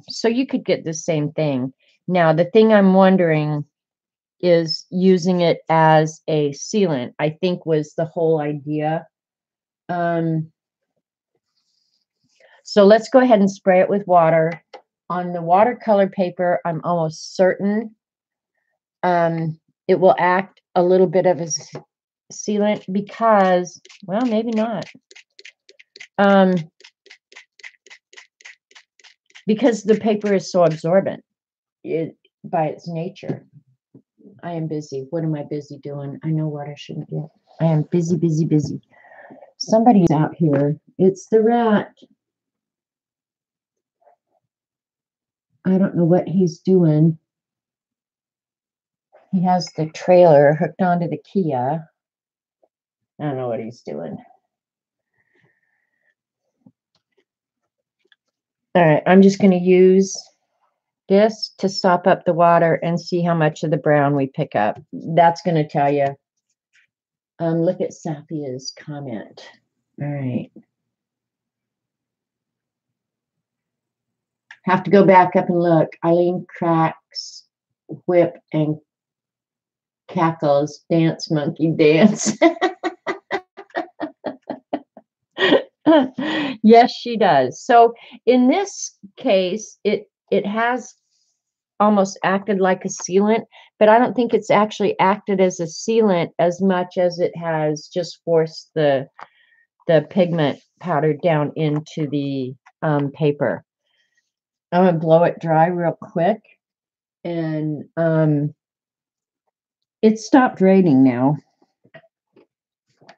So you could get the same thing. Now, the thing I'm wondering is using it as a sealant, I think was the whole idea. So let's go ahead and spray it with water. On the watercolor paper, I'm almost certain it will act a little bit of a sealant because, well, maybe not. because the paper is so absorbent by its nature. I am busy. What am I busy doing? I know what I shouldn't get. I am busy, busy, busy. Somebody's out here. It's the rat. I don't know what he's doing. He has the trailer hooked onto the Kia. I don't know what he's doing. All right, I'm just going to use this to sop up the water and see how much of the brown we pick up. That's going to tell you. Look at Safia's comment. All right. Have to go back up and look. Eileen cracks, whip, and cackles, dance, monkey dance. Yes, she does. So in this case, it has almost acted like a sealant, but I don't think it's actually acted as a sealant as much as it has just forced the pigment powder down into the paper. I'm gonna blow it dry real quick, and it stopped raining now.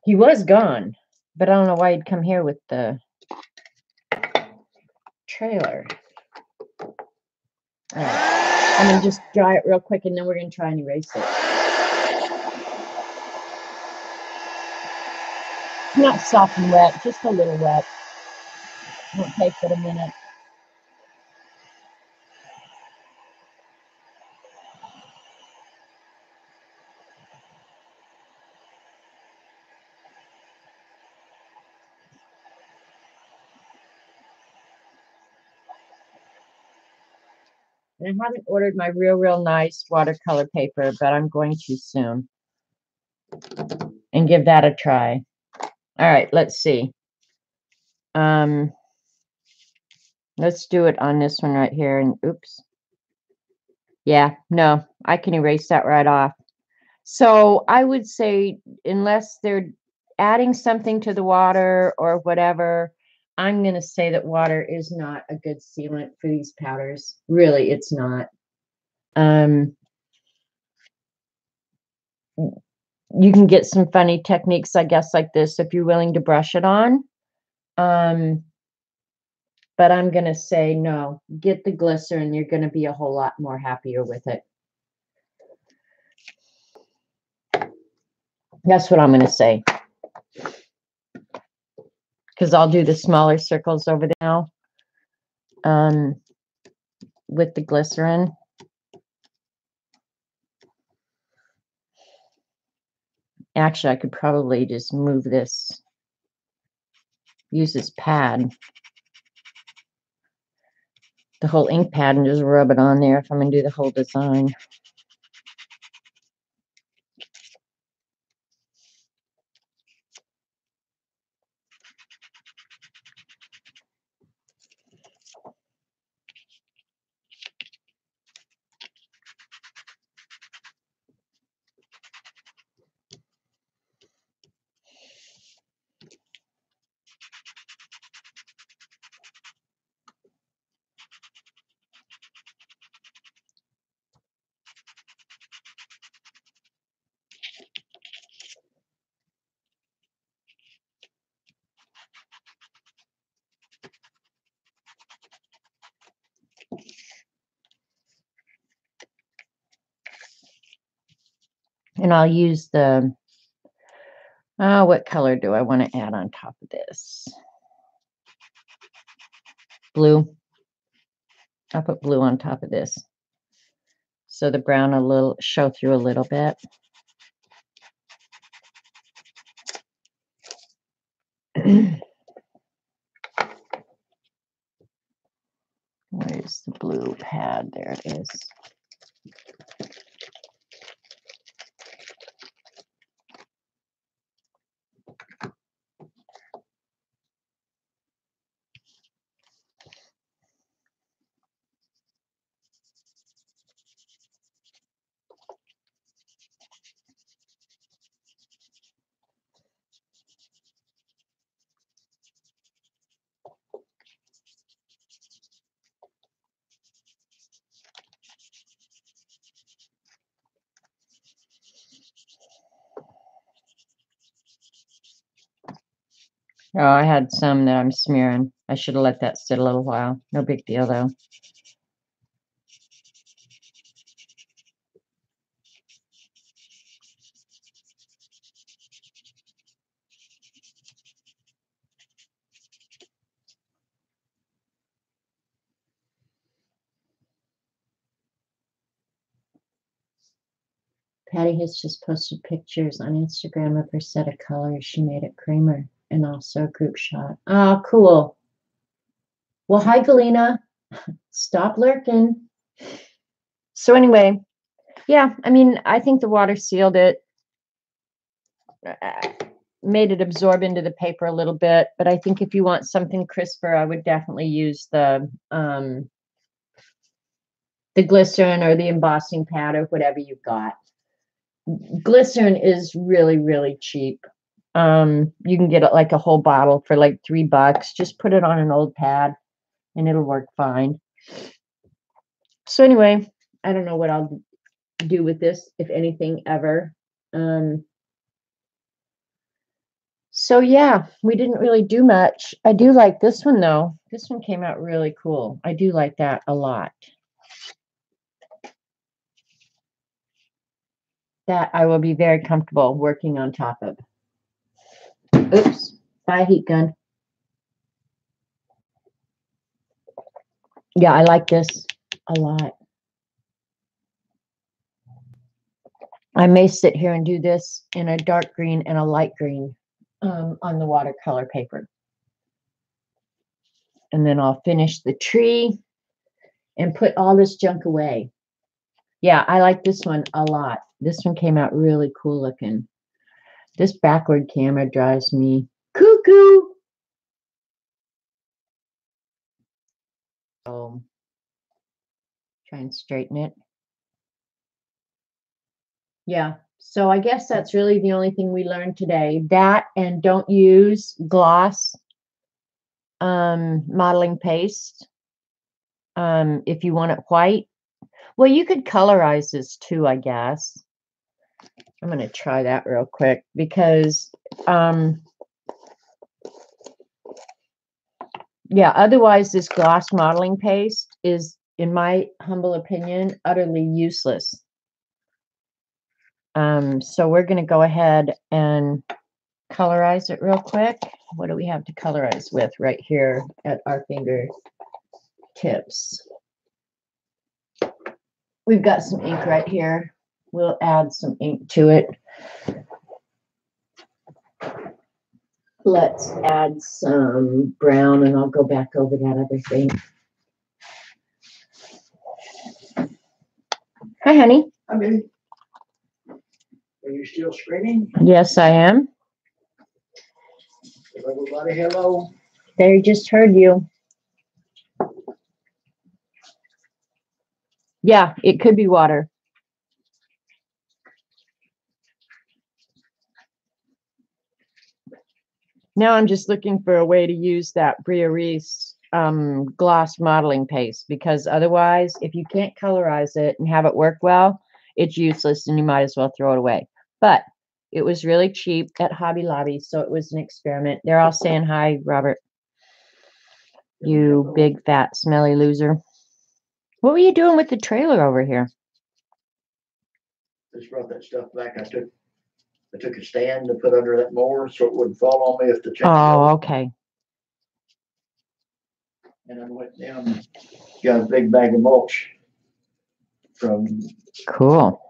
He was gone, but I don't know why he'd come here with the trailer. All right. I'm gonna just dry it real quick, and then we're gonna try and erase it. Not soft and wet, just a little wet. Won't take but a minute. And I haven't ordered my real nice watercolor paper, but I'm going to soon. And give that a try. All right, let's see. Let's do it on this one right here. And oops. Yeah, no, I can erase that right off. So I would say, unless they're adding something to the water or whatever, I'm going to say that water is not a good sealant for these powders. Really, it's not. You can get some funny techniques, I guess, like this if you're willing to brush it on. But I'm going to say no. Get the glycerin. You're going to be a whole lot more happier with it. That's what I'm going to say. Because I'll do the smaller circles over there now with the glycerin. Actually, I could probably just move this, use this pad, the whole ink pad, and just rub it on there if I'm going to do the whole design. And I'll use the, what color do I want to add on top of this? Blue. I'll put blue on top of this. So the brown will show through a little bit. Where's the blue pad? There it is. Oh, I had some that I'm smearing. I should have let that sit a little while. No big deal, though. Patty has just posted pictures on Instagram of her set of colors she made at Kramer and also a group shot. Oh, cool. Well, hi, Galena. Stop lurking. So anyway, yeah, I mean, I think the water sealed it, made it absorb into the paper a little bit. But I think if you want something crisper, I would definitely use the glycerin or the embossing pad or whatever you've got. Glycerin is really, really cheap. You can get it like a whole bottle for like $3. Just put it on an old pad and it'll work fine. So anyway, I don't know what I'll do with this, if anything, ever. So yeah, we didn't really do much. I do like this one though. This one came out really cool. I do like that a lot. That I will be very comfortable working on top of. Oops, bye heat gun. Yeah, I like this a lot. I may sit here and do this in a dark green and a light green on the watercolor paper. And then I'll finish the tree and put all this junk away. Yeah, I like this one a lot. This one came out really cool looking. This backward camera drives me cuckoo. Try and straighten it. Yeah, so I guess that's really the only thing we learned today. That, and don't use gloss modeling paste if you want it white. Well, you could colorize this too, I guess. I'm going to try that real quick because yeah, otherwise this gloss modeling paste is, in my humble opinion, utterly useless. So we're going to go ahead and colorize it real quick. What do we have to colorize with right here at our finger tips? We've got some ink right here. We'll add some ink to it. Let's add some brown, and I'll go back over that other thing. Hi, honey. Hi, baby. Are you still screaming? Yes, I am. Everybody, hello. They just heard you. Yeah, it could be water. Now I'm just looking for a way to use that Bria Reese gloss modeling paste, because otherwise, if you can't colorize it and have it work well, it's useless and you might as well throw it away. But it was really cheap at Hobby Lobby, so it was an experiment. They're all saying hi, Robert. You big, fat, smelly loser. What were you doing with the trailer over here? Just brought that stuff back. I took a stand to put under that mower so it wouldn't fall on me if the chain. Oh, okay. And I went down, got a big bag of mulch from. Cool.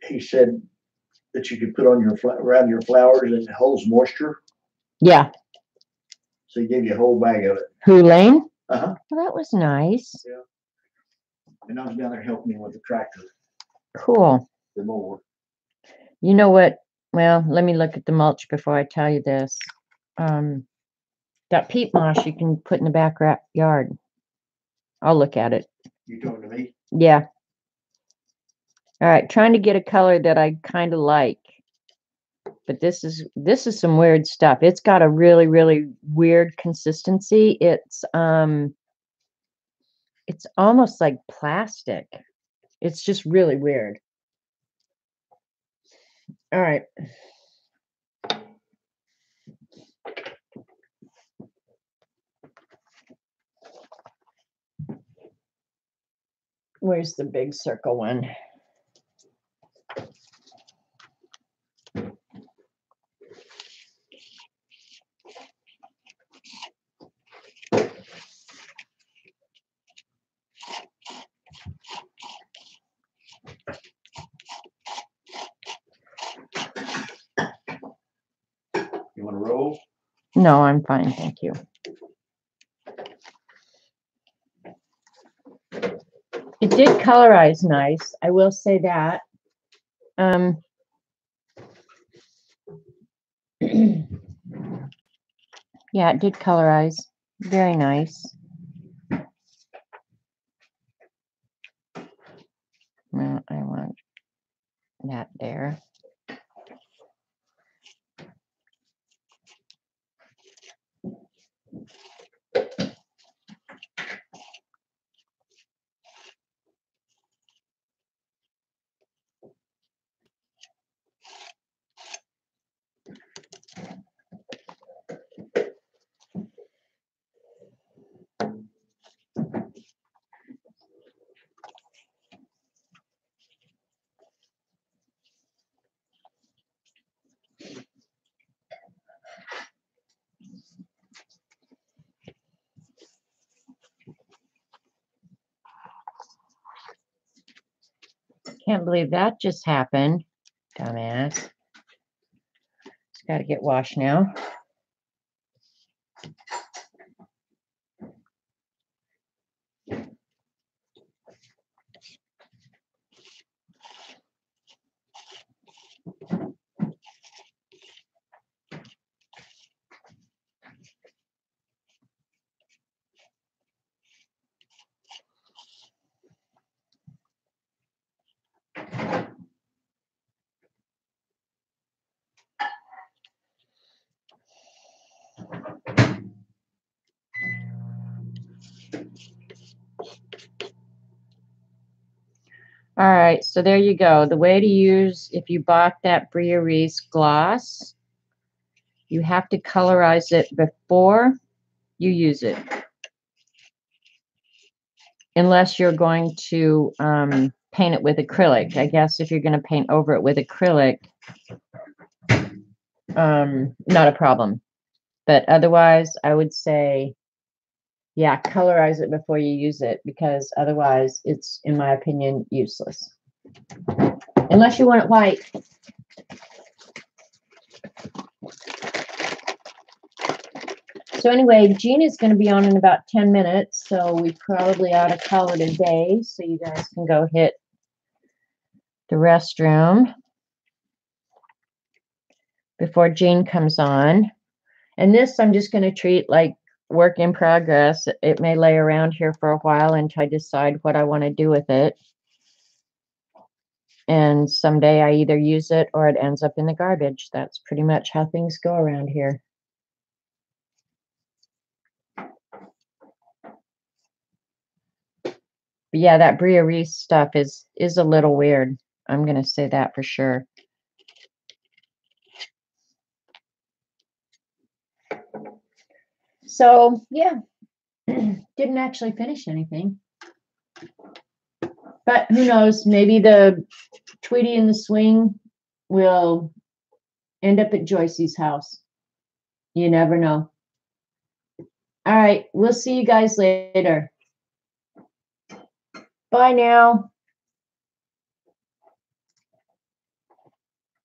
He said that you could put on around your flowers and it holds moisture. Yeah. So he gave you a whole bag of it. Who, Lane? Uh-huh. Well, that was nice. Yeah. And I was down there helping me with the tractor. Cool. The mower. You know what? Well, let me look at the mulch before I tell you this. That peat moss you can put in the back yard. I'll look at it. You talking to me? Yeah. All right, trying to get a color that I kind of like. But this is some weird stuff. It's got a really, really weird consistency. It's almost like plastic. It's just really weird. All right. Where's the big circle one? You want to roll? No, I'm fine, thank you. It did colorize nice, I will say that. Yeah, it did colorize. Very nice. Well, I want that there. Can't believe that just happened. Dumbass. It's got to get washed now. All right, so there you go. The way to use, if you bought that Bria Reese gloss, you have to colorize it before you use it. Unless you're going to paint it with acrylic. I guess if you're going to paint over it with acrylic, not a problem. But otherwise, I would say, yeah, colorize it before you use it, because otherwise it's, in my opinion, useless. Unless you want it white. So anyway, Jean is going to be on in about 10 minutes, so we probably ought to call it a day so you guys can go hit the restroom before Jean comes on. And this I'm just going to treat like work in progress. It may lay around here for a while until I decide what I want to do with it. And someday I either use it or it ends up in the garbage. That's pretty much how things go around here. But yeah, that Bria Reese stuff is a little weird. I'm going to say that for sure. So, yeah, didn't actually finish anything. But who knows, maybe the Tweety and the Swing will end up at Joycey's house. You never know. All right, we'll see you guys later. Bye now.